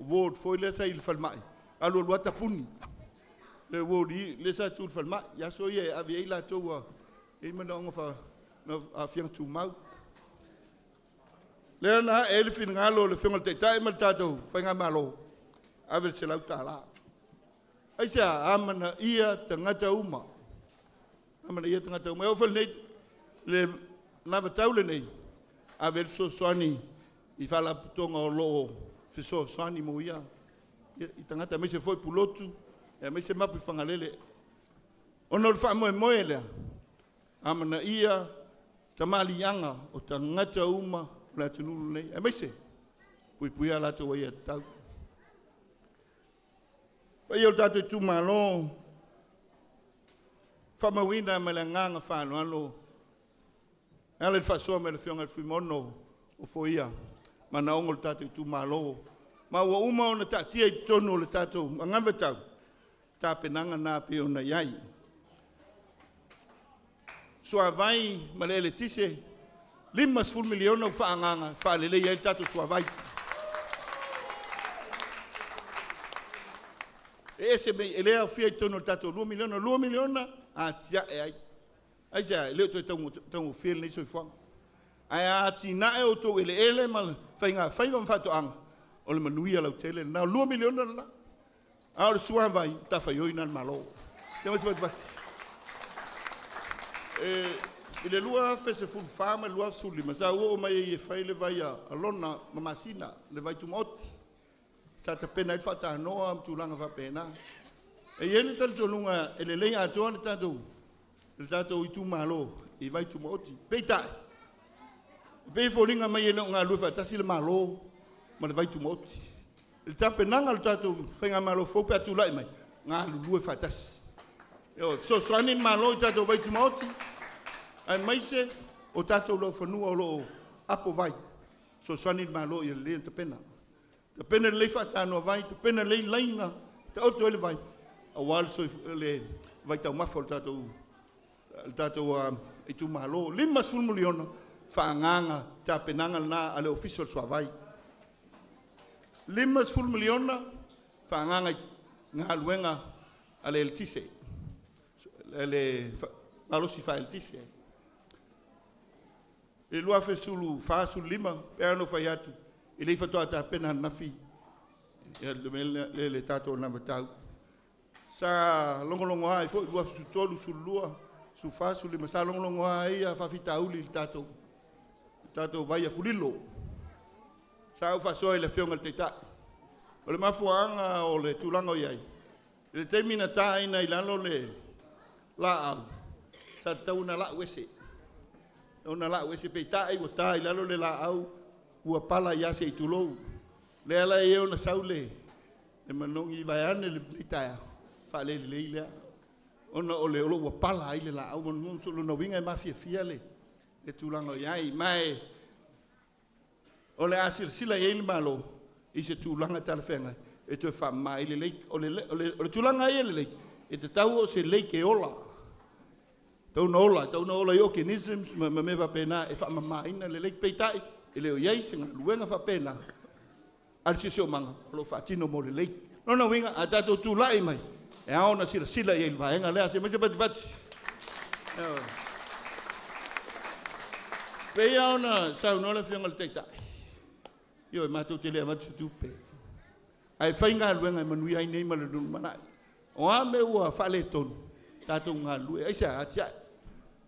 ward foi le sa il falmai. Alo luata puni. Le ward i le sa tu falmai. Ia so ia a i la tau e mana onga fa a fianga tu mau. Le ana elefin ngalo le fianga te tai mal tatou whainga malo. Avel se lau ta la. Aisa amana ia tangata uma. Amana ia tangata uma. Eofal nei le nava taule nei. Avel so soani i fala putonga o loo fiso soani mo ia. I tangata me se foi pulotu. E me se mapu whangalele. Ono le wha moe moe lea. Amana ia tamali anga o tangata uma la tunulu nei. E me se pui pui ala to ia tau. Pai o tātou tūmalo, whamawina me le nganga whānu alo. Ele whasoa me le whionga whimono o foia, mana ongo le tātou tūmalo. Ma ua uma o na tātia i tono le tātou, angawe tau, tā penanga nā pe o na iai. Sua vai, ma le ele tise, 5 miliona o whaanganga, whaalele iai tātou sua vai. Ese me elea fia tono tato 2 miliona a tia e ai. Ai ja le to tau fia nei so fang. Ai a tina e o to ele mal fainga fato ang. O le manuia la tele na 2 miliona na. A o sua vai ta fa yoina malo. Temos bat. Ile lua fese fu fama lua suli ma sa o mai e fai le vai a lona mamasina le vai tumoti. Sa te pena i whata noa am tūlanga whapena. E iene tali tonunga e le lei atoa le tātou. Le tātou Itumalo i vai tumoti. Peitai. Pei fōringa mai e ngā lua whatasi le malo ma le vai tumoti. Le tāpenanga le tātou whainga malo fōpe atu lai mai. Ngā lua whatasi. So swani malo i tātou vai tumoti. Ai maise o tātou lau whanua o loo apo vai. So swani malo i le lea tapena. Te pena le whatano vai, te pena le lainga, te auto ele vai. A wale so le vai tau mawha le tātou Itumalo. 5 miliona whaanganga tā penanga na ale official sua vai. 5 miliona whaanganga ngā luenga ale el tise. Ale malosi wha el tise. E lua whesulu whaasulu 5, e ano whai atu. I lei whatoa tā pena nafi, le tātou na watau. Sa longolongo ai, fo lua su tolu, su lua, su wha, su lima, sa longolongo ai a whawhita uli tātou. Tātou vai a fulilo. Sa au whasoa i le whionga te tā. O le mafuanga o le tūlanga i ai. Le teimina tā ina i lalo le la au. Sa tau na la uese. Ona la uese pe tā i o tā i lalo le la au. Ua pala ia se itulou. Le ala e o na saule. E manongi vai ane le blitaia. Whale le leilea. Ona o le olo ua pala ai le la au. Mon solo na winga e mafia fia le. E tūlanga iai. Mai. O le asir sila e le malo. I se tūlanga Taelefaga. E tue wha mai le leik. O le tūlanga e le leik. E te tau o se leik e ola. Tau na ola i organisms. Ma mewa pena e wha mamaina le leik peitai. E leo iai se ngā luenga whapena. Alisi seo manga, lo whaatino mo le leik. Nona winga, a tātou tūlai mai. E aona sila i elwa, enga lea se maise bati. Pei aona sau nola whionga le teitai. Io e mātou te lea matu tupe. Ai whai ngā luenga i manui ai nei ma le nunu manai. O a me ua whale tonu, tātou ngā lue. Aisa, atia.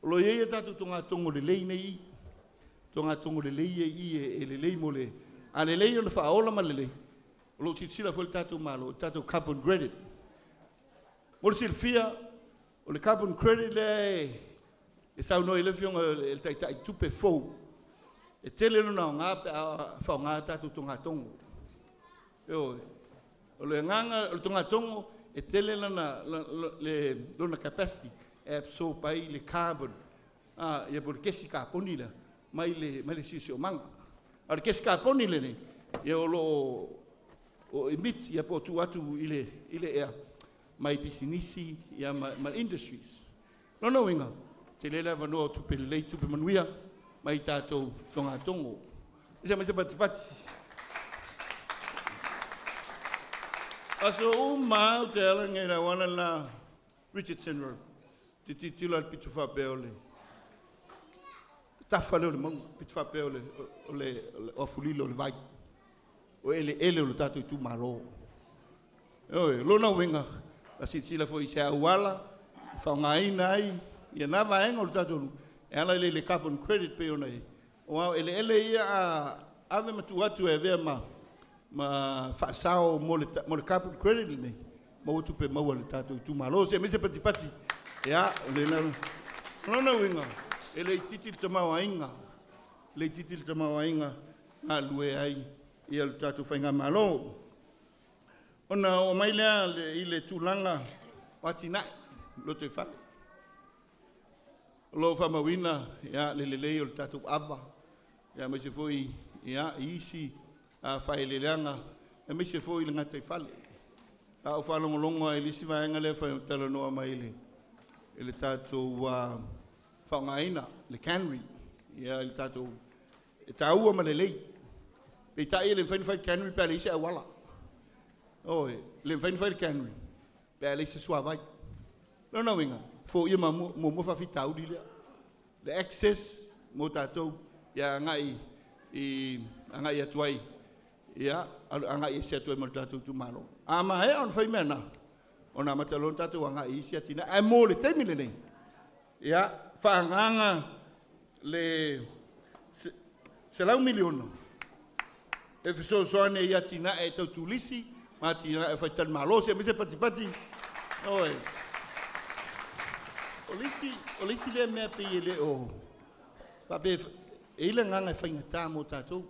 Lo iei e tātou tō ngā tongo le lei nei i. Tonga tongo le lei e le lei mo le. A le lei o le whaola ma le lei. O lo sila fo le tātou malo, tātou carbon credit. Mo le sila fia, o le carbon credit le e sau no e le fionga e le taitai tupe fou. E tele no na ngā whao ngā tātou tonga tongo. O le nganga, o le tonga tongo, e tele lona capacity, e absorb pai le carbon. Ia por kesi ka ponila. Mai le sisio manga. Ar ke skaponi le nei. Ia o lo o emit ia po tu atu ile ea mai pisinisi ia ma industries. No winga. Te lela vano tupe lei tupe manuia mai tātou tonga tongo. Isa mai se pati. Aso uma te ala ngai la wana la Richardson Road. Te tila pitu whapeole. Tafa leo le maunga, pitu whapeole o le ofulilo le vai. O ele o le tātou Itumalo. Oi, lona winga. La sila fo i se auala, whaungaina ai, ia nā vaenga o le tātou. E ala le carbon credit pe o nei. O ele ia ave matu atu e vea ma whaasao mo le carbon credit nei. Ma utu pe maua le tātou Itumalo. Se mise pati. Ia, le lona winga. Ele titil tamau ainga. Le titil tamau ainga. Ngā lue ai. Ia le tātou whainga malo. Ona o mai lea i le tūlanga watinai. Lo te whale. Lo whamawina. Ia le lei o le tātou ava. Ia mai se foi. Ia isi. Whae le leanga. Ia mai se foi le ngatai whale. A o whalongolongo e lisi vaenga le whae tala noa mai le. Le tātou whaungaina, le cannery. Ia le tātou. E tāua ma le lei. Pe tae le whainwhai cannery pe leise awala. Oi, le whainwhai cannery. Pe leise suavai. No winga. Fo ia ma mo whawhi tauri lea. Le access mo tātou. Ia ngai atuai. Ia, ngai ese atuai mo tātou Itumalo. Ama he on whai mena. Ona matalon tātou anga isi atina. Ai mo le teimile nei. Ia, whaanganga le se lau miliona. E fiso soane ia tina e tau tulisi. Ma tina e whai tan malo. Se mise pati. Oi. O lisi le mea pe ele o. Pape, e ila nganga e whaingatā mo tātou.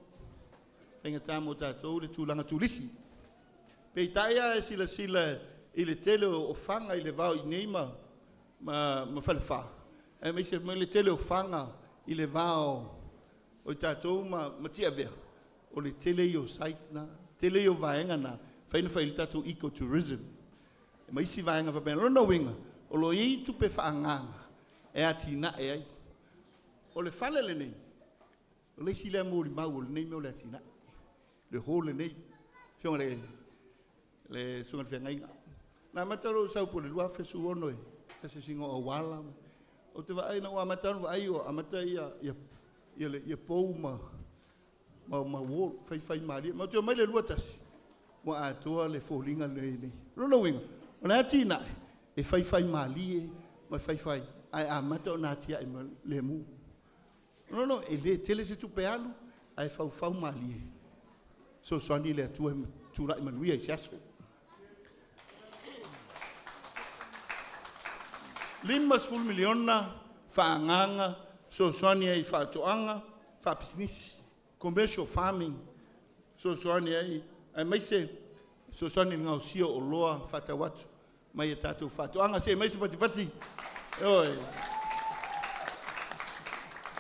Whaingatā mo tātou le tūlanga tulisi. Pe taia e sila i le tele o whanga i le vau i neima ma whalewha. E me se le tele o whanga i le vau o tātou ma tia vea. O le tele i o saitna, tele i o vaenga na, whaina whai le tātou ecotourism. E ma isi vaenga whapena, rona winga, o lo i tupe whaanganga, e ati na e ai. O le whale le nei, o le isi lea mōri mau o le nei meo le ati na. Le ho le nei, fionga le sunga le whiangainga. Na mataro sau po le lua fesu ono e. Kase singo o wala. O te waai na ua mataro waai o amata ia pou ma wō, whai maria. Ma o te o mai le lua tasi. Mo a toa le fōlinga nei. Rona winga. O na ati na e whai malie, ma whai. Ai amata o na atia e le mu. No, e le tele se tupe alu, ai whau malie. So soani le atua tura i manuia i siaso. 5 miliona whaanganga, so soani ai whaatoanga, whapisnisi, commercial farming, so soani ai maise, so soani ngau sio o loa whatawatu, mai e tātou whaatoanga, se maise pati. Oi.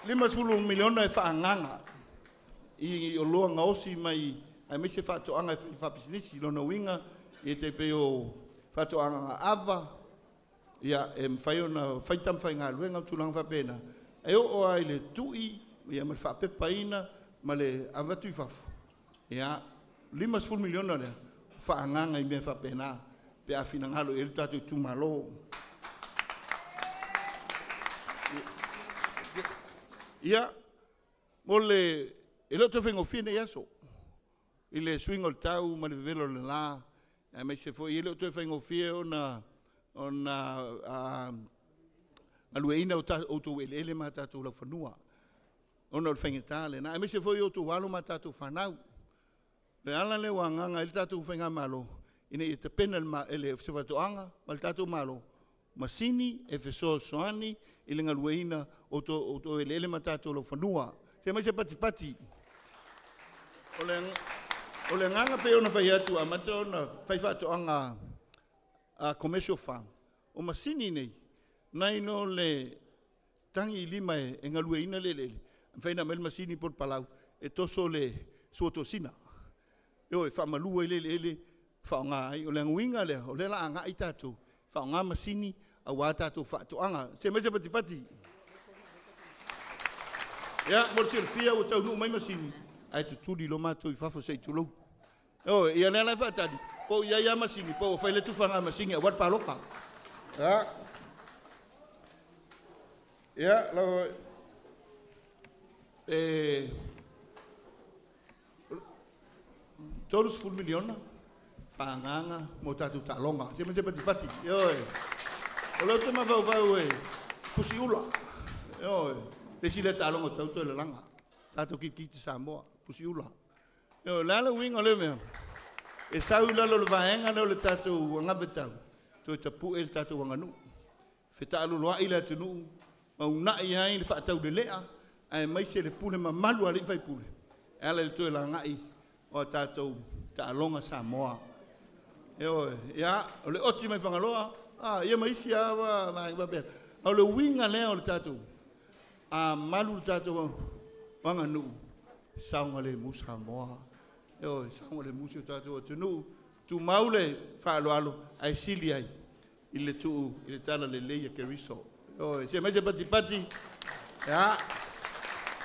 5 miliona e whaanganga, i o loa ngaosi mai, ai maise whaatoanga e whapisnisi, lona winga, i te peo whaatoanga ava, ia e mwhai ona whaitam whai ngā luenga tūlanga whapena. E o ai le tui, ia me whapepaina, ma le awatu i whafu. Ia, 5 miliona lea, whaanganga i mea whapena, pe a whina ngalo e tātou Itumalo. Ia, mo le, e loto whengo whine iaso. I le swingo le tau, ma le velo le la, e mai se fo, i loto whengo whine ona alueina o tō ele ma tātou lau whanua. Ona o whaingetā le na. E me se foi o tō walo ma tātou whanau. Le ala le wanganga ele tātou whainga malo. Ine i te pena ele se whatoanga, ma le tātou malo. Masini e wheso soani, i le ngalueina o tō ele ma tātou lau whanua. Se me se pati. O le nganga pe ona whai atu, a mata ona whai whatoanga commercial farm. O masini nei, nai no le tangi lima e ngalue ina lele. Whaina mel masini por palau. e toso le suotosina. Io e whamalua ele whaonga ai o le nguinga le o le la anga i tātou. Whaonga masini a wā tātou whaatoanga. Se mese pati. Ia, mo le fia o tau nu mai masini. Ai tu tuli lo mātou i whafo sei tu lou. Ia nea lai whaatari. Po ia masini, po whai le tufanga masini a wat paloka. Ia, lau... Todos full miliona. Whaanganga mo tātou tālonga. Se mese pati. O lau te mawau pusi ula. Le sile tālonga tauto le langa. Tātou ki te Samoa. Pusi ula. Lala winga le mea. E sau lalo le vaenga le tātou wangabetau. Toi tapu e le tātou wanganu. Wheta alu loa i le atunu. Maunai ai le whaatau le lea. Ai mai se le pule ma malu ali vai pule. Ala le toi la ngai. O tātou tālonga Samoa. Ia, o le oti mai whangaloa. Ia mai si awa, vai o le winga lea o le tātou. Malu le tātou wanganu. Saunga le musa Samoa. Saunga le musa tātou atunu. Tu maule whaaloalo ai sili ai. I le tuu, i le tala le leia keriso. Se mai se pati. Ia.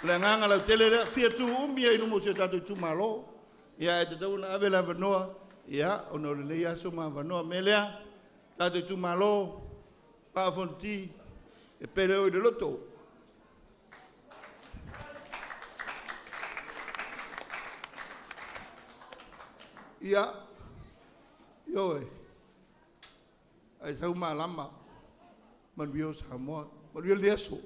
Le nganga lau tele rea. Fia tu umi ai numo se tātou Itumalo. Ia e te tau na ave la vanoa. Ia, ono le leia aso ma vanoa melea. Tātou Itumalo. Vaa-o-Fonoti. E pere oi de loto. Ia. Ioe. Ai sau malama. Manuio Samoa. Manuio le aso.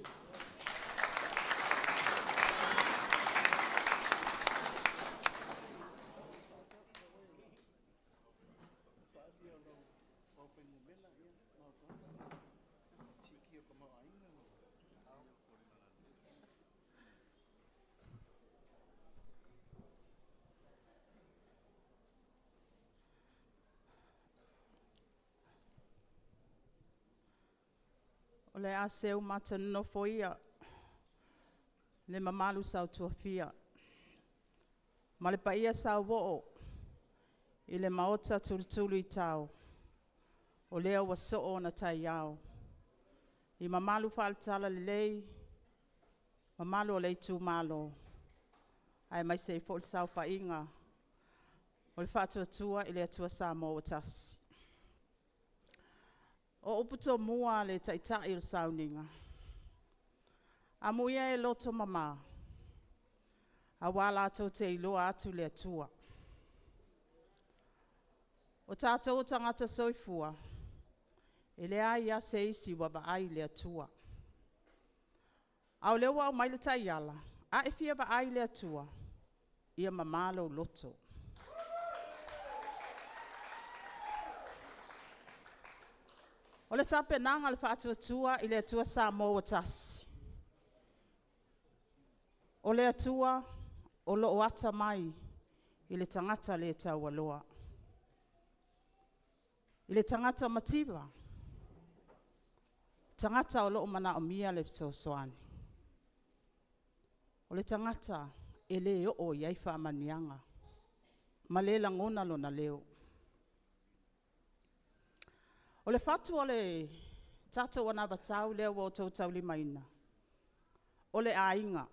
O le aseu matano foia, le mamalu sau tuafia. Ma le paia sau wo'o, i le maota tulutulu i tau. O lea wa so'o na tai au. I mamalu whaalitala le lei, mamalu o le Itumalo. Ai mai se fo le sau whainga. O le whaatuatua i le atua Samoa o tasi. O uputo mua le taitai o sauninga. A muia e loto mama. A wala ato te iloa atu le atua. O tātou tangata soifua. E le aia se isi wa ai le atua. Au lewa o mai le taiala. A e fia ai le atua. Ia mamalo loto. O le tape nanga le whaatuatua i le atua Samoa o tasi. O le atua o lo o ata mai i le tangata le taualoa. I le tangata mativa. Tangata o lo o mana o mia le sosoani. O le tangata e le o iai whaamanianga. Ma le langona lo na leo. O le fatu o le tata wana batau lea wa o tautau li maina. O le ainga.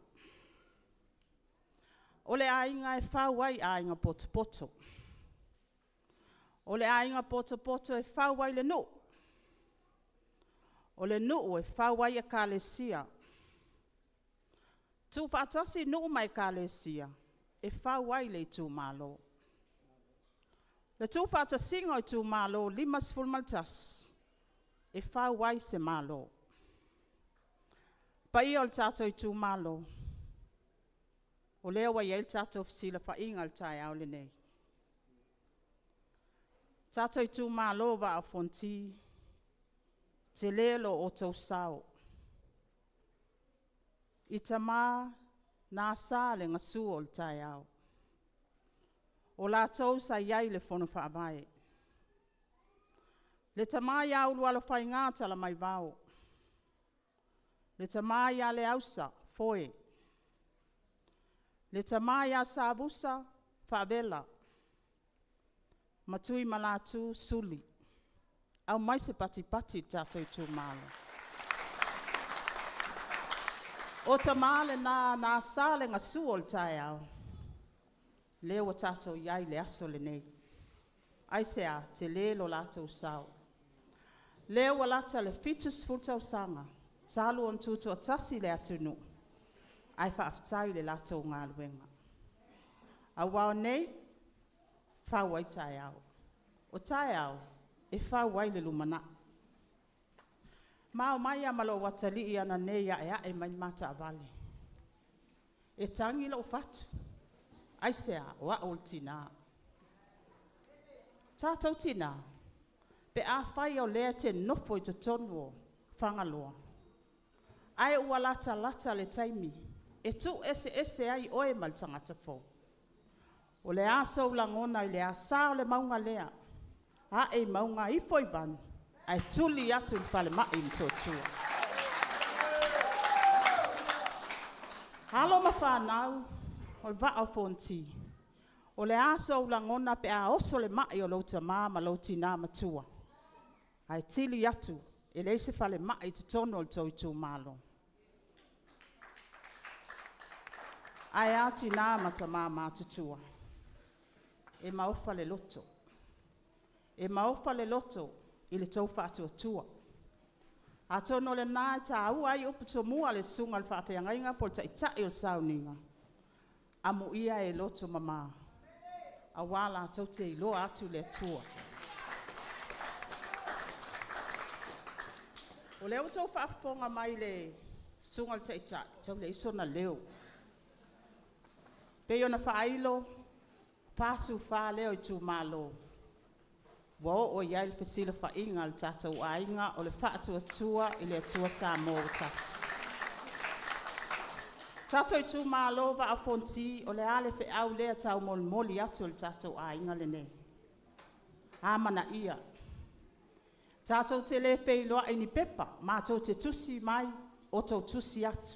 O le ainga e whauai ainga poto poto. O le ainga poto poto e whauai le no. O le no e whauai e kalesia. Tu whaatasi no mai kalesia e whauai le Itumalo. Le tū whata singa o Itumalo, 5 maltas, e whauai se malo. Pai o le tātou Itumalo, o lea wa iei le tātou fisila whainga le tai au le nei. Tātou Itumalo Vaa-o-Fonoti, te lelo o tau sao. I tamā nā sā le ngasu o le tai au. O la tau sa iai le fono whaamai. Le tamai au lua lo whai ngāta la mai vau. Le tamai a le ausa, foe. Le tamaya sabusa whaabela. Matui malatu suli. Au mai se pati tātou i tūmalo. O tamale na sale ngā suol tai au. Leo tātou iai le aso le nei. Ai sea te lelo lātou sao. Leo walata le fitus fultau sanga. Talu on tutu atasi le atunu. Ai whaaftai le lātou ngā luenga. A wao nei, whawai tai au. O tai au, e whawai le lumana. Mao mai amalo watali i ana nei e mai mata avale. E tangi lo fatu. Ai sea, wa ol tina. Tātou tina. Pe a whai o lea te nofo i te tonuo, whangaloa. Ai ua lata le taimi. E tu ese ai oe mal tangata fo. O le aso langona i le asa o le maunga lea. A e maunga i foi ban. Ai tuli atu i whale mai i totua. Halo ma whanau, o le Vaa-o-Fonoti. O le aso langona pe a oso le mai o lauta ma lauti nā matua. Ai tili atu, e le se whale mai te tono o tau i tū malo. Ai ati nā mata mā tutua. E maufa le loto. E maufa le loto i le tau whātua tua. A tono le nā ta au ai uputo mua le sunga le whaapeangainga po ta itai o sauninga. Amu ia e loto mama. A wala tau te iloa atu le tua. O leo tau whaafonga mai le sunga le ta itai. Tau le iso na leo. Peo na whaailo, pasu wha leo i tū malo. Wao o iai le whesila whainga le tātou ainga o le whaatua tua i le atua sā mō tas. Tātou i tū malo Vaa-o-Fonoti o le ale whi au lea tau moli atu le tātou ainga le ne. Amana ia. Tātou te le wheiloa i ni pepa, mātou te tusi mai o tau tusi atu.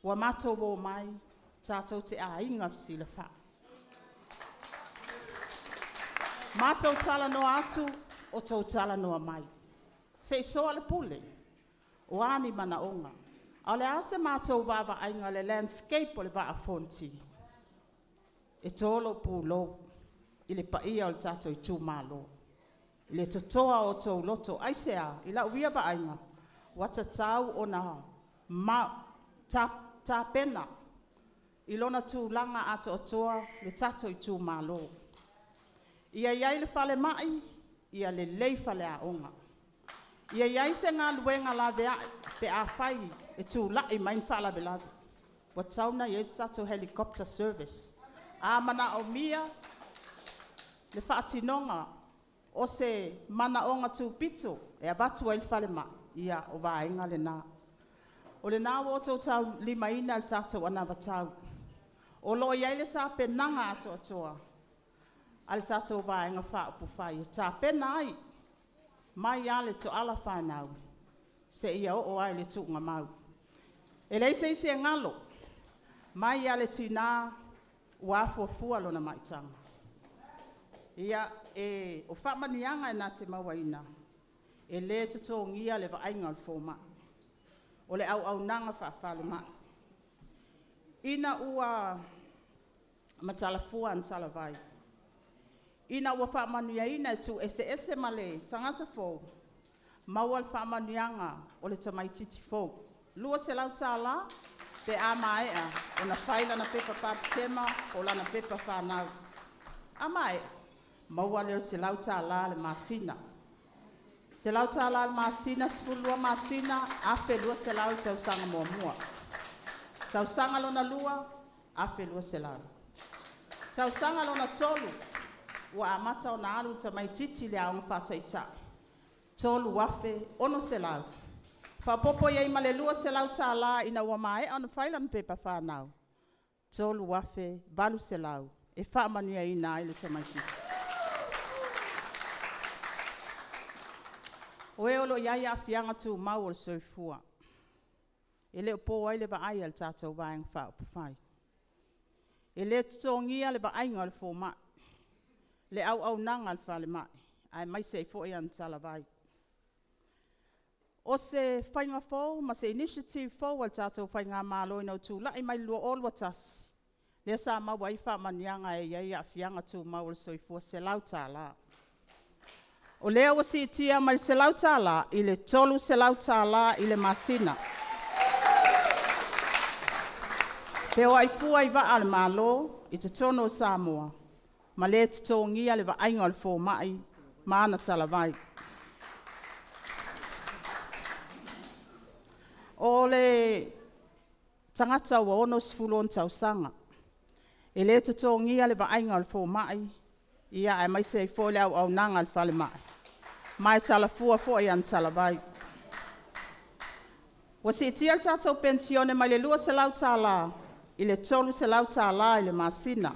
Wa mātou wō mai, tātou te ainga wsila wha. Mātou tala noa atu, o tau tala noa mai. Se soa le pule, o ani mana onga. A le ase mātou wawa ainga le landscape o le Vaa-o-Fonoti. E tolo pūlo, i le paia o le tātou i tū malo. I le totoa o tau loto, aisea, i la uia wa ainga. Wata tau o na ta pena. I lona tū langa ato o toa le tātou i tū malo. Ia iai le whale mai, ia le lei whale a onga. Ia iai se ngā luenga la vea pe a whai e tū lai main whala belave. Wa tauna i eis tātou helicopter service. A mana o mia, le whaatinonga o se mana onga tū pito e abatua i whale mai, ia o vaenga le nā. O le nā woto tau lima ina le tātou ana watau. O lo iai le tā penanga ato atoa. Ale tātou vaenga whaapu whai. Tā pena ai. Mai ale to ala whanau. Se ia o ai le tūnga mau. E leise isi e ngalo. Mai ale tina wafua fualo na maitanga. Ia o whamanianga e nā te mawaina. E le tato ngia le vaenga le fōma. O le au nanga whaafale mai. Ina ua matalafua an talavai. Ina ua whaamanuia ina tu ese male tangata fō. Maua le whaamanuianga o le tamaititi fō. Lua se lau tāla, pe a maea o na whaila na pepa pāpitema o lana pepa whanau. A maea, maua leo se lau tāla le masina. Se lau tāla le masina, spulua masina, afe lua se lau tau sanga mua. Tau sanga lona lua, afe lua se lau. Tau sanga lona tolu, wa amata o na alu tamaititi le aunga whataita. Tolu wafe, ono se lau. Whapopo iei male lua se lau tāla ina ua mae ana whailan pepa whanau. Tolu wafe, balu se lau, e whaamanuia ina ile tamaititi. O e olo iai a whianga tū mau o le soifua. E leo pō ai le wa ai al tātou vaenga whaapu whai. E le tongia le bainga le fo mai. Le au nanga le fale mai. Ai mai se fo e antala vai. O se whainga fo, ma se initiative fo wal tātou whainga mālo ina tu la i mai lua ol watas. Le sa ma wai wha manianga e iai a fianga tu maul soifua se lau tāla. O lea wa si tia mai se lau tāla, i le tolu se lau tāla i le masina. Te o ai fua i wa ale malo, i te tono Samoa, ma le te tongia le wa ainga le fo mai, maana tala vai. O le tangata wa ono sifulon tausanga. E le te tongia le wa ainga le fo mai, ia ai mai se fo le au nanga le fale mai. Mai tala fua fo i an tala vai. Wa si tia le tatou pensione mai le lua se lau tala, i le tolu se lau tala i le masina.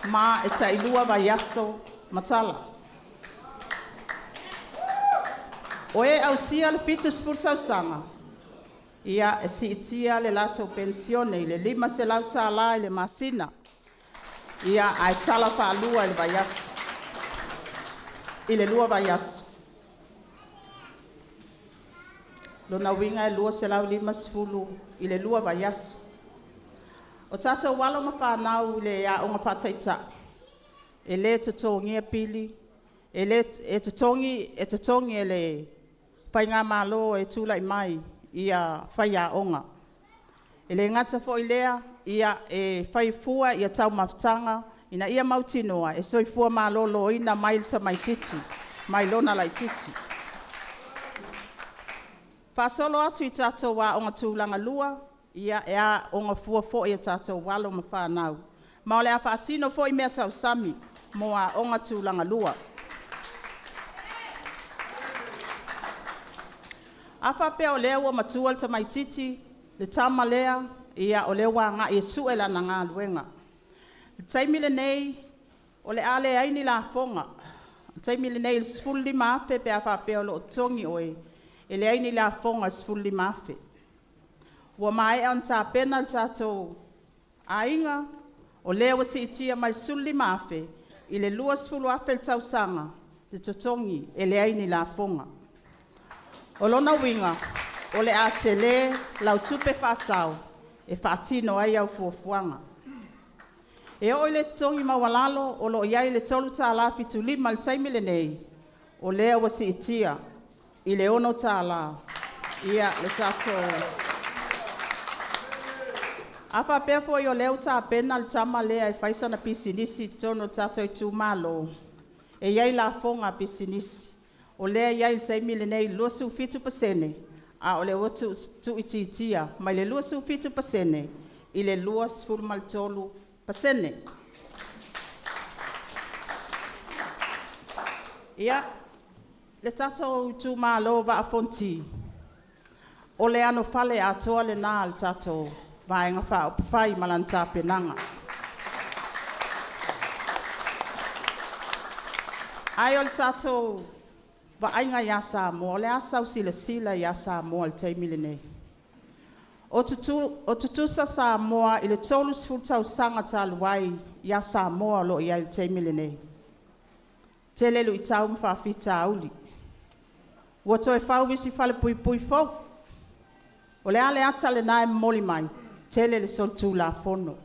Ma e ta ilua vai aso matala. O e au sia le fitu spurtau sanga. Ia e si itia le lato pensione i le 5 se lau tala i le masina. Ia ai tala wha lua i le vai aso. I le lua vai aso. Lona winga e lua se lau 5 sfulu i le lua vai aso. O tātou walo ma whanau i le a onga whataita. E le tutongi e pili. E le tutongi e le whainga malo e tula i mai i a whai a onga. E le ngata fo i lea ia e whai fua i a tau mawtanga ina ia mautinoa e soifua malo lo ina mailta mai titi. Mai lona lai titi. Pasolo atu i tātou wa onga tūlanga lua, ia e a onga fua fo i a tātou walo ma whanau. Ma ole a whaatino fo i mea tau sami, mo a onga tūlanga lua. A whapea o lea ua matual ta mai titi, le tama lea, ia o lea wa ngā i suela na ngā luenga. Le taimile nei, o le ale aini la fonga. Le taimile nei le sfuli maafe pe a whapea o lo tongi oe. E le aini la fonga sfuli maafe. Ua mai an tā pena le tātou ainga, o lea wa si itia mai suli maafe, i le lua sfulu afe le tausanga, le totongi, e le aini la fonga. O lona winga, o le a te le lau tupe whasau, e whaatino ai au fuafuanga. E o le tongi mawalalo, o lo iai le tolu tā la fitu 5 le taimile nei, o lea wa si itia, i le ono tā la, ia le tātou. A whapea fo i o leo tā pena le tama lea e whaisana pisinisi tono tātou i Itumalo, e iai la fonga pisinisi. O lea iai le taimile nei luasu 7%, a o le watu tu ititia, mai le luasu 7%, i le luas fulmaltolu pasene. Ia, le tātou Itumalo Vaa-o-Fonoti, o le ano fale a toa le nā le tātou, vaenga whai malanta penanga. Ai o le tātou, wa ainga ia Samoa, le asau sila ia Samoa le taimile nei. O tutusa Samoa i le tolu sfultau sanga taluai ia Samoa lo ia le taimile nei. Te lelu i tau mwhawhita auli. Ua toe whau visi whale pui fau. O le ale ata le nae moli mai, te le soltu la fono.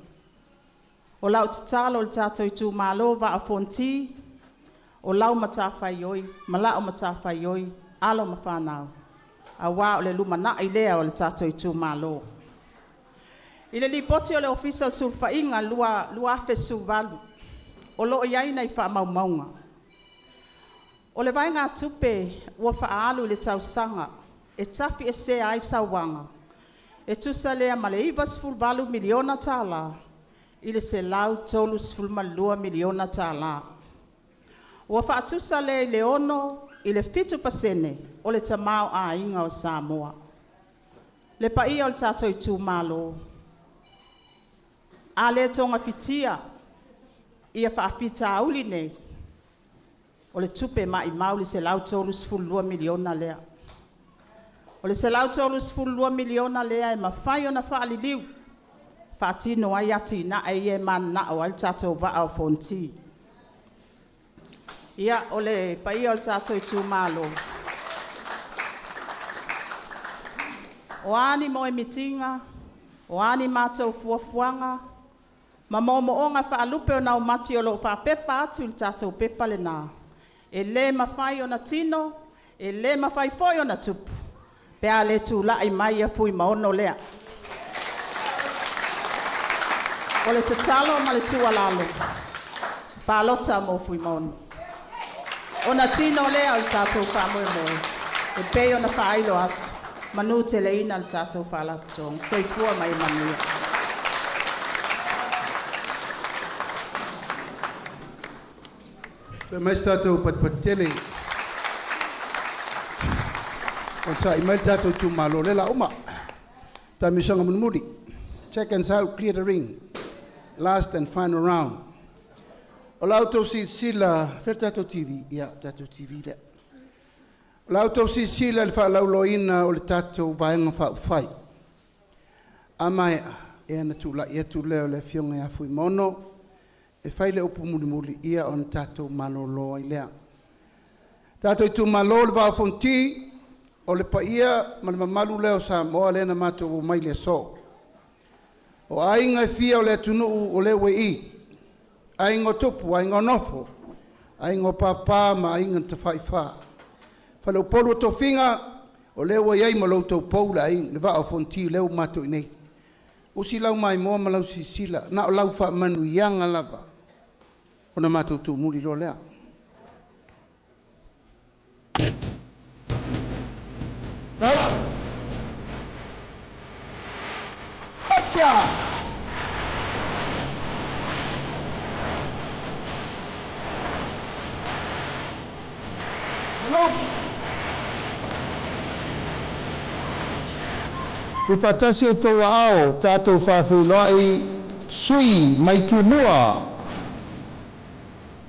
O lau tatalo le tātou Itumalo Vaa-o-Fonoti, o lau matawhai oi, malao matawhai oi, alo mawhanau. A wā o le lumana i lea o le tātou Itumalo. I le lipoti o le ofisa sulwhainga lua afe suvalu. O lo iai nei wha maumaunga. O le vai ngā tupe ua whaalu le tausanga, e tafi e se ai sawanga. E tusa lea ma le 2 miliona tāla, i le se lau tolu 2 miliona tāla. Ua whaatusa le le ono i le 7% o le tamau a inga o Samoa. Le paia o le tātou Itumalo. A le tonga fitia i a whaafita auli nei. O le tupe mai mauli se lau tolu 2 miliona lea. O le se lau tolu 2 miliona lea e mawhai o na whaaliliu. whaatino ai ati na e mana o al tatou Vaa-o-Fonoti. Ia o le paia o le tatou Itumalo. O ani mo e mitinga, o ani mātou fuafuanga, ma moonga whaalupe o nau mati o lo whapepa atu le tatou pepa le nā. E le mawhai o na tino, e le mawhai foi o na tupu. Pea le tūlai mai a fui maono lea. O le tatalo ma le tualalo. Pālota mo fui maono. O na tino lea o le tatou whamoe moe. E pei o na whailo atu. Manu te leina le tatou whalaputong. Soifua mai manuia. Pe mai tatou patpatele. O sa i mai tatou Itumalo le la uma. Ta misanga munmuri. Check and out, clear the ring. Last and final round. O lautou si sila, fer tatou TV, ia tatou TV le. O lautou si sila le whaalauloina o le tatou vaenga whaufai. A mai e ana tula ia tu leo le fionga ia fui mono. E whai le upu muli ia on tatou malolo i lea. Tatou Itumalo le Vaa-o-Fonoti, o le paia ma le mamalu leo sa moa lena matou o mai le so. O ainga e fia o le atunuu o le wei. Ainga o tupu, ainga o nofo. Ainga o papa ma ainga te whaiwha. Whale Upolu o tofinga o le wei ai ma loutou poula ai le Vaa-o-Fonoti leo matou i nei. Usi lau mai moa ma lau sisila. Na o lau wha manu ianga lava. O na matou tu muri lo lea. Ufatasi o tō ao, tātou whawhiloai sui mai tunua.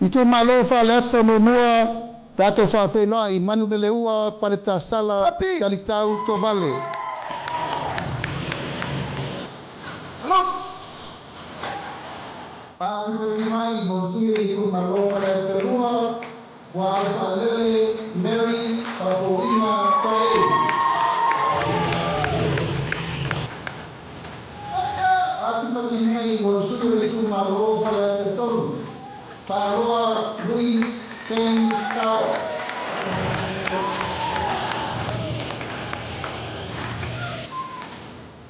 Itumalo whaleata no mua, tātou whawhiloai manu le leua pare tā sala kalitau tō vale. Pāhui mai mo sui Itumalo whaleata lua, wa whalele Mary Papoina Tae. Ati nei mo sui Itumalo whaleata tolu. Paroa Luis Ten Tau.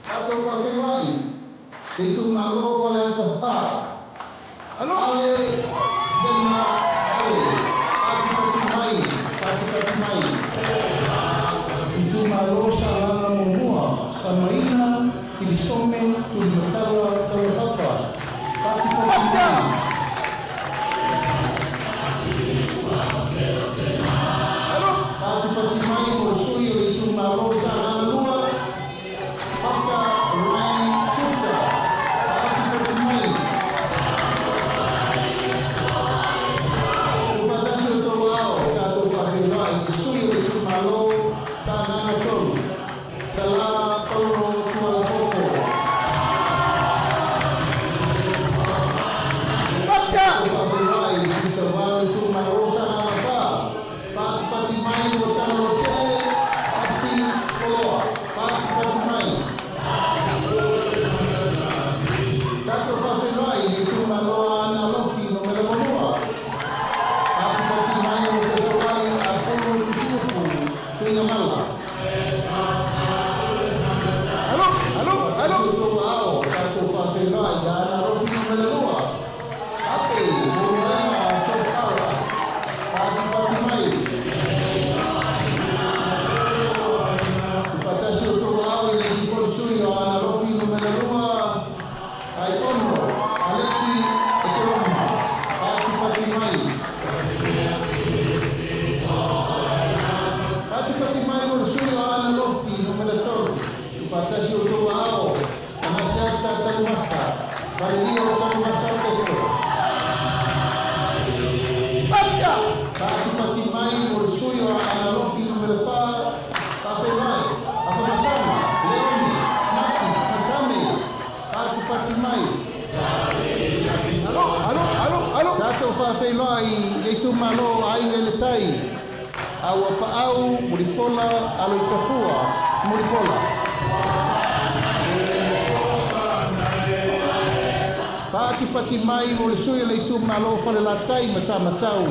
Tatou whakemai, Itumalo whaleata wha. Ale, dena, ale, pati mai. Itumalo sa lana mo mua, sa maina, ilisome, tulitawa, talapapa. Pati mai. Pati mai mo sui o Itumalo sa lana lua, pata Ryan Schuster. Pati mai. Upatasi o tō ao, tātou whawhiloai, sui o Itumalo sa lana tolu. Sa la Paulo Tualapoko. Pata! Whawhiloai, si tō wao Itumalo sa lana wha. Pati mai o tano tele, asi koloa. Pati mai. Tato whawhiloai, Itumalo ana lofi no mele monua. Pati mai o tesolai, Apolu Upolu, tuinga mala. Alo. Tō ao, tato whawhiloai, ana lofi no mele lua. Ape, moruanga, sopara. Pati mai. Upatasi o tō ao i le siponsui o ana lofi no mele lua. Ai ono, aleti e te roma. Pati mai. Pati mai o sui o ana lofi no mele tolu. Upatasi o tō ao, ana seata talumasa. Valeria o talumasa teko. Pati mai o sui o ana lofi no mele pa. Pafe mai, afamasama, leoni, mati, masame. Pati whawhewhai le Itumalo ainga le tai. Aua paau, muripola, alo i tafua, muripola. Pati pati mai mo le sui le Itumalo whale la tai ma sa matau.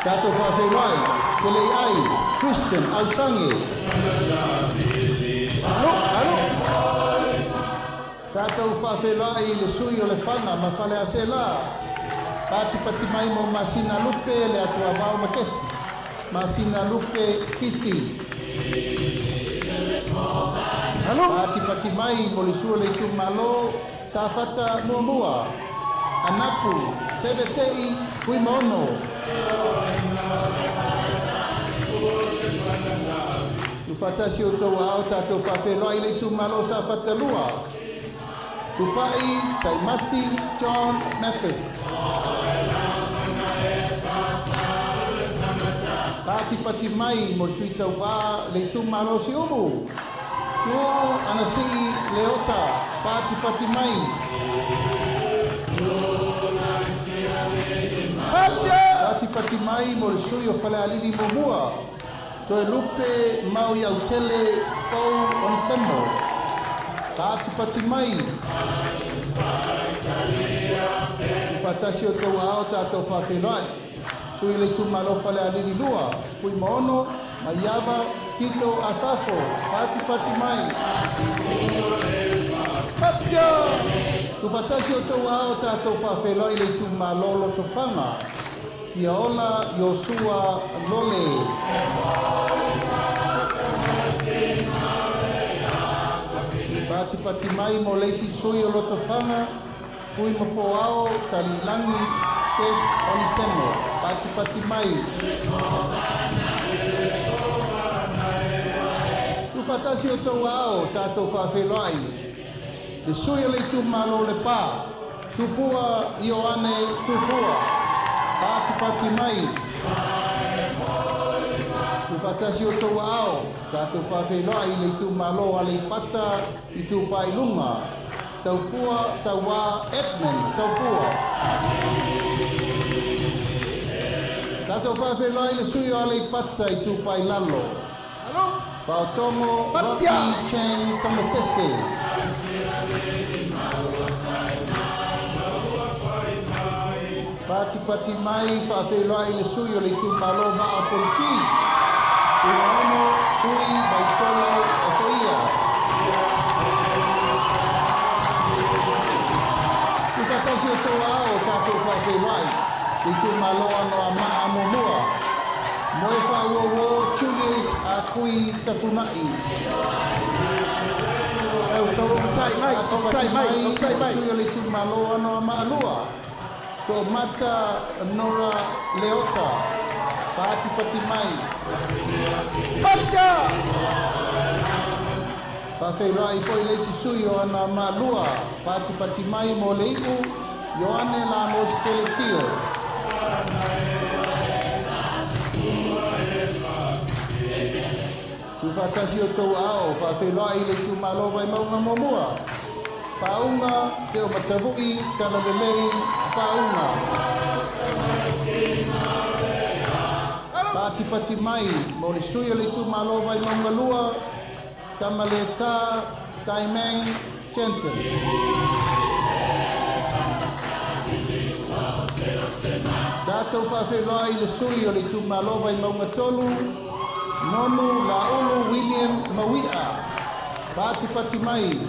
Tato whawhewhai, ke le ai, Kristen, au sange. Alo. Tato whawhewhai le sui o le whanga ma whale a se la. Pati pati mai mo masina lupe le atua vau makesi. Masina lupe kisi. Pati pati mai mo le sua le Itumalo sa fata mua. Anapu, sebetei, kui mono. Tufatasi o tau ao tatou whawheloi le Itumalo sa fata lua. Tupai, Saimasi, John Mathis. Pati pati mai mo sui tau wā le Itumalo si umu. Tu anasi leota, pati pati mai. Pati pati mai mo le sui o whale alini mo mua. Toe lupe mau i au tele pou onisemo. Pati pati mai. Fatasi o tau ao tātou whawhenai. Sui le Itumalo whale alini lua. Fui maono, maiava, kito asafo. Pati pati mai. Patja! Tu fatasi o tau ao tātou whawhenai le Itumalo lo to whanga. Kia ola Yosua Lole. Pati pati mai mo leisi sui o loto whanga. Fui mapo ao talilangi kef onisemo. Pati pati mai. Tu fatasi o tau ao tātou whawhelai. Le sui o le Itumalo le pā. Tupua Ioane tupua. Pati pati mai. Tu fatasi o tau ao. Tātou whawhelai le Itumalo ale pata i tupai lunga. Tau fua, tau wā, Edmund, tau fua. Tātou whawhelai le sui o ale pata i tupai lalo. Pautongo, Rocky, Chang, Tamasese. Pati pati mai whawhelai le sui o le Itumalo Vaa-o-Fonoti. Uono, tui, baitolo, o whaia. Tukatasi o tau ao tātou whawhelai. Le Itumalo ano a maa momua. Moe whauowo, Julius a kui tapunai. Tau mai. Sui o le Itumalo ano a maa lua. Ko mata Nora Leota. Pati pati mai. Pacha! Whawhelai poi leisi sui o ana malua. Pati pati mai mo leiku. Ioane la mos telefio. Tu fatasi o tau ao. Whawhelai le Itumalo vai maunga momua. Paunga te o matavui kanalelei paunga. Pati pati mai mo le sui o le Itumalo vai maunga lua. Tamaleta Taimeng Jensen. Tātou whawhelai le sui o le Itumalo vai maunga tolu. Nonu Laulu William Mawia. Pati pati mai.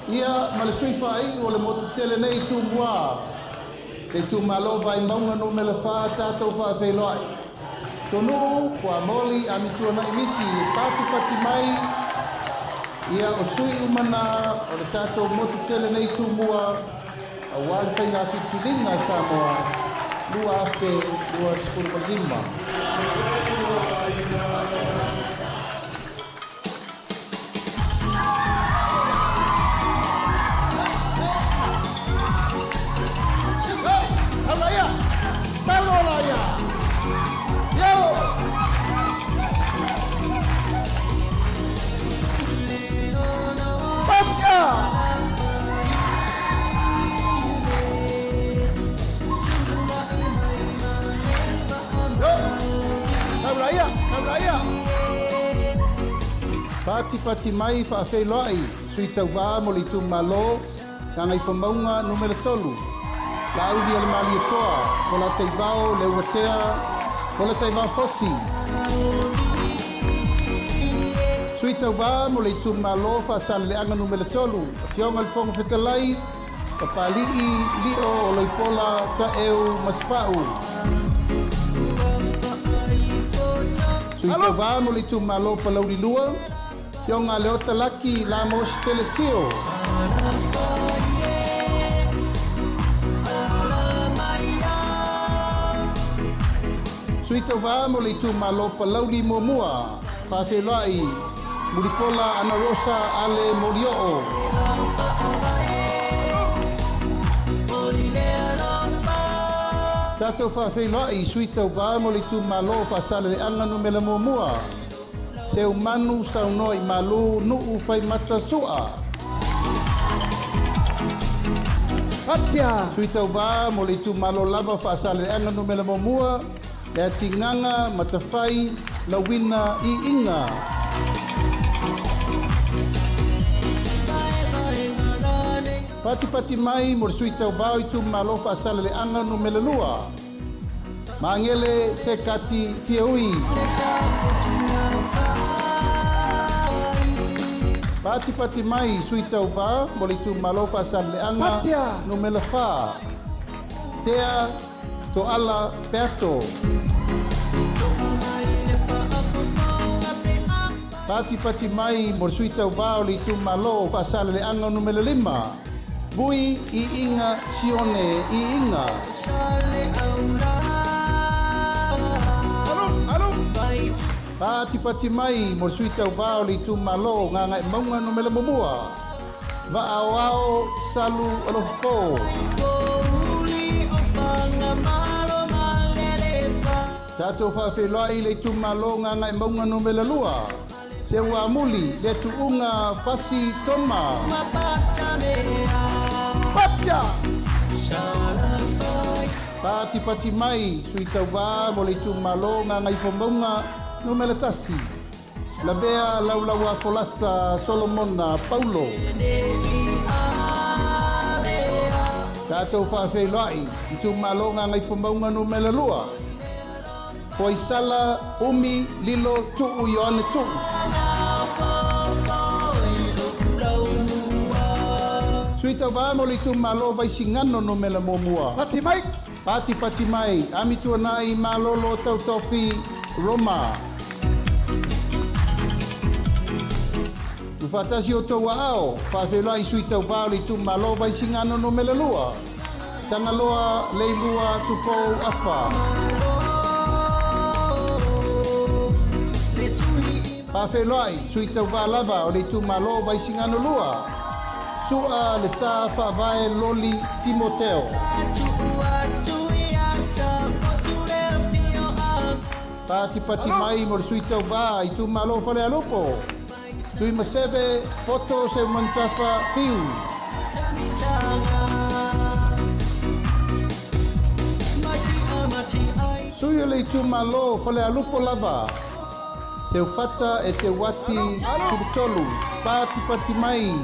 Ia ma le sui whai o le motu tele nei tūmua. Le Itumalo vai maunga no me le wha tātou whawhelai. Tonu, kua moli a mitua na imisi, pati pati mai. Ia o sui umana o le tātou motu tele nei tūmua. A wale whainga whipilinga Samoa. Lua afe, lua sipurmalima. Alaya! Talolaya! Yo! Pacha! Pati mai whaafeiloi, sui tau wā mo le Itumalo, ngā ngai whamaunga numero tolu. La uri ala mali toa, ko la teibao, le watea, ko la teibao fosi. Sui tau wā mo le Itumalo, whaasale le anga numero tolu, fionga le whonga whetalai, ka pali'i, lio o loipola, ka eu, maspau. Sui tau wā mo le Itumalo palauri lua, fionga le ota laki la mos telesio. Sui tau wā mo le Itumalo palauri muamua, whawhelai, muripola ana rosa ale morioo. Tātou whawhelai, sui tau wā mo le Itumalo whasale le anga numela muamua. Seu manu sau noi malu nuu whai mata sua. Hatia! Sui tau wā mo le Itumalo lava whasale le anga numela muamua. Le ati nganga matawhai la wina I inga. Pati mai mo le sui tau wā Itumalo whasale le anga numela lua. Mangele se kati fiaui. Pati mai sui tau wā mo le Itumalo whasale le anga numela wha. Tea to ala peato. Pati mai mo le sui tau wā o le Itumalo whasale le anga numela 5. Bui I inga sione I inga. Pati mai mo le sui tau wā o le Itumalo ngā ngai maunga numela momua. Vaa-o salu alofo. Tātou whawhelai le Itumalo ngā ngai maunga numela 2. Se ua muli le tuunga fasi toma. Pati mai sui tau wā mo le Itumalo ngā ngai whamaunga numela 3. La bea laulaua folasa Solomona Paulo. Tātou whawhelai Itumalo ngā ngai whamaunga numela 2. Poisala umi lilo tuu yoane tuu. Sui tau wā mo le Itumalo vaisingano numela momua. Pati mai, amitua nai malolo tau tofi Roma. Ufatasi o tau ao, whawhelai sui tau wā o le Itumalo vaisingano numela 2. Tangaloa leilua tupou apa. Whawhelai sui tau wā lava o le Itumalo vaisingano 2. Sua le sa whaavae loli Timoteo. Pati mai mo le sui tau wā Itumalo whale alopo. Sui masebe poto se mantafa fiu. Sui le Itumalo whale alopo lava. Se ufata e te wati subitolu. Pati mai.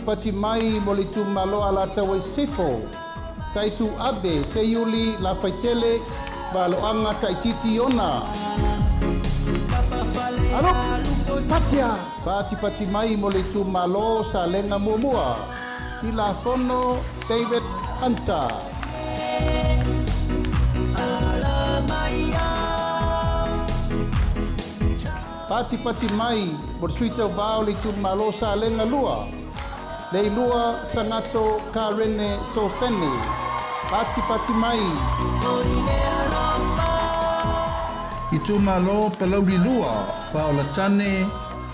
Pati mai mo le Itumalo ala tau e sefo. Taitu abe se yuli la faitele ba loanga taititi ona. Pati mai mo le Itumalo sa lenga muamua. Tila fono David Hunter. Pati mai mo sui tau wā o le Itumalo sa lenga lua. Le lua sangato Karene Sofene. Pati mai. Itumalo palauri lua. Paola tane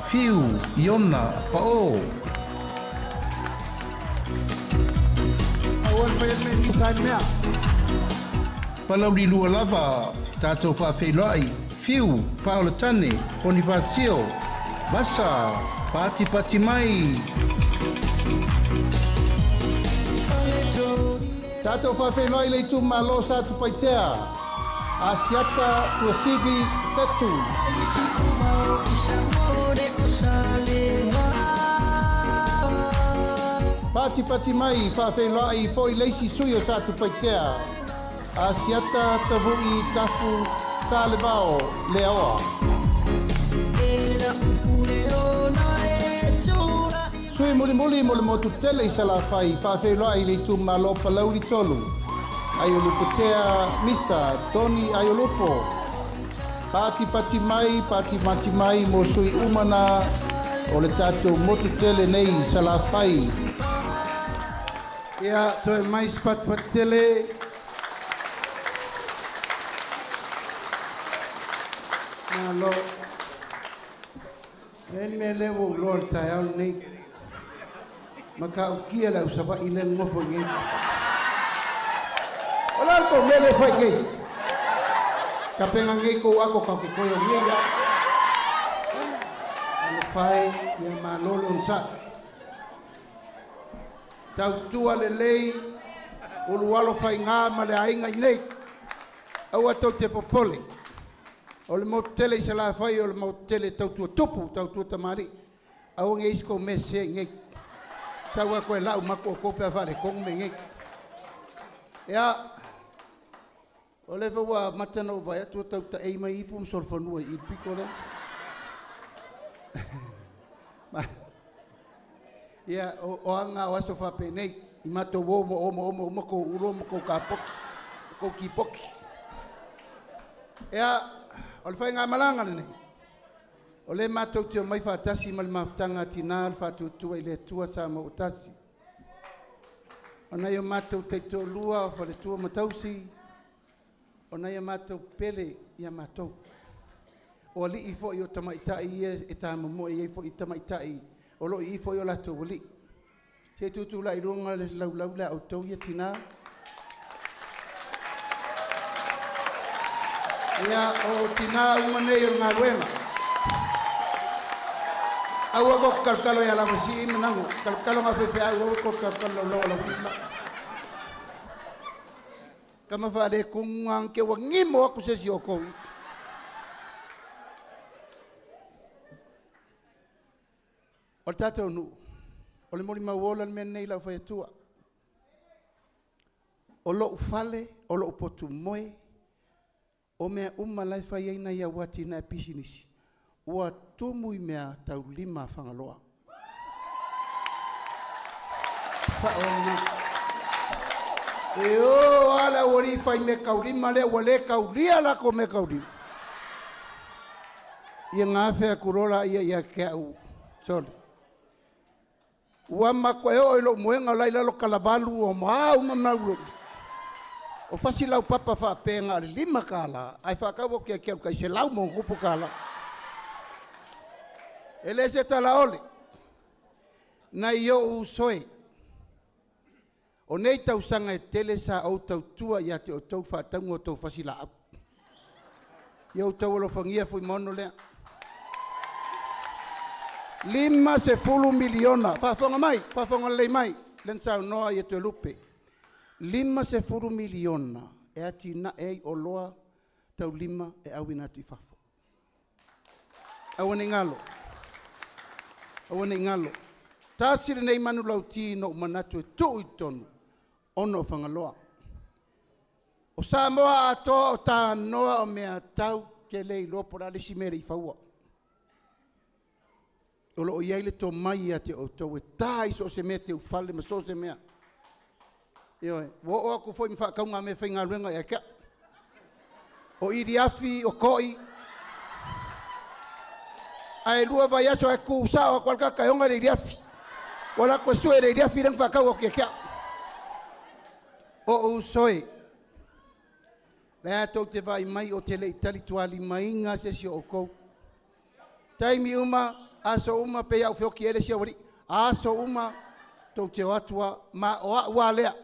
fiu iona pao. Palauri lua lava. Tātou whawhelai. Fiu, Paola tane, Bonifacio, Basa, pati mai. Tātou whawhelai le Itumalo sa tupaitea. Asiata tuasibi setu. Pati mai whawhenua i fo i leisi sui o sa tu paitea. Asiata tavu i tafu Taelefaga Vaa-o le aoa. Sui muli mo le motu tele i sala fai, whawhenua i le Itumalo palau i tolu. Ai o lupotea misa, toni ai o lupo. Pati mai mo sui umana o le tatou motu tele nei sala fai. Ia toe mai spat tele. Malo. Me lewo lor tai au nei. Maka ukia la usapa ile ngofo ngai. Ola ko mele fai ngai. Kapenga ngai ko ako ka ko yo ngai ya. Ale fai ya malolo sa. Tau tua le lei o lualo fai ngā ma le ainga i nei. Au ato te popole. O le motele i se la fai o le motele tau tua tupu, tau tua tamari. Au nge isko me se ngai. Sau a koe lau mako o kope a whare kong me ngai. Ea, o le wa matana o vai atua tau ta eima ipu msorfanua i piko le. Ia o anga o aso whape nei i mato wo mo ko uro mo ko kapoki ko kipoki. Ia o le whai ngā malanga nei. O le mato tio mai whaatasi ma le maftanga tina al whaatutua i le tua sa ma utasi. O nei o mato te to lua o whale tua matausi. O nei o mato pele i a mato. O li i fo i o tamaitai e ta mamo i fo i tamaitai. O lo i fo yo la to wali. Te tutu la i runga le lau la o tau ia tina. Ia o tina umane i ngā ruenga. Au ako kalkalo ia la masi i manangu. Kalkalo ngā pepe au ako kalkalo lo la wila. Kama whare kungang ke wangimo aku sesi o kou. O tātou nu, o le mori mauola le mea nei lau whai atua. O lo ufale, o lo upotu moe, o mea umalai whai eina ia wati na episinisi. Ua tumu i mea tau lima whangaloa. Saona. E o ala ori whai me kaurima le, ua le kauria la ko me kaurima. Ia ngā whea kurola ia kia u. Sorry. Ua mako e o ilo muenga lai lalo kalabalu o mau mamau. O fasi lau papa wha penga ali lima kala. Ai whakau o kia kia kai se lau mo ngupu kala. Ele se tala ole. Na iyo usoe. O nei tau sanga e tele sa au tau tua ia te o tau whatangu o tau fasi la au. Iau tau alo whangia fui mono lea. 50 miliona. Whawhonga mai, whawhonga lei mai. Len sau noa i te lupe. 50 miliona. E ati na e o loa tau lima e awina atu i whawho. Awane ngalo. Awane ngalo. Tāsiri nei manu lau ti no manatu e tuu i tonu. Ono whangaloa. O Samoa atoa o tā noa o mea tau ke lei lopora lisi mere i whaua. O lo iai le tō mai a te o tau e tāi so se mea te ufale ma so se mea. Ioe, wo aku foi mwhakaunga me whainga ruenga e kia. O iri afi, o koi. Ai lua vai aso e ku usao a kualkaka e onga re iri afi. Wala ko sue re iri afi reng whakau o kia kia. O usoe. Lea tau te vai mai o te le itali tuali mainga se si o kou. Taimi uma. Aso uma pe au fioki ele sia wari. Aso uma tau te atua ma o ua lea.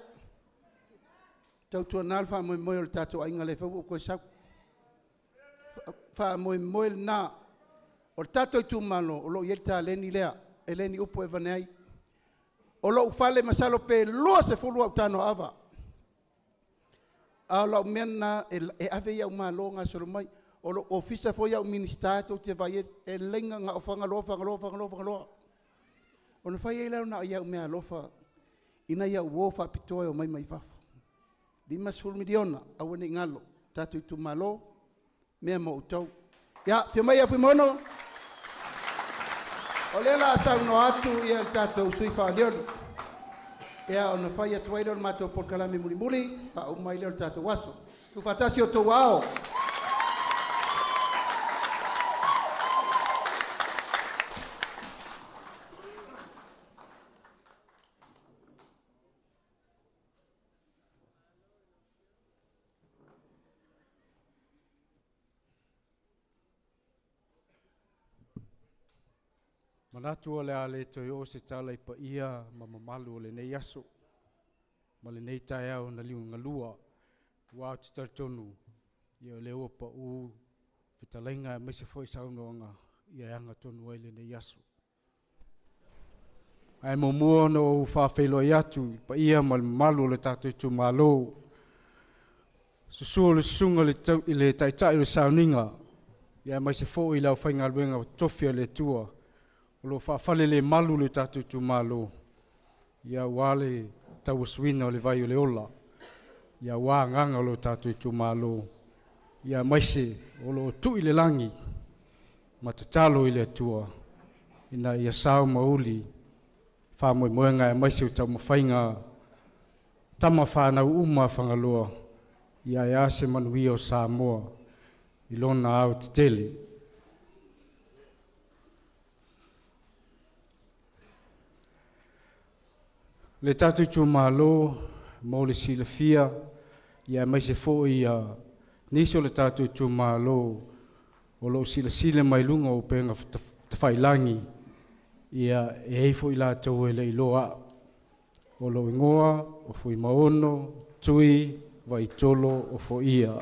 Tau tua nalfa moe moe o tato ainga le whau koe sau. Wha moe moe na. O tato Itumalo o lo yelta leni lea. E leni upo e vaneai. O lo ufale masalo pe lua se fulu au tano ava. A la mena e ave ia malo nga so mai. O lo ofisa fo ia minister to te vai e lenga nga ofanga lo. O na fai ela na ia me alofa. Ina ia wo fa pitoe o mai fafa. Lima sul miliona awene ngalo. Tatu Itumalo me mo utau. Ya, te mai afu mono. O lela sa no atu ia tatu sui fa leoli. Ya ona fai atu ilo mato por kalame muri fa o mai leoli tatu waso. Tu fatasi o to wao. Manatu o le ale toi o se tala i pa ia ma mamalu o le nei aso. Ma le nei tae au na liu ngalua. Wao te tartonu. Ia o le ua pa u. Fitalainga e mese foi saunoanga. Ia anga tonu ai le nei aso. Ai mo mua no o whawhelo i atu. Pa ia ma le mamalu o le tato Itumalo. Susua le sunga le taitai le sauninga. Ia mese foi lau whainga luenga tofia le tua. Lo whawhale le malu le tatu Itumalo. Ia wale tawaswina o le vai o le ola. Ia wā nganga o lo tatu Itumalo. Ia maise o lo tui le langi. Ma tatalo i le atua. Ina ia sao mauli. Whamoe moenga e maise o tau mawhainga. Tama whanau uma whangaloa. Ia e ase manuia o Samoa. Ilona au te tele. Le tatu Itumalo, mo le silafia, ia mai se foi ia niso le tatu Itumalo, o lo silasile mai lunga o penga tawhailangi, ia e hei foi la tau e le iloa, o lo ingoa, o foi maono, tui, vai tolo, o foi ia.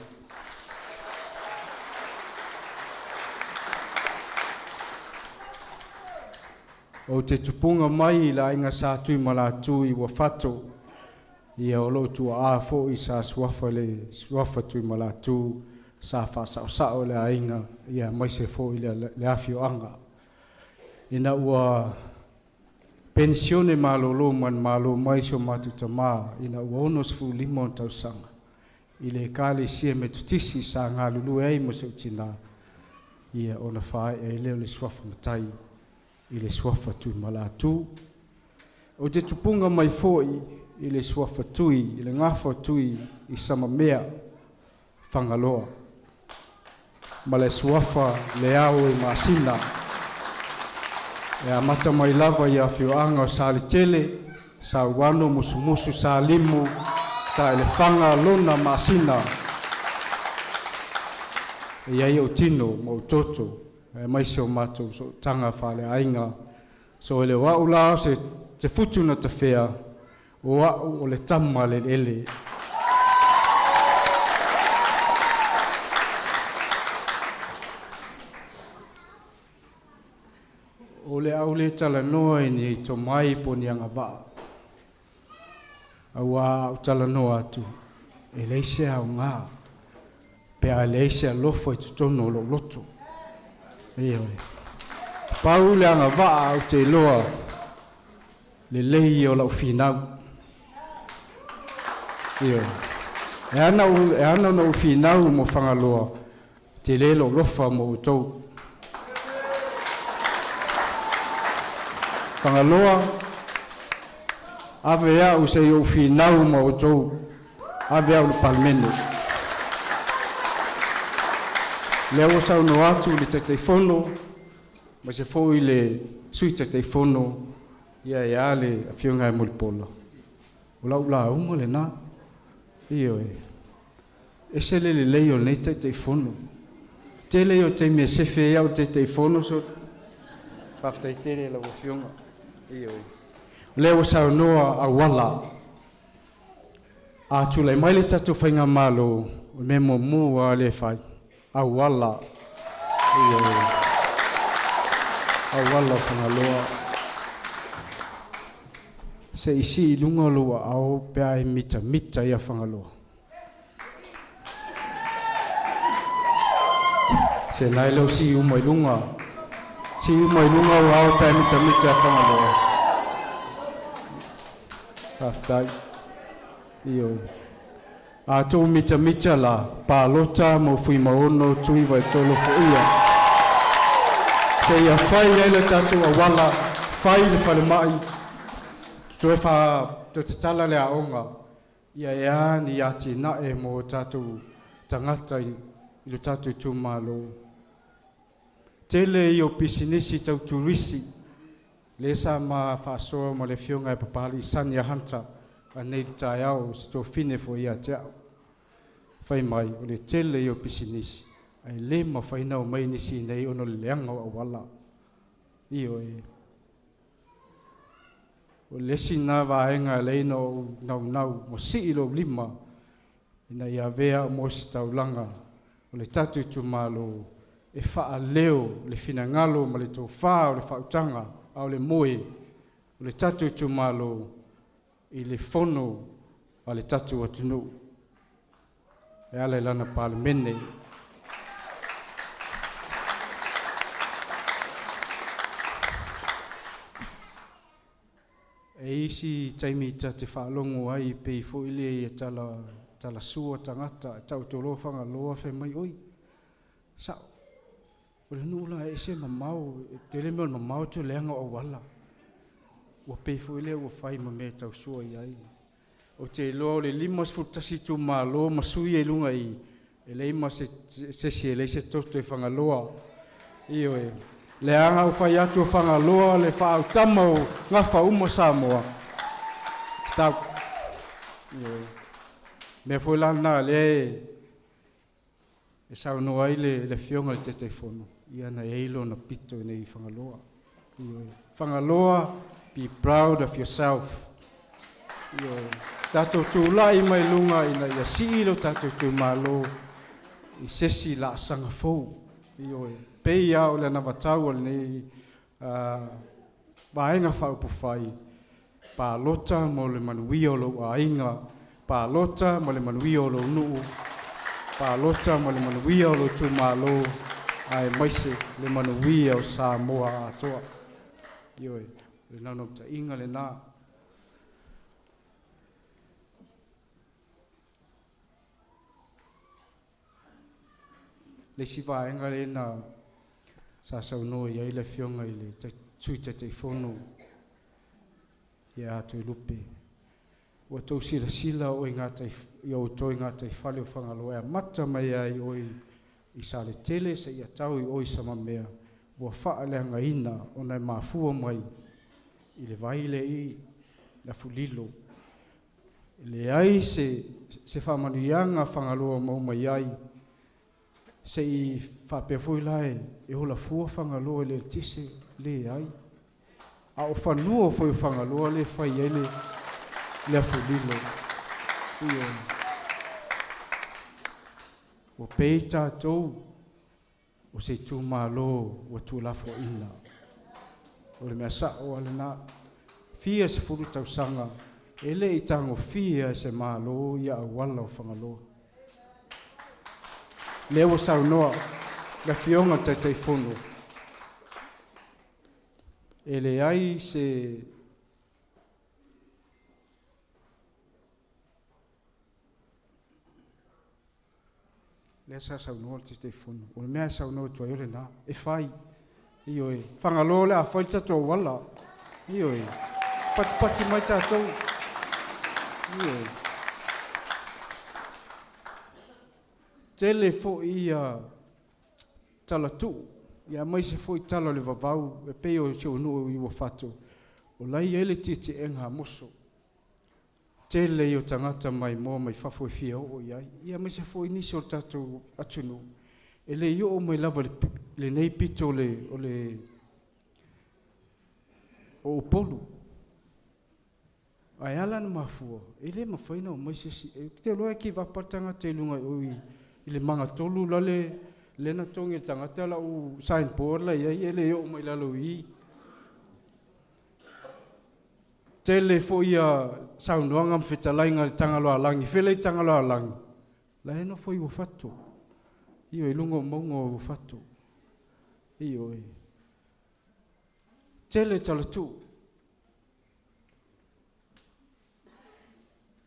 O te tupunga mai la inga sa tui mala tui wa fato. Ia o lo tua a fo i sa suafa tui mala tu. Sa fa sa o le a inga. Ia mai se fo i le afio anga. Ina ua pensione malo man malo mai so matu tama. Ina ua onos fu limon tau sanga. I le kali sia me tutisi sa ngā lulu ei mo se utina. Ia ona fai e leo le suafa matai. I le suafa tui malatu. O te tupunga mai foi i le suafa tui, i le ngafa tui i sama mea whangaloa. Ma le suafa le au i masina. E a mata mai lava i a whioanga o sa tele, sa wano musu sa limu, Taelefaga lona masina. E ai o tino mo toto. E mai se o matou so tanga whale ainga. So ele wau lao se te futu na te whea, o wau o le tama le ele. O le au le tala noa ni i to mai po ni anga waa. Au au tala noa atu, e leise au ngā, pe a leise a lofo i tutono lo loto. Iyo. Pau le anga waa au te loa le lei o lau whinau. Iyo. E ana no whinau mo whangaloa te lelo lofa mo utou. Whangaloa ave au se o whinau mo utou. Ave au le palmene. Leo sau no atu le teteifono, ma se foi le sui teteifono, ia le afionga e mulipola. O lau la unga le nā, iyo e. E se le leo nei teteifono. Te leo te mea sefe iau teteifono so, whaftai tere la afionga, iyo e. Leo sau noa a wala. A tula mai le tatu whainga malo, me mo mua le whai. Awala. Awala whangaloa. Se isi i lunga lua au pea e mita ia whangaloa. Se nai lo si umai lunga. Si umai lunga wao tai mita whangaloa. Taftai. Iyo. A tō mita la, pālota mo fui maono tui vai tolo po ia. Se ia whai eile tātou a wala, whai le whale mai, tue te tala le aonga, ia ea ni ati nae mo tātou tangata i lo tātou tūmalo. Tele i o pisinisi tau turisi, le sa ma whaasoa mo le fionga e papali sani a hanta, a nei tai au se tō fine fo ia te au. Whai mai, o le tele i o pisinisi, ai le ma whainau mai nisi nei ono le leanga o wala. Io e. O lesi nā wāenga leina o nau mo si ilo lima, ina ia vea mo si taulanga, o le tatu tūmalo, e wha leo, le fina ngalo, ma le tō whā o le whautanga, au le moe, o le tatu tūmalo, i le fono, a le tatu atunu. E ala lana pāle mene. E isi taimita te whaalongo ai pei fo ile i tala sua tangata, tau te lofanga loa whai mai oi. Sao, o le nula e se mamau, te le mea mamau te leanga o wala. Ua pei fo ile ua whai ma mea tau sua i ai. O te loa o le limas futasi tu malo, masui e lunga i, e leima se si e leise toto e whangaloa. Io e. Le anga o whai atu o whangaloa, le whaau tamau, ngā whauma Samoa. Tau. Io e. Mea fwoi lana le e sao no ai le fionga le te whono. Ia na eilo na pito nei whangaloa. Io e. Whangaloa, be proud of yourself. Io e. Tato tūlai mai lunga ina ia siilo tato tūmalo i sesi la sanga fou. Io e. Pei au le navatau al nei vaenga whaupu whai. Pa lota mo le manuia o lo ainga. Pa lota mo le manuia o lo nuu. Pa lota mo le manuia o lo tūmalo. Ai maise le manuia o Samoa atoa. Io e. Le nano ta inga le nā. Le si vaenga le na sa sauno ia ile fionga ile tui te fono ia atu lupe. Ua tau sila o inga te whale o whangaloa mata mai ai oi i sa le tele sa ia tau i oi sama mea. Ua whaaleanga ina o nei mafua mai i le vaile i la fulilo. Le ai se whamanuianga whangaloa mau mai ai se i whapea fui lai e hola fua whangaloa le tise le ai. A o whanua fui whangaloa le whai ai le afulilo. Ia. O pei tātou o se tūmalo o tūlafo ina. O le mea sao ale nā. Fia se furu tausanga e le i tango fia se malo ia awala o whangaloa. Leo sau noa, la fionga te fono. E le ai se... Le sa sau noa te fono. O le mea sau noa tua iore nā. E whai. Io e. Whangalo le a whai tato wala. Io e. Pati mai tato. Io e. Tele fo ia tala tu, ia mai se fo i tala le vavau, e peo se o nuu i wafatu. O lai ele titi enga moso. Tele i o tangata mai mo mai fafo i fia o iai, ia mai se fo i nisi o tatu atunu. E le io o mai lava le nei pito o Upolu. Ai ala na mafua, e le mawhaina o mai se si, te loa ki wapatanga te lunga oi, i le manga tolu la le na tongi tangata la u sign board la ia ele o mai lalo i. Tele fo ia saunoanga mwhetalainga le tangaloa langi, whele i tangaloa langi. La eno fo i wafatu. Io i lungo mongo fatu. Io e. Tele tala tu.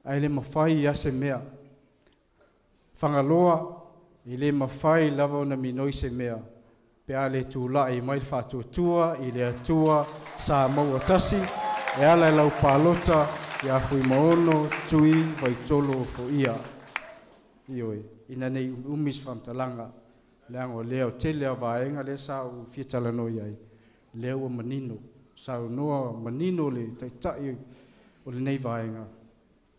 Ai le mawhai ase mea. Whangaloa, i le mawhai lava na minoi se mea. Pe a le tūla i mai whātua tua, i le atua, sa maua tasi, e ala lau pālota, i a fui maono, tui, vai tolo fo ia. Ioi, ina nei umis whamtalanga, leango leo tele a vaenga le sa u fiatala noi ai. Leo a manino, sa u noa manino le taitai o le nei vaenga,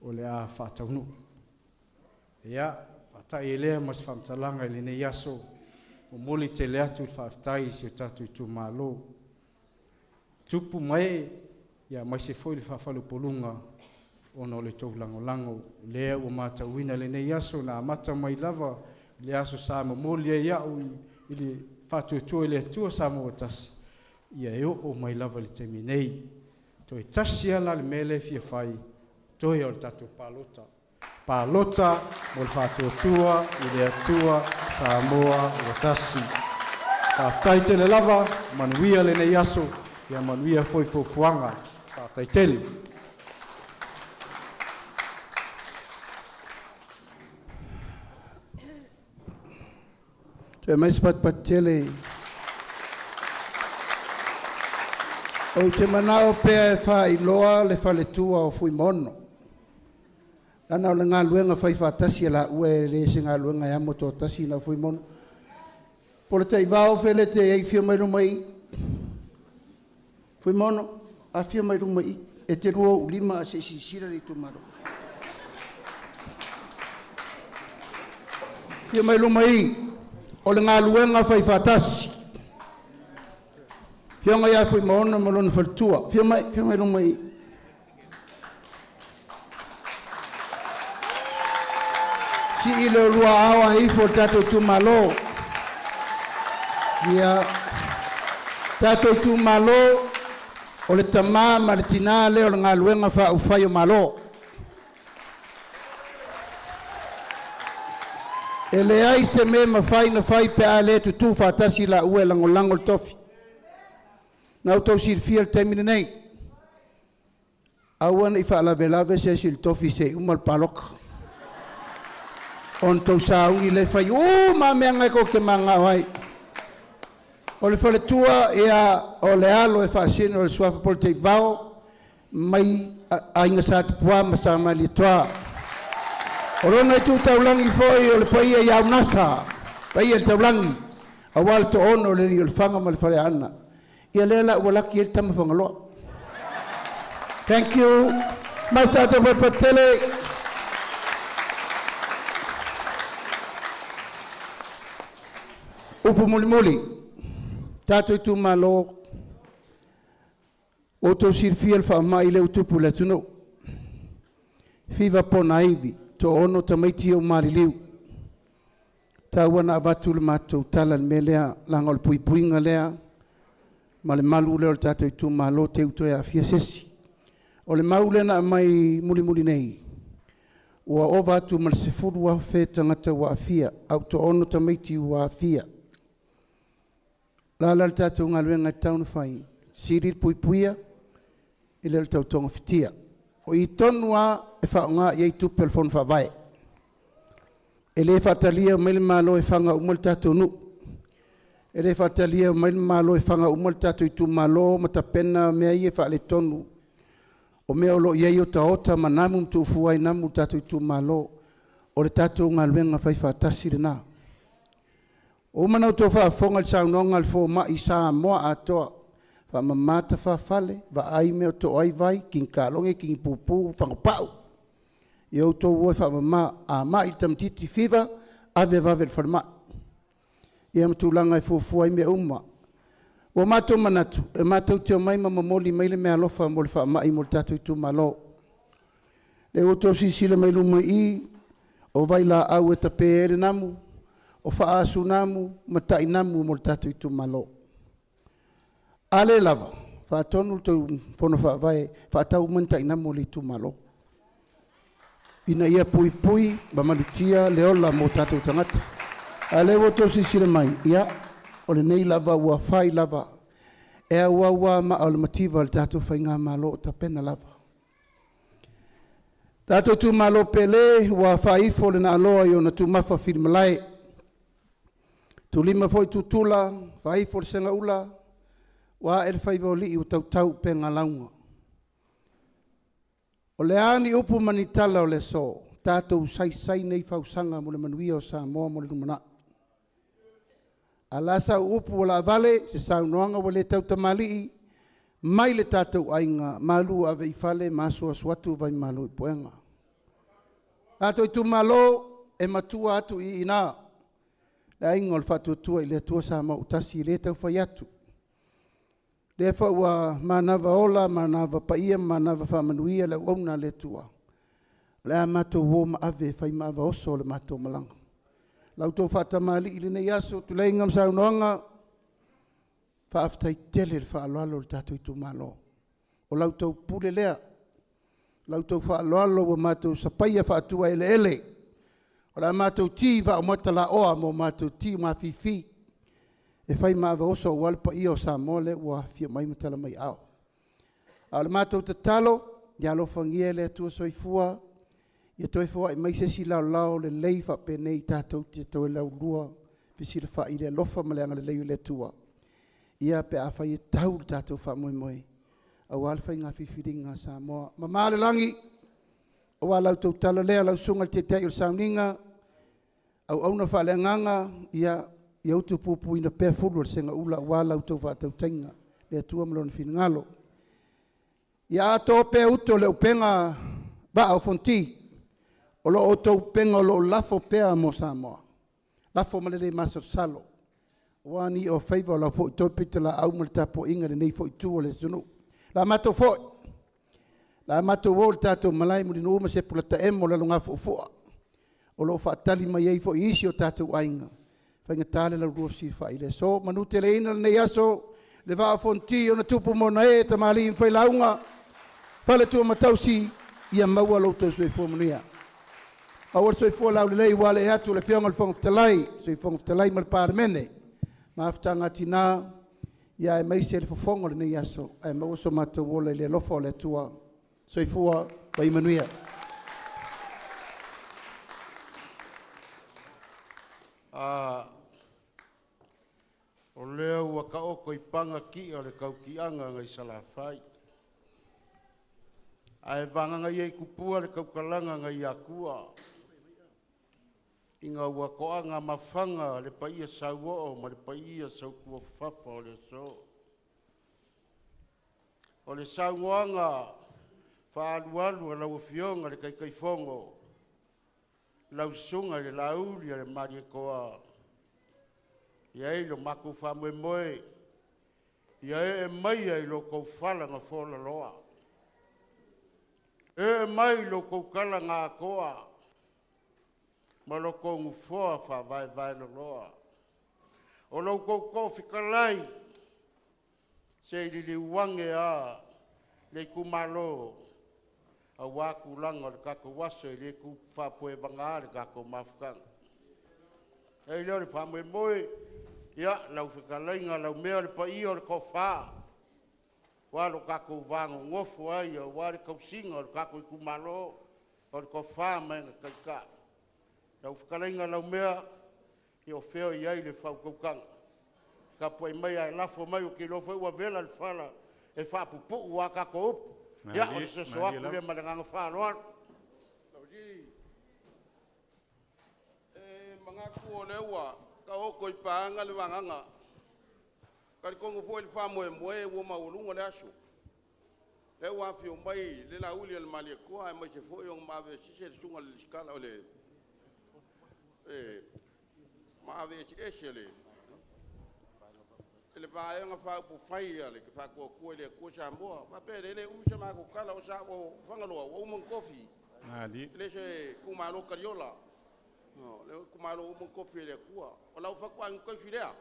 o le a whātaunu. Ia, whātai e lea mas whamtalanga i le nei aso, o moli te le atu whaafitai si o tatu i Itumalo. Tupu mai, ia mai se foi le whaafalu polunga o no le tau lango lea o mata uina le nei aso na mata mai lava le aso sa moli e iau i le whaatuatua i le atua sa mo tasi. Ia e o mai lava le temi nei. Toi tasi ala le mele fia whai, toi o le tatu pālota. Pālota mo le whaatuatua i le atua Samoa o tasi. Whaafitai tele lava, manuia le nei aso, ia manuia foi fuanga. Whaafitai tele. Te mais pat tele. O te manao pea e wha iloa le whaletua o fui mono. Ana o le ngā luenga whai whātasi e la ue le se ngā luenga e amo tō tasi na fui mono. Pole te iwao whele te ei whia mai rumai. Fui mono, a whia mai rumai. E te rua ulima a se sisira ni Itumalo. Whia mai rumai. O le ngā luenga whai whātasi. Whia ngai a fui mono malona whaltua. Whia mai rumai. Si ilo lua awa ifo tato Itumalo. Ia tato Itumalo o le tamā ma le tina le o le ngā luenga wha ufai o malo. E le ai se me ma whai na whai pe a le tutu whatasi la ue lango le tofi. Nau tau sir fia le taimine nei. Awana i wha lawe se sil tofi se umal paloka. On tau saungi le whai, ma mea ngai ko ke manga wai. O le whale tua o le alo e whaasino o le suafa pole te vao, mai a inga sa te pua ma sa mai li toa. O rona i tu taulangi foi o le paia iau nasa, paia le taulangi, a wale to ono le ri o le whanga ma le whale ana. Ia lela ua laki e tama whangaloa. Thank you. Mai tata wapatele. Upu muli, tato Itumalo, o tau sirfia le whaamai le utupu le tuno. Fiva pona iwi, to ono tamaiti o mariliu. Ta wana avatu le matou tala le melea, langa o le puipuinga lea, ma le malu leo le tato Itumalo te utoe a fia sesi. O le maule na mai muli nei. Ua ova atu ma le sefuru wa fe tangata wa afia, au to ono tamaiti wa afia. La le tatou ngā luenga taunu whai, siri puipuia, i le tau tonga fitia. O i tonua e whaonga i ei tupe le whonu whawai. E le whatalia maile malo e whanga umal tatou nu. E le whatalia maile malo e whanga umal tatou Itumalo, mata pena mea i e wha le tonu. O mea olo i ei o taota manamu mtu ufuai namu tatou Itumalo, o le tatou ngā luenga whai whatasi le nā. O mana to fa fonga sa nonga fo ma isa mo ato fa mamata fa fale va ai me to ai vai kin kalonge kin pupu fa pau yo to wo fa ma a ma itam titi fiva ave va ver forma yam tulanga fo fo ai me umma o mato manatu e mato te mai mama moli mai le me alofa mo fa ma i moltato Itumalo le o to si sile mai luma i o vai la au e tapere namu o whaasu namu, matai namu mo le tatou Itumalo. Ale lava, whaatonu tau whono whaavai, whaatau matai namu le Itumalo. Ina ia pui, ma malutia leola mo tatou tangata. Ale wo to sisire mai. Ia, o le nei lava ua fai lava. E ua ma o le mativa le tatou whainga malo o ta pena lava. Tatou tu malo pele ua whaifo le na aloa i o na tu mafa whiri malai. Tu lima foi tu tula, whaifo le senga ula, wa e le whaiva o li i o tau penga launga. O le ani upu manitala o le so, tatou sai nei whausanga mo le manuia o Samoa mo le numana. A la sa upu o la vale, se sa unoanga o le tau tamali, mai le tatou ainga, malu a vei fale, maso a suatu vai malu i poenga. Tatou i tu malo, e matua atu i ina, le ainga o le fatu tua i le tua sa ma utasi i le tau fai atu. Le fa ua manava ola, manava paia, manava whamanuia, le uauna le tua. Le a matou wo ma ave, fai ma ava oso le matou malanga. Lau tō whatamali i le nei aso, tu lei ngam sa unoanga, whaaftai tele le whaaloalo le tatou i tu malo. O lau tō pule lea, lau tō whaaloalo wa matou sapaia whaatua ele ele. O la matou ti wa o mata la oa mo matou ti ma fifi. E whai maawa oso o walpa i o sa mole ua fia mai matala mai ao. A le matou te talo, ia lo fangia le atua soifua, ia toi fua i mai se si lao le lei wha penei tātou te toi lau lua, pisi le wha i le lofa maleanga le lei le tua. Ia pe a whai e tau le tātou wha moe moe. A wale whai ngā whiwhiringa sa moa. Ma maale langi, o wa lau tau tala lea lau sunga te tei o sauninga, au auna wha le nganga, ia utu pupu ina pea fulu le senga ula wa lau tau wha tau tainga, le atua malona whingalo. Ia ato pea uto le upenga Vaa-o-Fonoti, o lo o tau penga o lo lafo pea mo Samoa. Lafo malele masa salo. Wani o feiva o la fo i topita la au mal tapo inga le nei fo i tu o le sunu. La mato fo. La mato wo le tato malai mo dinu uma se pula ta emo la lunga fo fo. O lo fa tali mai ei fo isi o tato ainga. Whainga tale la rua si fa ile. So manute le ina le nei aso le Vaa-o-Fonoti o na tupu mo na e tamali in fai launga. Fale tua matau si ia maua lo tau sui fo manuia. Awar soi fo lau lei wale e atu le whionga le whangaftalai, soi whangaftalai mal pārmene. Maafutanga tina, ia e maise le whafonga le nei aso, e mauso mata wola le lofa le tua, soi fua pai manuia. O lea ua ka oko i panga ki o le kaukianga ngai salafai. Ai vanganga iei kupua le kaukalanga ngai akua. Inga ua koanga mawhanga le paia sauo ma le paia saukua fafa o le so. O le sauoanga whaalualu a lau fionga le kaikaifongo. Lau sunga le lauli a le maria koa. Ia e lo maku whamwe moe. Ia e mai ai lo kou whalanga fola loa. E mai lo kou kala ngā koa. Ma lo kou ngufoa wha vai lo loa. O lo kou whikalai. Se li wange a le kumalo. A waku langa le kako waso le ku whapoe vanga le kako mafukanga. E leo le whamwe moe. Ia, lau whikalai ngā lau mea le pa ia le kou whaa. Walo kako vango ngofu ai, wale kausinga, o kako i kumalo, o le kou whaa mai na kaika. Lau whikalenga lau mea, i o wheo i ai le whau kaukanga. Ka pui mai ai lafo mai o ki lofa ua vela le whala, e whapupu ua kako upu. Ia, o le soso aku le malanganga whanoan. Mga kuo le ua, ka oko i paanga le wanganga. Kari kongo po le whamoe moe ua maulunga le aso. Le ua pio mai le la uli le malia koa, e mai se fo yung mawe sise le sunga le skala o le mawe sise le. Le pae nga wha upo whai ale, ki wha kua kua le kua sa moa. Ma pere le umse maa ko kala o sa o whangaloa, o umang kofi. Le se kumano kariola. Le kumano umang kofi le kua. O lau whakua ang kofi lea.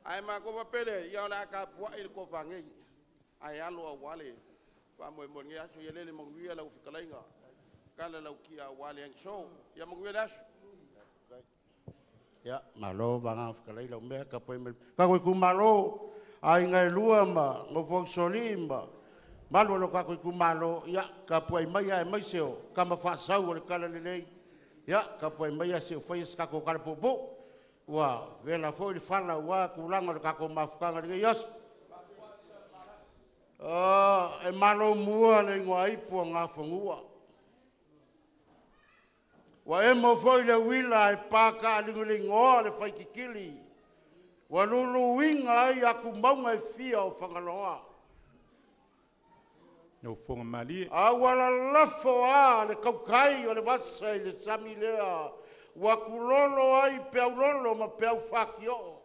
Ai maa ko papere, ia la ka pua il ko whangei. Ai alo a wale. Wha moe mo ngia aso, ia lele manguia lau whikalainga. Kala lau ki a wale ang so, ia manguia aso. Ya, malo vanga whakalei lau mea ka poe me. Ka koe ku malo, ai ngai lua ma, ngofo soli ma. Malo lo ka koe ku malo, ya, ka poe mai ai mai seo, ka ma whaasau o le kala lelei. Ya, ka poe mai ai seo, whai skako kala popo. Wa, vela foi le fala, wa, kulanga le kako mafukanga le yas. E malo mua le ngua ipu ngā whangua. Wa e mo foi le wila e paka alingu le ngoa le whaikikili. Wa lulu winga ai aku maunga e fia o whangaloa. No fonga mali. A wala lafo a le kaukai o le vasa i le sami lea. Wa kulolo ai peau lolo ma peau whakio.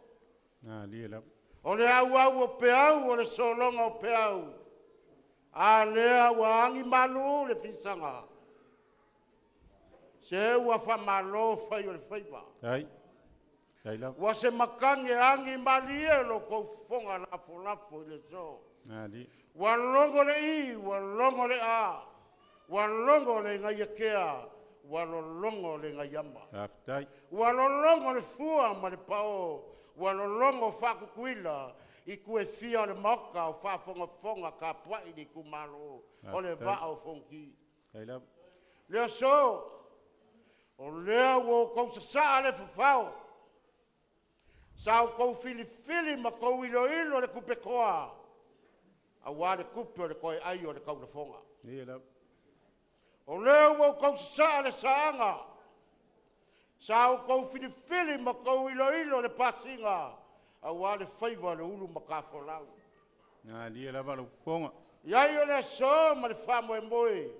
Lia la. O le au o peau o le solonga o peau. A lea wa angi malu le fisanga. Se ua whamalo whai o le whaiwa. Ai. Ai la. Wa se makange angi malie lo kou whonga lafo i le so. Li. Wa longo le i, wa longo le a. Wa longo le ngai akea. Wa longo le ngai ama. Aftai. Wa longo le fua ma le pao. Wa longo whakukuila. I kue fia le moka o whafonga ka puai ni kumaro. O le Vaa-o-Fonoti. Ai la. Lea so. O lea wo kou sa le fufao. Sao kou fili ma kou ilo le kupe koa. A wā le kupe o le koe ai o le kau na fonga. Lia. O lea wo kou sa le saanga. Sao kou fili ma kou ilo le pasinga. A wā le whaiva le ulu ma ka wholau. Lia la lo fonga. Iai o le so ma le whamoe moe.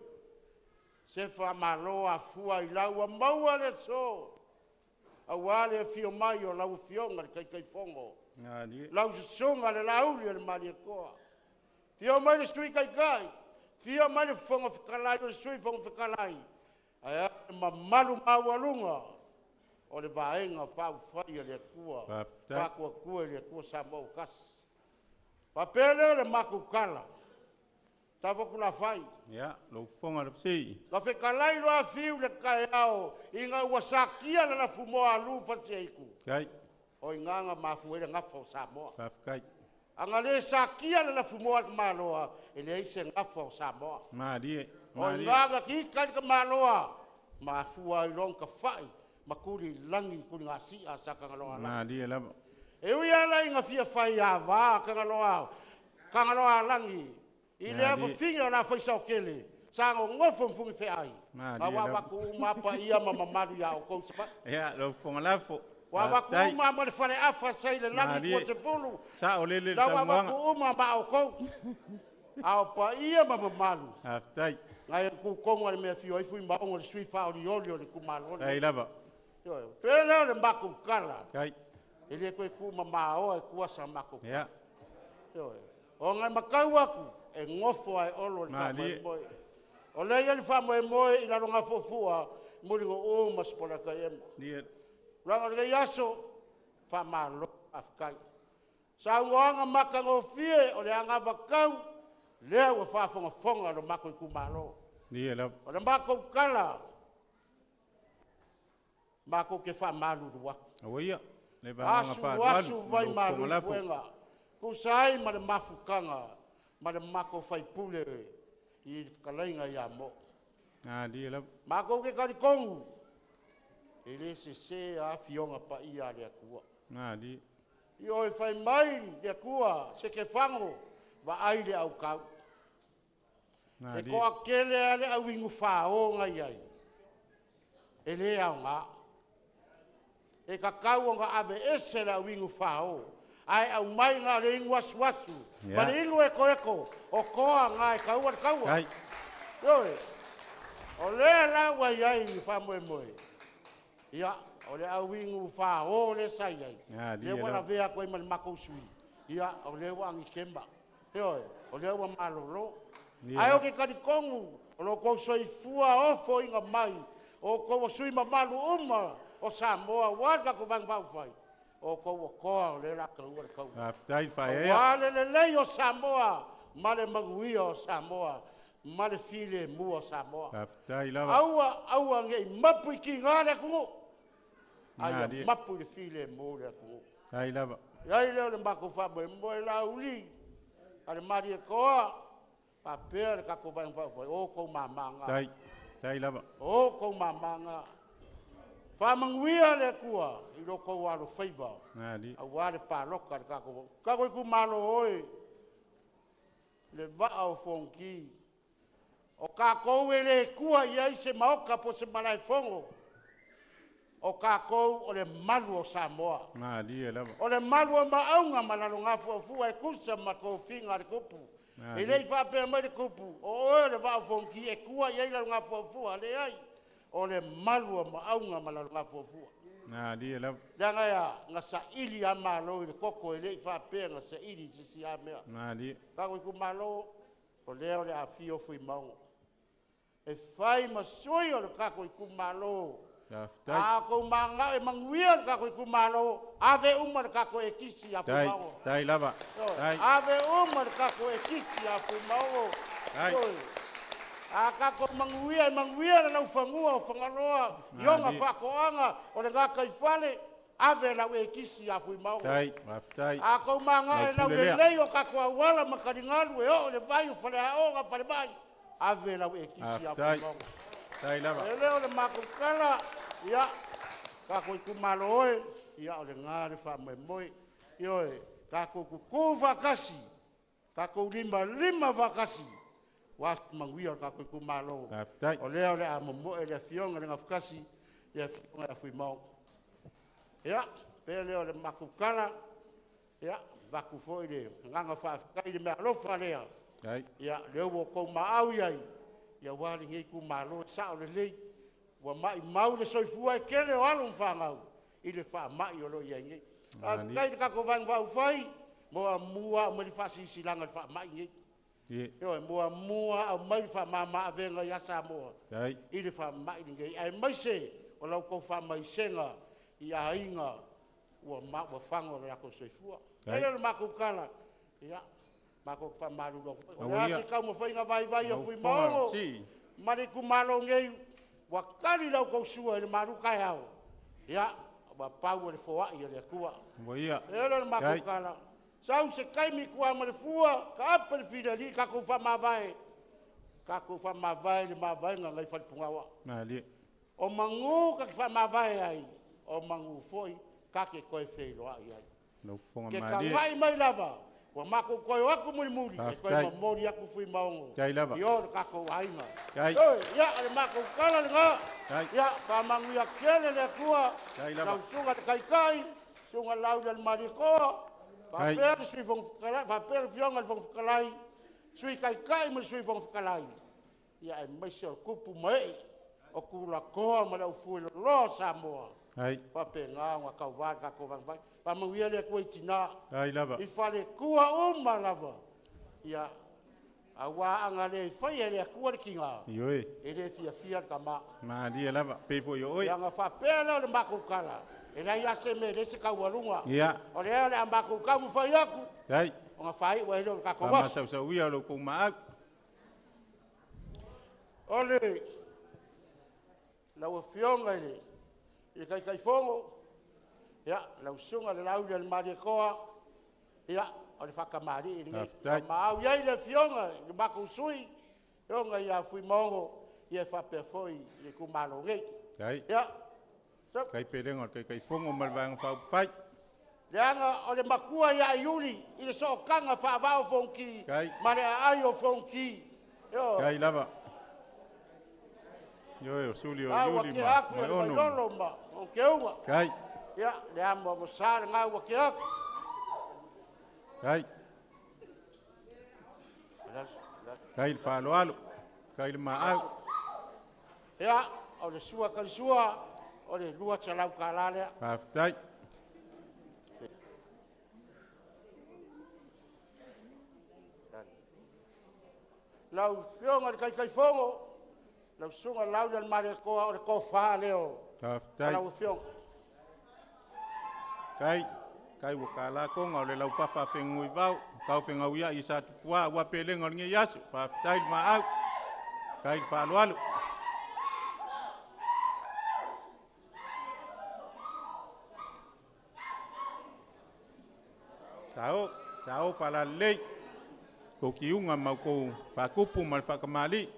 Se whamaloa fua i lau a maua le so. A wale fio mai o lau fionga le kai fongo. Lau se songa le lauli le mali e koa. Fio mai le stui kai. Fio mai le fonga whikalai o le stui fonga whikalai. Ai ma malu maualunga. O le vaenga whau whai le kua. Whakua kua le kua sa mau kas. Papele le maku kala. Tava kula fai. Ya, lo fonga le sei. La fe kalai loa fiu le kai ao. Inga wasakia la fumoa lufa seiku. Kai. O inganga mafuele ngafa o Samoa. Kai. Anga le sakia la fumoa maloa. Ele ise ngafa o Samoa. Mari. O inganga ki kai ka maloa. Mafua ilong ka fai. Makuli langi kuli ngasi asaka ngaloa. Mari la. E uia la inga fia fai ava ka ngaloa. Ka ngaloa langi. Ile ava finga na foi sa kele. Sango ngofo mfungi fe ai. Wa wa ku mapa ia mama maru ya ko spa. Ya, lo fonga la fo. Wa ku mama le fale afa sai le langi ko se fulu. Sa olele sa mwanga. Wa ku mama o ko. Au pa ia mama maru. Aftai. Ngai ku kongo le me fio i fui mba o le sui fa o le ku malo. Ai lava. Yo, pele le mbaku kala. Kai. Ele ko ku mama o ku sa mako. Ya. Yo. O ngai makau aku e ngofo ai olo le fa o le ia le whamoe moe i laro ngā fofua, muri ngo o maspola ka emo. Ranga le Aso, whamalo afkai. Sa uanga maka ngō fie o le anga wakau, lea ua whafonga lo mako i kumalo. O le mako kala, mako ke whamalu rua. Awaia. Asu vai malu puenga. Kusai ma le mafukanga, ma le mako whaipule i kalainga ia mo. Lia. Mako ke karikongu. Ele se a fionga pa ia le akua. Lia. I oi whai mai le akua, se ke whango, wa ai le au kau. E ko akele ale au ingu whao ngai ai. Ele au ngā. E ka kau nga ave ese le au ingu whao. Ai au mai ngā le ingu wasu. Ma le ingu eko. O koa ngā e kaua. Ai. Yoi. O lea la wai ai i whamoe moe. Ia, o le au ingu whao le sai ai. Le wana vea koe mali mako sui. Ia, o le wangi kemba. Yoi, o le wa malolo. Ai o ke karikongu. O lo kou soi fua ofo inga mai. O kou sui mamalu uma. O Samoa, waka ko vang whai. O kou o koa o le raka ua le kau. Aftai whai ea. O wale le lei o Samoa. Male magui o Samoa. Male file mua Samoa. Aftai lava. Aua ngei mapu i ki ngāre kungo. Ai mapu le file mo le ko. Tai lava. Ai le mako fa mo la uli. Ale mari ko. Pa pe ka ko vai o ko mamanga. Tai lava. O ko mamanga. Fa manguia le kua i lo ko wa lo faiva. Nali. A wa le pa lo ka ko. Ka ko ku malo oi. Le Vaa-o-Fonoti. O ka ko ele kua ia se maoka po se malai fongo. O ka ko o le malu o Samoa. Nali lava. O le malu o maunga malalo ngafu fu e kusa ma ko finga le kupu. E le fa pe ma le kupu. O le Vaa-o-Fonoti e kua ia la ngafu fu ale ai. O le malu o maunga malalo ngafu fu. Nali lava. Danga ya ngasa ili amalo le koko ele fa pe ngasa ili si amea. Nali. Ka ko ku malo o le afio fu mau. E fai masoi o ka ko ku malo. A ko manga e manguia ka ko ku malo. Ave umar ka ko e kisi a fu mau. Tai lava. Ave umar ka ko e kisi a fu mau. A ka ko manguia na ufangua o fangaloa. Yonga fa ko anga o le ga kai fale. Ave la we kisi a fu mau. Tai. A ko manga e na we leo ka ko wala makaringalu e o le vai o fale o ga fale bai. Ave la we kisi a fu mau. Tai lava. Ele o le makukala ia ka ko ku maloe ia o le ngare fa moi ioe ka ko ku vakasi ka ko lima vakasi was manguia ka ko ku malo o le amomo ele fionga le ngafkasi ia fionga fui mau ia pele o le makukala ia vaku foi le nganga fa kai le me lo fa le ia le wo ko maau ia wali ngai ku malo sa o le lei wa mai mau le soifua kele o alo mfangau i le fa mai o lo ia ngai kai ka ko van va fai mo mua mo le fasi silanga fa mai ngai yo mo mua o mai fa mama venga ya sa mo i le fa mai ngai ai mai se o lo ko fa mai senga ia inga wa ma wa fango la ko soifua ele le makukala ia mako fa malu lo o se ka mo fa inga vai o fui mo mari ku malo ngai wa kali la ko sua le maru kai au ya ba pau le foa ia le kua boia ele mako kala sau se kai mi kua mo le fua ka per fideli ka ko fa mavai le mavai ngai fa punga wa mali o mangu ka fa mavai ai o mangu foi ka ke ko e fe lo ai no fonga mali mali ke ka mai lava wa mako ko wa ko muri e ko mo mori aku fui maungo yo ka ko ainga ya le mako kala nga ya pa mangu ya kele le kua la sunga kai sunga lau del mariko pa per sui fong kala pa per fiong al fong kalai sui kai mo sui fong kalai ya e mai so kupu mai o kula ko ma la fu lo Samoa pa pe nga ka wa ka ko vai pa manguia le ko itina lava i fale kua uma lava ia awa anga le fai ele kua kinga yoe ele fia ka ma dia lava pe fo yo oi anga fa pela le makukala ele ia se me le se ka walunga ia o le ale makuka mu fai aku nga fai wa ele ka ko was sa wia lo ko ma ole la o fionga ele e kai fongo ya la usunga le lau del marikoa ya o le fakamari ni ma ia le fionga le bakusui yonga ya fui mongo ia fa perfoi le kumalo ngai ya kai perenga kai fongo malvang fa fai Leanga o le makua ia iuli i le so kanga fa Vaa-o-Fonoti ma le ai o Fonoti yo kai lava yo suli o iuli ma ono o keuma kai ya le amo mo sala nga wa ke ak kai fa lo alo kai le ma au ya o le sua kan sua o le lua tsalau kalale pa tai lau fionga kai fongo lau sunga lau del mare ko o ko fa leo pa tai lau fionga kai wo kala ko ngau le lau fa fengui vau kau fengau ia isa tua wa pele ngol ngi yasu pa tai ma au kai fa lo alu Tau whala lei. Ko kiunga mau ko whakupu mal whakamali.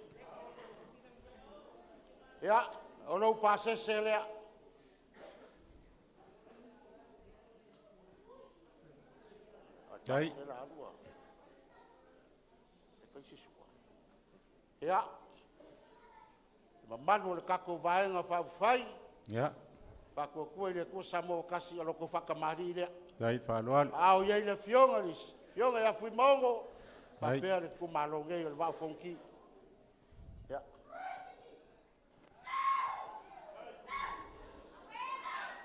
Ia, o nou pasese lea. Kai. Ia. Mamanu le kako vaenga whai. Ia. Pako kua le ko samo kasi alo ko whakamari lea. Kai whalualu. Au iei le fionga lis. Fionga ia fui maungo. Whapea le kumalongei le Vaa-o-Fonoti. Ia.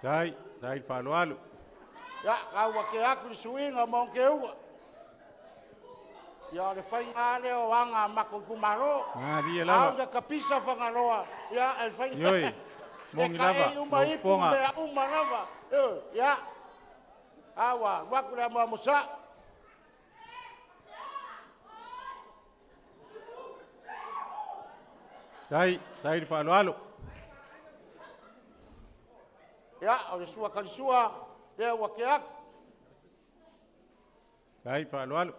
Kai whalualu. Ia, kau wake aku le suinga maung ke ua. Ia le whai ngā leo anga mako kumaro. Ria lava. Au ia kapisa whangaloa. Ia, el whai ngā. Ioi. Mongi lava. Uma ipu mea uma lava. Ia. Awa, waku lea mua musa. Kai whalualu. Ia, o le sua karisua. Lea wake aku. Kai whalualu.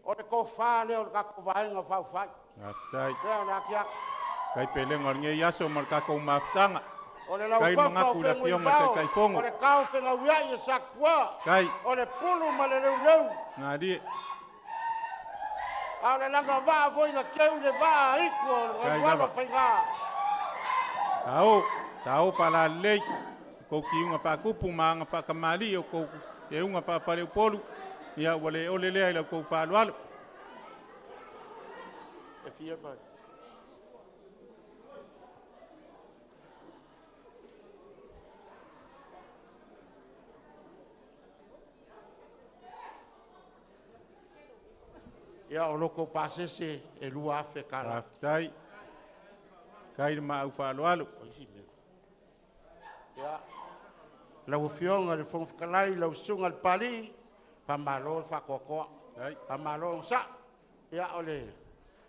O le kofa leo le kako vaenga whai. Tai. Lea le aki aku. Kai pelenga nge yaso mal kako umaftanga. O le lau Kai whawha mangaku o la whengu i fionga vao. kai fongo. O le kao whenga uia i sakua. Kai. O le pulu ma le leu. Ngadi. A le langa waa voinga keu le waa iku o le wala whainga. Tau whala lei. Ko ki unga whakupu maanga whakamali o ko e unga whawhare Upolu. Ia wale ole lea ila ko whalualu. E fia pai. Ia o loko pasese e lua afe kala. Tai. Kai ma au whalualu. Ia. Lau fionga le whongwhakalai, lau sunga le pali. Pamalo le whakokoa. Tai. Pamalo sa. Ia o le.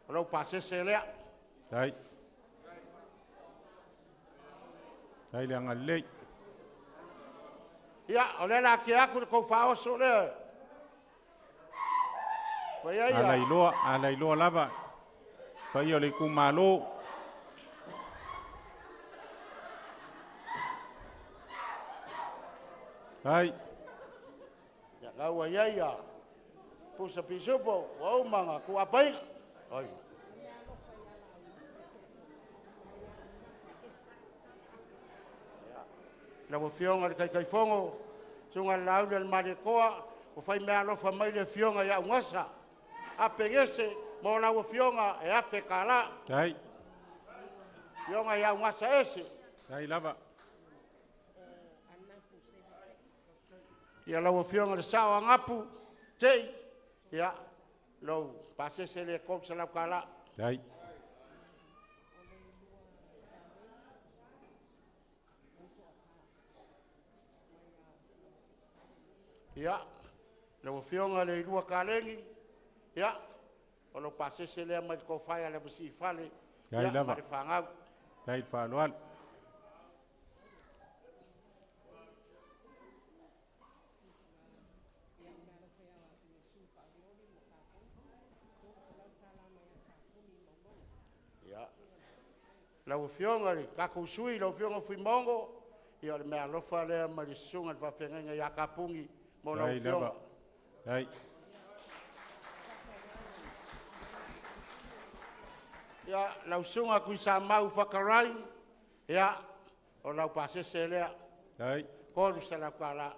Lau pasese lea. Tai. Tai le anga lei. Ia o le la ke aku le kou whaoso lea. Alai loa lava. Pai o le kumalo. Kai. Ya kau ia. Pusa pisupo, wau manga ku apai. Oi. Na mo fionga le kai fongo. Sunga lau le marikoa, o fai mea lofa mai le fionga ia ngasa. A pegese mo la o fionga e afe kala. Kai. Fionga ia ngasa ese. Kai lava. Ia lau fionga le sao ngapu tei. Ia lau pasese le kom sa lau kala. Kai. Ia lau fionga le lua kalengi. Ia o lau pasese le mai ko fai le bisi fale. Kai lava. Ia fangau. Kai whalualu. Lau fionga le kako sui, lau fionga fui mongo. Ia le mea lofa lea ma le sunga le whawhenga ia kapungi mo lau fionga. Kai. Ia lau sunga kui sa mau whakarai. Ia o lau pasese lea. Kai. Kolu sa lau kala.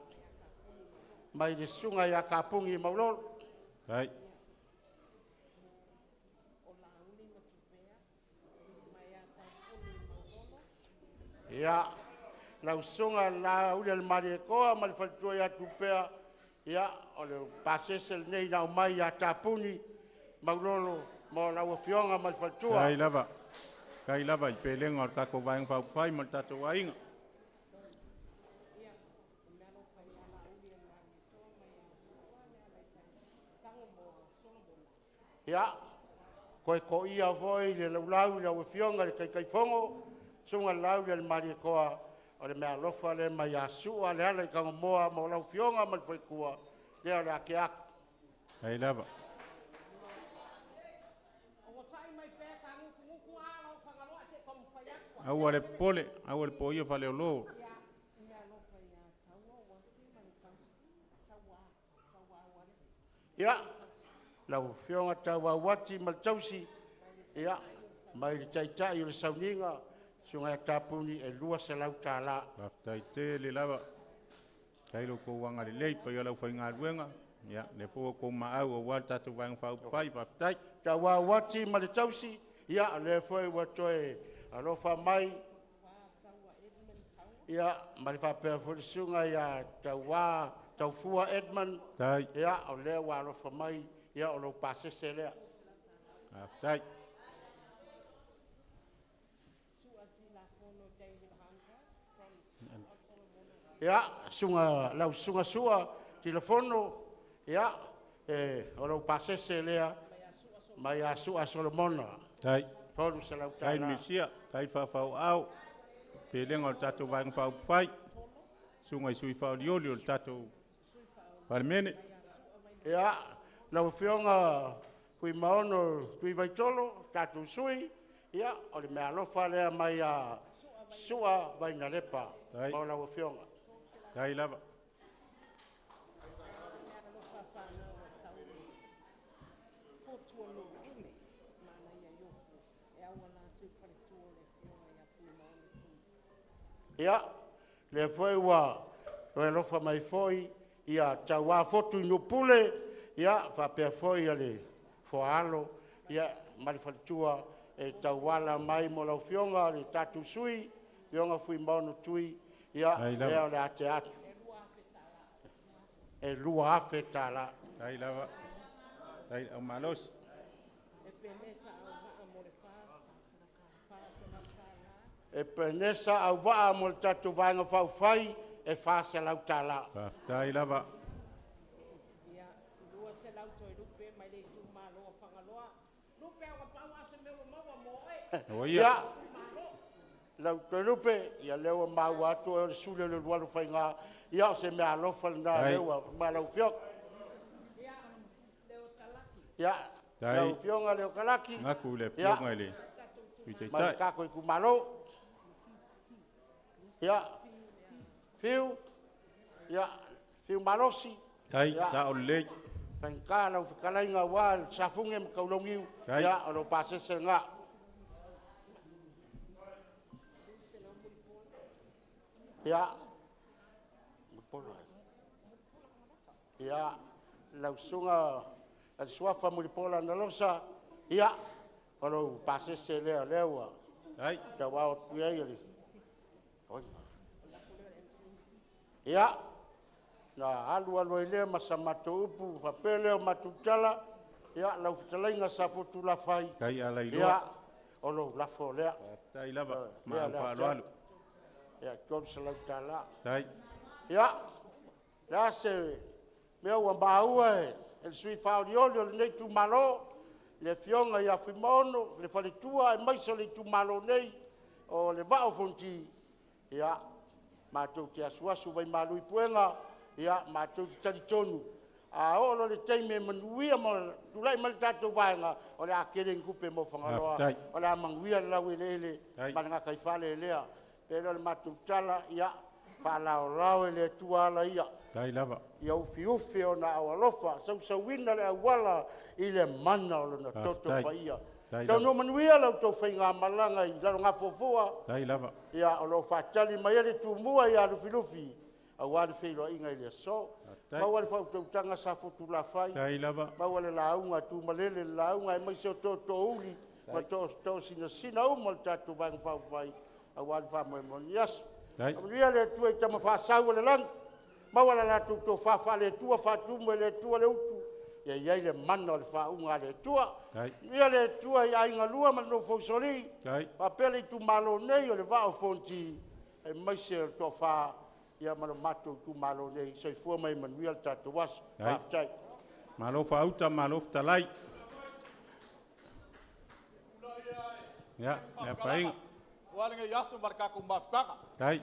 Mai le sunga ia kapungi maulol. Kai. Ia lau sunga la ule le mariekoa ma le whalitua ia tupea. Ia o le pasese nei nau mai ia tapuni maulolo mo lau fionga ma le whalitua. Kai lava. Kai lava i pelenga o kako vaeng whai ma tato wainga. Ia koe ko ia voi le lau lau fionga le kai fongo. Sunga lau le mariekoa o le mea lofa le mai asua le ala i kangamoa mo lau fionga ma le whaikua lea le ake aku. Hei lava. Au ale pole, au ale po ia fale o lo. Ia, lau fionga tau wawati ma le tausi. Ia, mai le taitai o le sauninga. Sunga tapuni e lua se lau tāla. Whaftai te le lava. Kailo ko wanga le lei, pa ia lau whainga ruenga. Ia, le po ko maau o wal tatu wang whau pai, whaftai. Tau wawati ma le tausi. Ia, le foi watoe alofa mai. Ia, ma le whapea furisunga ia tau fua Edmund. Tai. Ia, o lea wa alofa mai. Ia, o lo pasese lea. Whaftai. Ia, lau sunga sua, telefono, ia, o lau pasese lea, mai asu a Solomona. Tai. Tolu se lau Kai tāna. misia, kai whawhau au. Pelenga o tatu wang whau pai. Sunga i sui whau lioli o tatu parmene. Ia, lau fionga kui maono, kui vaitolo, tatu sui, ia, o le mea lofa lea mai a sua vai na lepa. Tai. O lau fionga. Tai lava. Ia, le foi wa, o lofa mai foi, ia tau wā fotu inu pule, ia, whapea foi ale foalo, ia, marifalitua, e tau wala mai mo lau fionga, le tatu sui, fionga fui maunu tui, ia, lea le ate atu. E lua afe tāla. Tai lava. Tai au malos. E penesa au waa mo le tatu vanga whau whai, e whase lau tāla. Whaftai lava. Ia, lau te lupe, ia lewa mau atu e le sule le lualu whainga, ia o se mea alofa na lewa, ma lau fiok. Ia, lau fionga leo kalaki. Ngaku le fionga le. Ma kako i kumalo. Ia, fiu, ia, fiu malosi. Tai, sa o lei. Whainga lau whikalainga wā, sa funge mkaulongiu, ia, o lo pasese ngā. Ia, ia, lau sunga, al suafa mulipola na losa, ia, o lo pasese lea lewa. Ai. Ka wao tuiai. Ia, na alu ele masamato upu, whapele o matutala, ia, lau fitalainga sa fotu la fai. Kai ala iloa. Ia, o lo lafo lea. Tai lava. Ma whaalo alu. Ia, kon sa lau tala. Tai. Ia, ia se, mea ua maua e, el sui whaorioli o le nei tu malo, le fionga ia whimono, le whalitua, e maiso le tu malo nei, o le Vaa-o-Fonoti, ia, mātou te asuasu vai malui puenga, ia, mātou te taritonu. A olo le teime manuia mo, tulai mali tātou vaenga, o le akere ngupe mo whangaloa, o le amanguia lau ele, malanga kai whale elea, pero le mātou tala, ia, whalao ele tua ala ia. Tai lava. Ia ufi o na awalofa, sau wina le awala i le mana o na toto pa ia. Tau no manuia lau tau whainga malanga i laro ngā fofua. Tai lava. Ia o lo whatali mai ele tu mua ia lufi. A wale whilo inga i le so. Mawale whautautanga sa fotu la whai. Tai lava. Mawale launga tu malele launga e mai se o toto uli. Ma to sina umal tatu vang whai. A wale whamoe moni yasu. Tai. Manuia le tu e tama whasau le lang. Mawala la tu to fa le tua fa tu me le tua le utu. Ia le mana le fa unga le tua. Ia le tua ia inga lua ma no fosoli. Pa pele tu malo nei o le Vaa-o-Fonoti. E mai se to fa ia ma mato tu malo nei so fu mai manuel tatu was. Tai. Malo fa uta malo talai. Ya, ya paing. Walinga yasu marka ku mafkaka. Tai.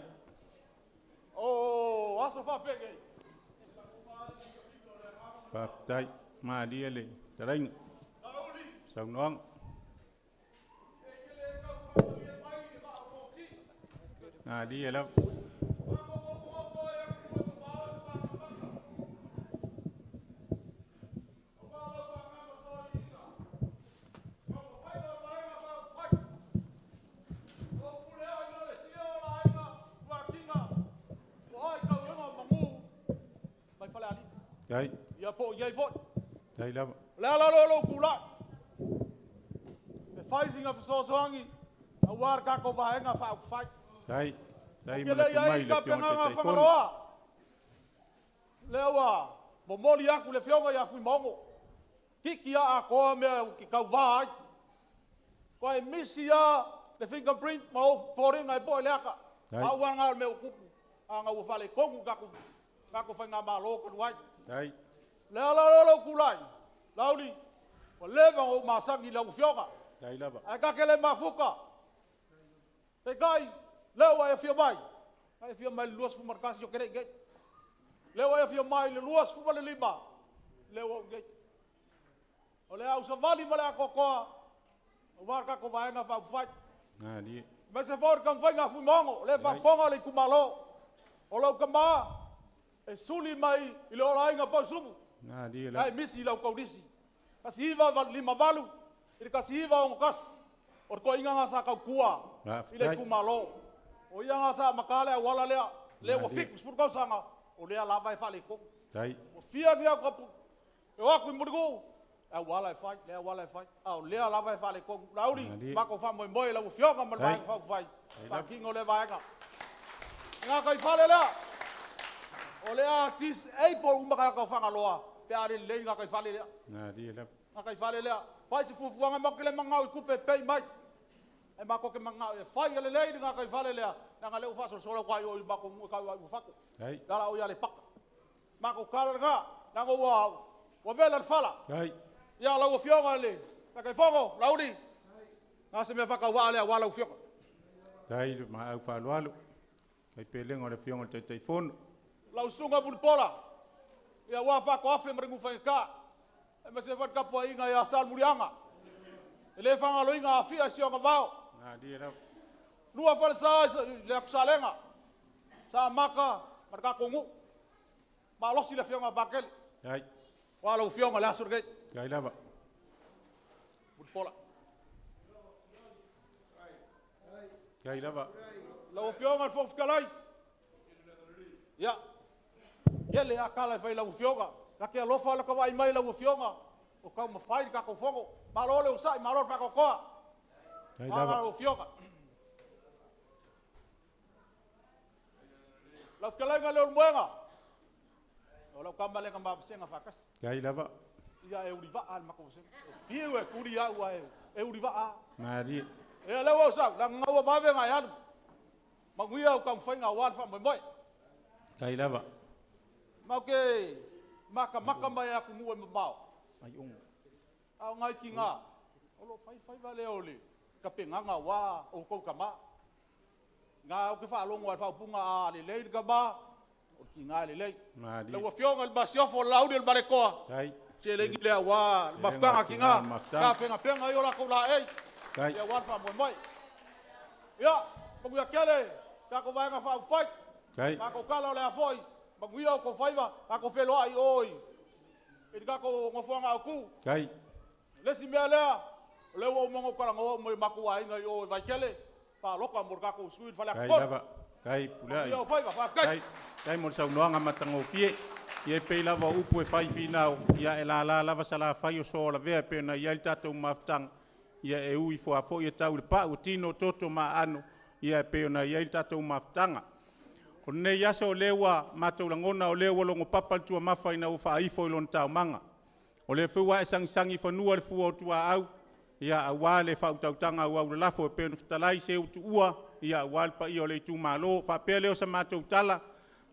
O aso fa pege. Paftai ma dia le tarain. Sau noang. Dia lah. Đấy. Ya po ya vot. Đấy là. La kula. The fighting of so songi. Awar ka ko va nga fa fight. Đấy. Đấy mà mai le pio te telefon. Lewa, mo moli aku le fionga ya fui mongo. Kiki a ko me ki ka va. Ko e misia the fingerprint mo foreign ai boy leka. Awar nga me ku. Anga u fale kongu ka ko fa nga malo ko wai. Đấy. La kulai. Lauli. Ko leva o masangi la ufioka. Đấy là ba. Ai ka kele mafuka. Te kai lewa e fio mai. Ai fio mai luas fu markas yo kere ge. Lewa e fio mai le luas fu le lima. Lewa ge. O le au savali mala ko ko. O marka ko vai na fa fai. Dia. Mas se for kan fai nga fu mongo, le fa fonga le kumalo. O lo kama e suli mai i le ora inga pa sumu. Dia lah. Ai misi lau kau disi. Kasi hiva lima valu. Ili kasi hiva on kas. Or ko inga nga sa kau kua. Ile kumalo. O ia nga sa makale wala lea. Lewa fik spur kau sanga. O lea lava e fale ko. Đấy. O fia ngia ko. E waku murgo. E wala e fai, lea wala e fai. Au lea lava e fale ko. Lauri, bako fa moi lau fioga mal vai fa fai. Pa kingo le vai nga. Nga kai fale lea. O lea tis eipo umaka ka fanga loa. Pe ale le nga kai fale lea. Dia lah. Nga kai fale lea. Fai se fufuanga makile mangau kupe pei mai. E mako ke mangau e fai ale le nga kai fale lea. Nga le ufa solo kwa yo bako mu ka wa fako. Đấy. Dala o ya le pak. Mako kala nga nga wa vela fala. Đấy. Ya la o fionga le. Nga kai fongo laudi. Nga se me faka wa le wa la fionga. Đấy mà au fa lualu. Kai peleng ora fiong te telefon. Lau sunga bulpola. Ya wa fa ko afe mringu fa ka. E me se fa ka po inga ya sal murianga. Ele fanga lo inga afia si nga vao. Dia lah. Lua fa sa le salenga. Sa maka marka kongu. Ma lo si le fionga bakel. Đấy. Wa lo fionga la surge. Đấy là ba. Bulpola. Đấy là ba. Lo fionga fo fkalai. Ya. Ele akala fa la fionga. Ka ke lo fa la ka vai mai la fionga. O ka ma fai ka ko fongo. Ma lo le usai ma lo fa ko ko. Đấy là ba. Lo fionga. Lo fkalai nga le muenga. O lo kamba le kamba senga fakas. Đấy là ba. Ya e uriva al makose. Fiu e kuria wa e uriva a. Dia. E le wa sa la ngawa ba ve nga ya. Manguia ka mfai nga wa fa moi. Đấy là ba. Mauke maka mai aku mu e mbao. Ai ung. Au ngai ki nga. O lo fai va le ole. Ka penga nga wa o ko kama. Nga o ke fa longo fa punga a le ka ba. O ki nga le. Dia. Le wa fionga el basio fo laudi el bareko. Đấy. Che le gile wa mafkanga ki nga. Ka penga yo la ko la e. Đấy. Ya wa fa moi. Ya, ko ya kele. Ka ko va nga fa fai. Đấy. Ka ko kala le afoi. Manguia ko faiva, ako felo ai oi. E ka ko ngofonga aku. Đấy. Le si mele. Le wo mongo kala ngo mo maku ai ngai oi vai kele. Pa loka morga ko suit fala ko. Đấy là ba. Đấy pula. Yo faiva fa kai. Đấy. Đấy mo sau noanga matango fie. Ie pe lava upu e fai finau. Ia e la vasala fai o so la vea pe na ia tatou maftang. Ia e ui fo afo ia tau le pa o tino toto ma ano. Ia pe na ia tatou maftanga. O nei aso lewa matou langona o lewa longo papal tua mafai na ufa ifo ilon tau manga. O le fua e sangi fanua le fua o tua au. Ia awa le fa utautanga au au lafo e penu fitalai se utu ua. Ia awa pa i o le Itumalo fa pe leo sa matou tala.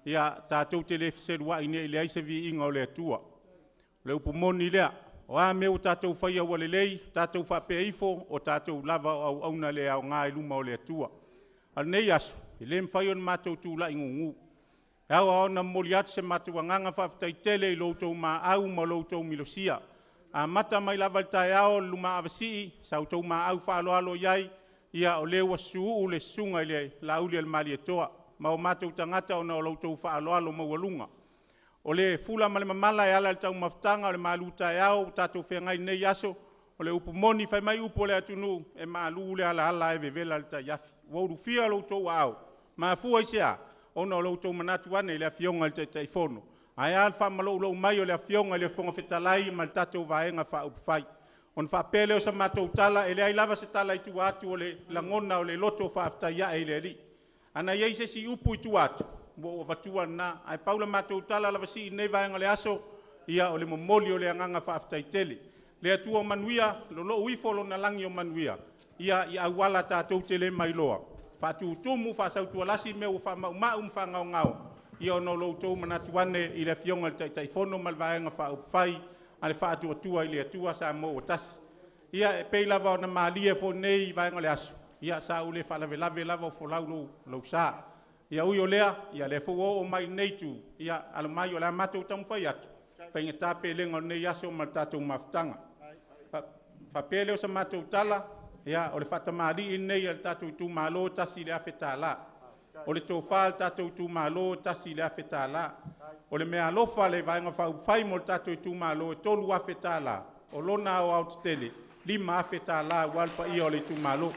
Ia tatou te le fiserua ine ile aise vi inga o le atua. Le upumoni lea. O a meu tatou fai au le lei. Tatou fa pe ifo o tatou lava au auna le au ngā iluma o le atua. Al nei aso. Ele mfai on matou tula ingungu. Au ona moliat se matuanganga whaftaitele I loutou maau ma loutou milosia. A mata mai lava tai ao luma avasi sa utou maau whaaloalo iai ia o lewa suu le sunga ile lauli al mali etoa. Ma o matou tangata ona o loutou whaaloalo maualunga. O le fula ma le mamala e ala le tau maftanga o le maalu tai ao tatou whengai nei aso o le upu moni whai mai upo le atunu e maalu le ala ala e vevela le tai afi. Wauru fia loutou ao. Ma fua isea ona o loutou manatu ane le afionga le tai fono. Ai alfa malo mai o le afionga le fonga fetalai ma le tatou vaenga wha upufai. On wha pele o sa matou tala ele ai lava se tala I tu atu o le langona o le loto wha aftaia e le li. Ana iei se si upu I tu atu. Mo o vatua na ai paula matou tala lava si nei vaenga le aso ia o le momoli o le anganga wha aftaitele. Le atua o manuia lo uifo lo na langi o manuia. Ia I awala tatou tele mai loa. Wha tuutumu wha sautua lasi me o wha mau wha ngau ngau. Ia ono loutou manatuane I le fionga le taifono ma le vaenga wha upwhai a le wha atua I le atua sa mo o tasi. Ia e pei lava o na maalia fo nei vaenga le aso. Ia sa ule wha lave lava o fo lau sa. Ia ui o lea, ia le fo o mai nei tu. Ia ala mai o le amatou tamu whai atu. Whainga tape lenga o nei aso ma le tatou mafutanga. Wha pele o sa matou tala, ia o le whata maari I nei al tatou tu malo tasi le awheta la. O le tōwha le tatou tu malo tasi le awheta la. O le mea alofa le vaenga whai mo le tatou tu malo e tolu awheta la. O lona o au tele, 5 awheta la walpa I o le tu malo.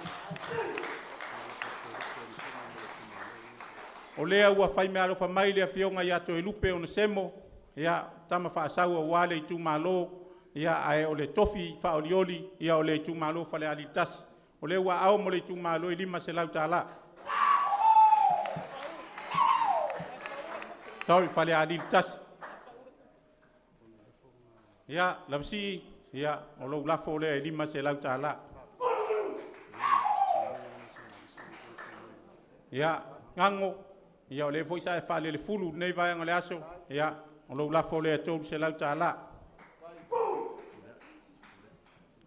O lea ua whai mea alofa mai le awhionga I ato e lupe o na semo. Ia tama whaasau o wale I tu malo. Ia ae o le tofi whaolioli. Ia o le tu malo whale alitas. O le ua au mo le tu malo I 5 se lau tāla. Sorry, whale alitas. Ia, lavasi. Ia, o lo lafo le 5 se lau tāla. Ia, ngango. Ia o le foisa e whale le fulu nei vaenga le aso. Ia, o lo lafo le tōru se lau tāla.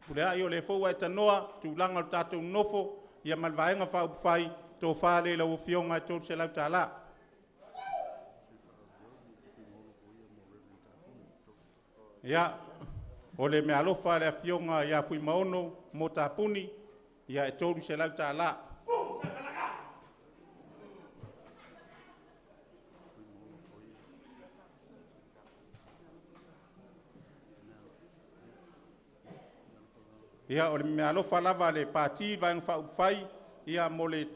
Pulea I o le fōua e tanoa, tūlanga o tātou nofo, ia malvaenga wha upwhai, tō whale lau fionga e tōru se lau tāla. Ia, o le mea alofa le fionga ia fui maono, mo tāpuni, ia e tōru se lau tāla. Ia o le mea alofa lava le pāti vaenga wha upwhai, ia mo le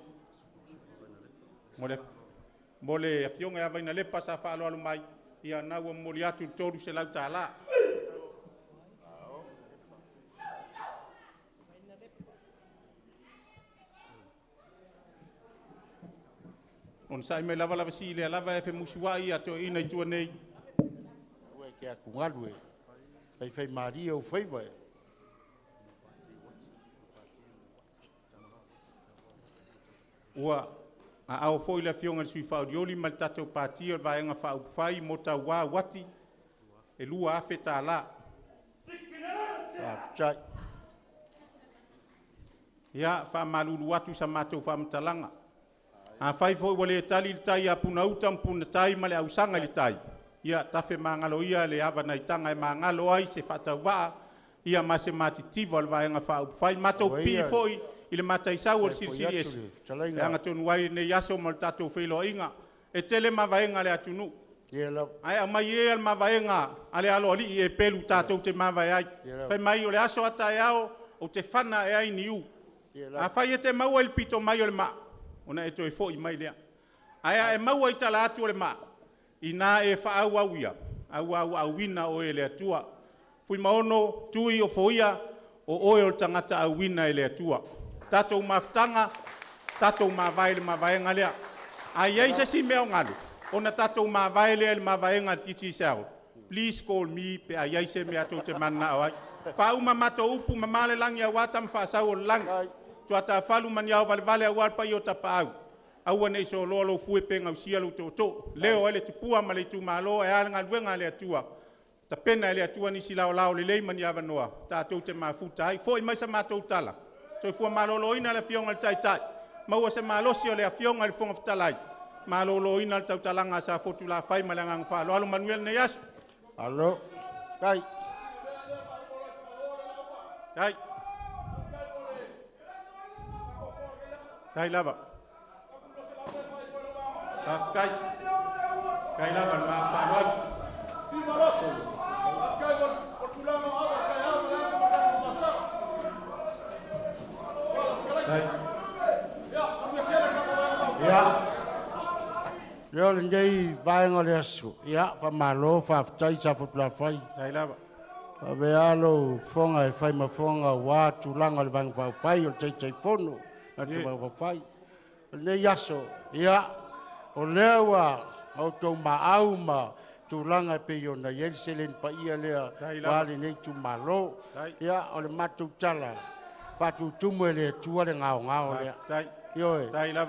afionga ia vaina lepa sa wha alo mai, ia naua mo le atu tōru se lau tāla. On sai me lava si le lava e fe musuai ato ina I tua nei. Ue ke aku ngalu e. Fai maria o whaiva e. Ua a au foi le fionga sui whaurioli ma le tatou pātia o vaenga whaupwhai mo ta wā wati e lua awheta la. Whafchai. Ia whamalulu atu sa mātou whamtalanga. A whai foi wale tali le tai a puna uta mpuna tai ma le ausanga le tai. Ia tafe mangalo ia le awa nei tanga e mangalo ai se whatau waa. Ia ma se matitiva le vaenga whaupwhai. Mātou pi foi I le matai sau o le sirisiri esi. E anga tonu wai ne yaso ma le tatou whelo inga. E tele ma vaenga le atunu. Ai a mai e al ma vaenga ale alo ali e pelu tatou te ma vai ai. Whai mai o le aso ata e ao o te whana e ai ni u. A whai e te maua il pito mai o le maa. Ona e toi fo I mai lea. Ai e maua I tala atu o le maa. I nā e whaau au ia. Au wina o e le atua. Fui maono tui o foia o oe o tangata au wina e le atua. Tatou maftanga, tatou mavaile mavaenga lea. Ai ai se si mea o ngalu. Ona tatou mavaile le mavaenga titi sao. Please call me pe ai ai se mea tau te mana o ai. Whau mamato upu mamale langi a watam whaasau o langi. Tua ta whalu mani au vale a warpa I o tapa au. Au ane so lolo fue penga usia lo to. Leo ele tupua ma le tu malo e alanga luenga le atua. Ta pena le atua ni si lao le lei mani ava noa. Tatou te mafuta ai. Fo I mai sa matou tala. So fua malolo ina le fionga le tai tai. Maua se malosi o le fionga le fonga fitalai. malolo ina tau talanga sa fotu la fai malanga fa lo Manuel ne yas Alo. Kai. Kai lava kai lava ma fa lo Ya. Yo lendei vai ngole asu. Ya, fa malo fa tai sa fotula fai. kai lava Ave alo fonga e fai mafonga wa tulanga le vang va fai o te fono. Na te va fai. Le yaso. Ya. O lewa au to ma tulanga pe yo na yel selen pa ia lea wale nei tu malo. Ya, o le matu tala. Fa tu tumele tu le ngao le. Yo,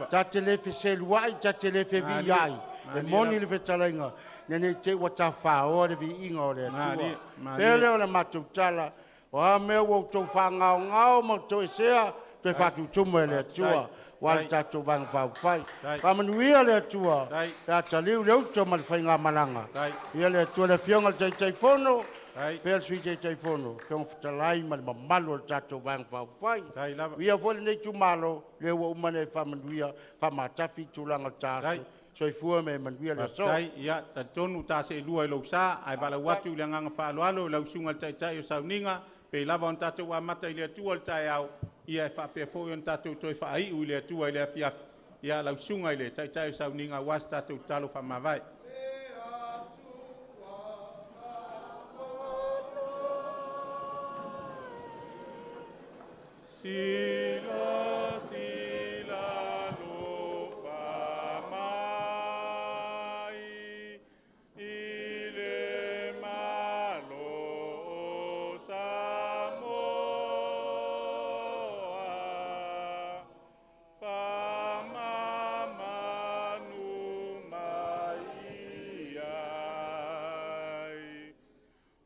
ta telefe selua, ta telefe vi ai. E moni le fetalenga. Nene te wata fa o le vi inga o le tua. Pele o le matu tala. O a me wo to fa ngao mo to sea, te fa tu tumo le tua. Wal ta to vang fa fai. Pa manuia le tua. Ta taliu le to mal fai nga malanga. Ia le tua le fionga te fono. Pel sui te fono. Fiong fetalai mal malo ta to vang fa fai. Ia fo le tu malo le wo mane fa manuia fa matafi tulanga tasu. So fua me manuia le so. Ia ta tonu ta se lua i lo sa ai bala watu le nganga fa alo lo sunga tai o sauninga pe lava on tatu wa mata ile tu al tai au ia fa pe fo on tatu to fa ai u ile tu ile fiaf ia lo sunga ile tai o sauninga was tatu talo fa mavai Sila sila lo fa mai ile malo Samoa fa manu mai ai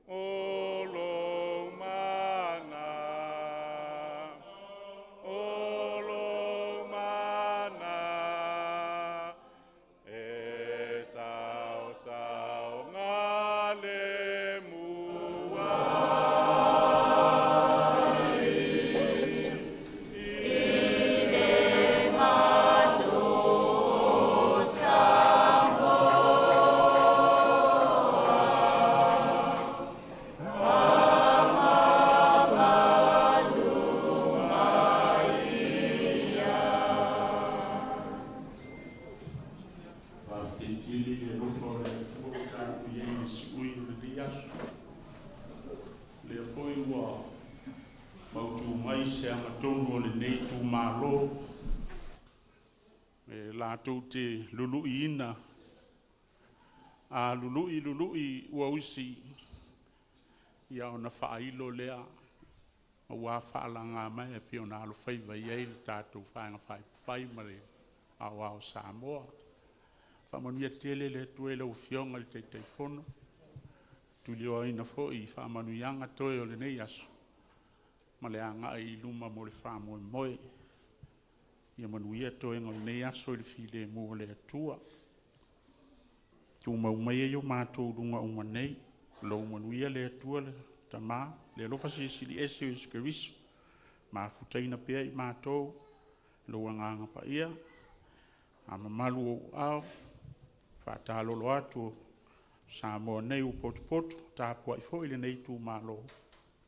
olo mana Tau te lului ina, a lului ua usi, ia ona whaailo lea, ma ua whaalanga mai, e pio na alo whaiva iei le tātou whaanga whai mare, a wao Samoa. Whamanuia tele le tuele u fionga le teitei fono, tuli o ina fo i whamanuianga toe o le nei aso, ma le anga i luma mo le whamoe moe, ia manuia to engol nei aso le file mo le atua tu mau mai yo matou dunga uma nei lo manuia le atua le tama le lo fasi sili ese skris ma futaina pe i matou lo nganga pa ia ama malu au fa ta lo atu sa mo nei u pot ta po i fo ile nei tu malo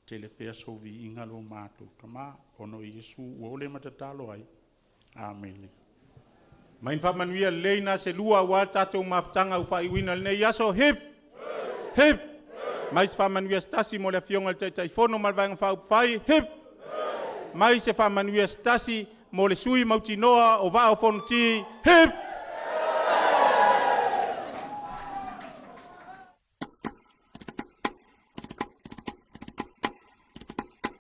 tele pe so vi inga lo matou tama ono yesu o le matatalo ai Amen. Main fa manuia leina se lua wa tatou maftanga u fai wina nei yaso hip hip mais fa manuia stasi mo le fionga le tai fono mal vanga fa fai hip mais se fa manuia stasi mo le sui mautinoa o Vaa-o-Fonoti hip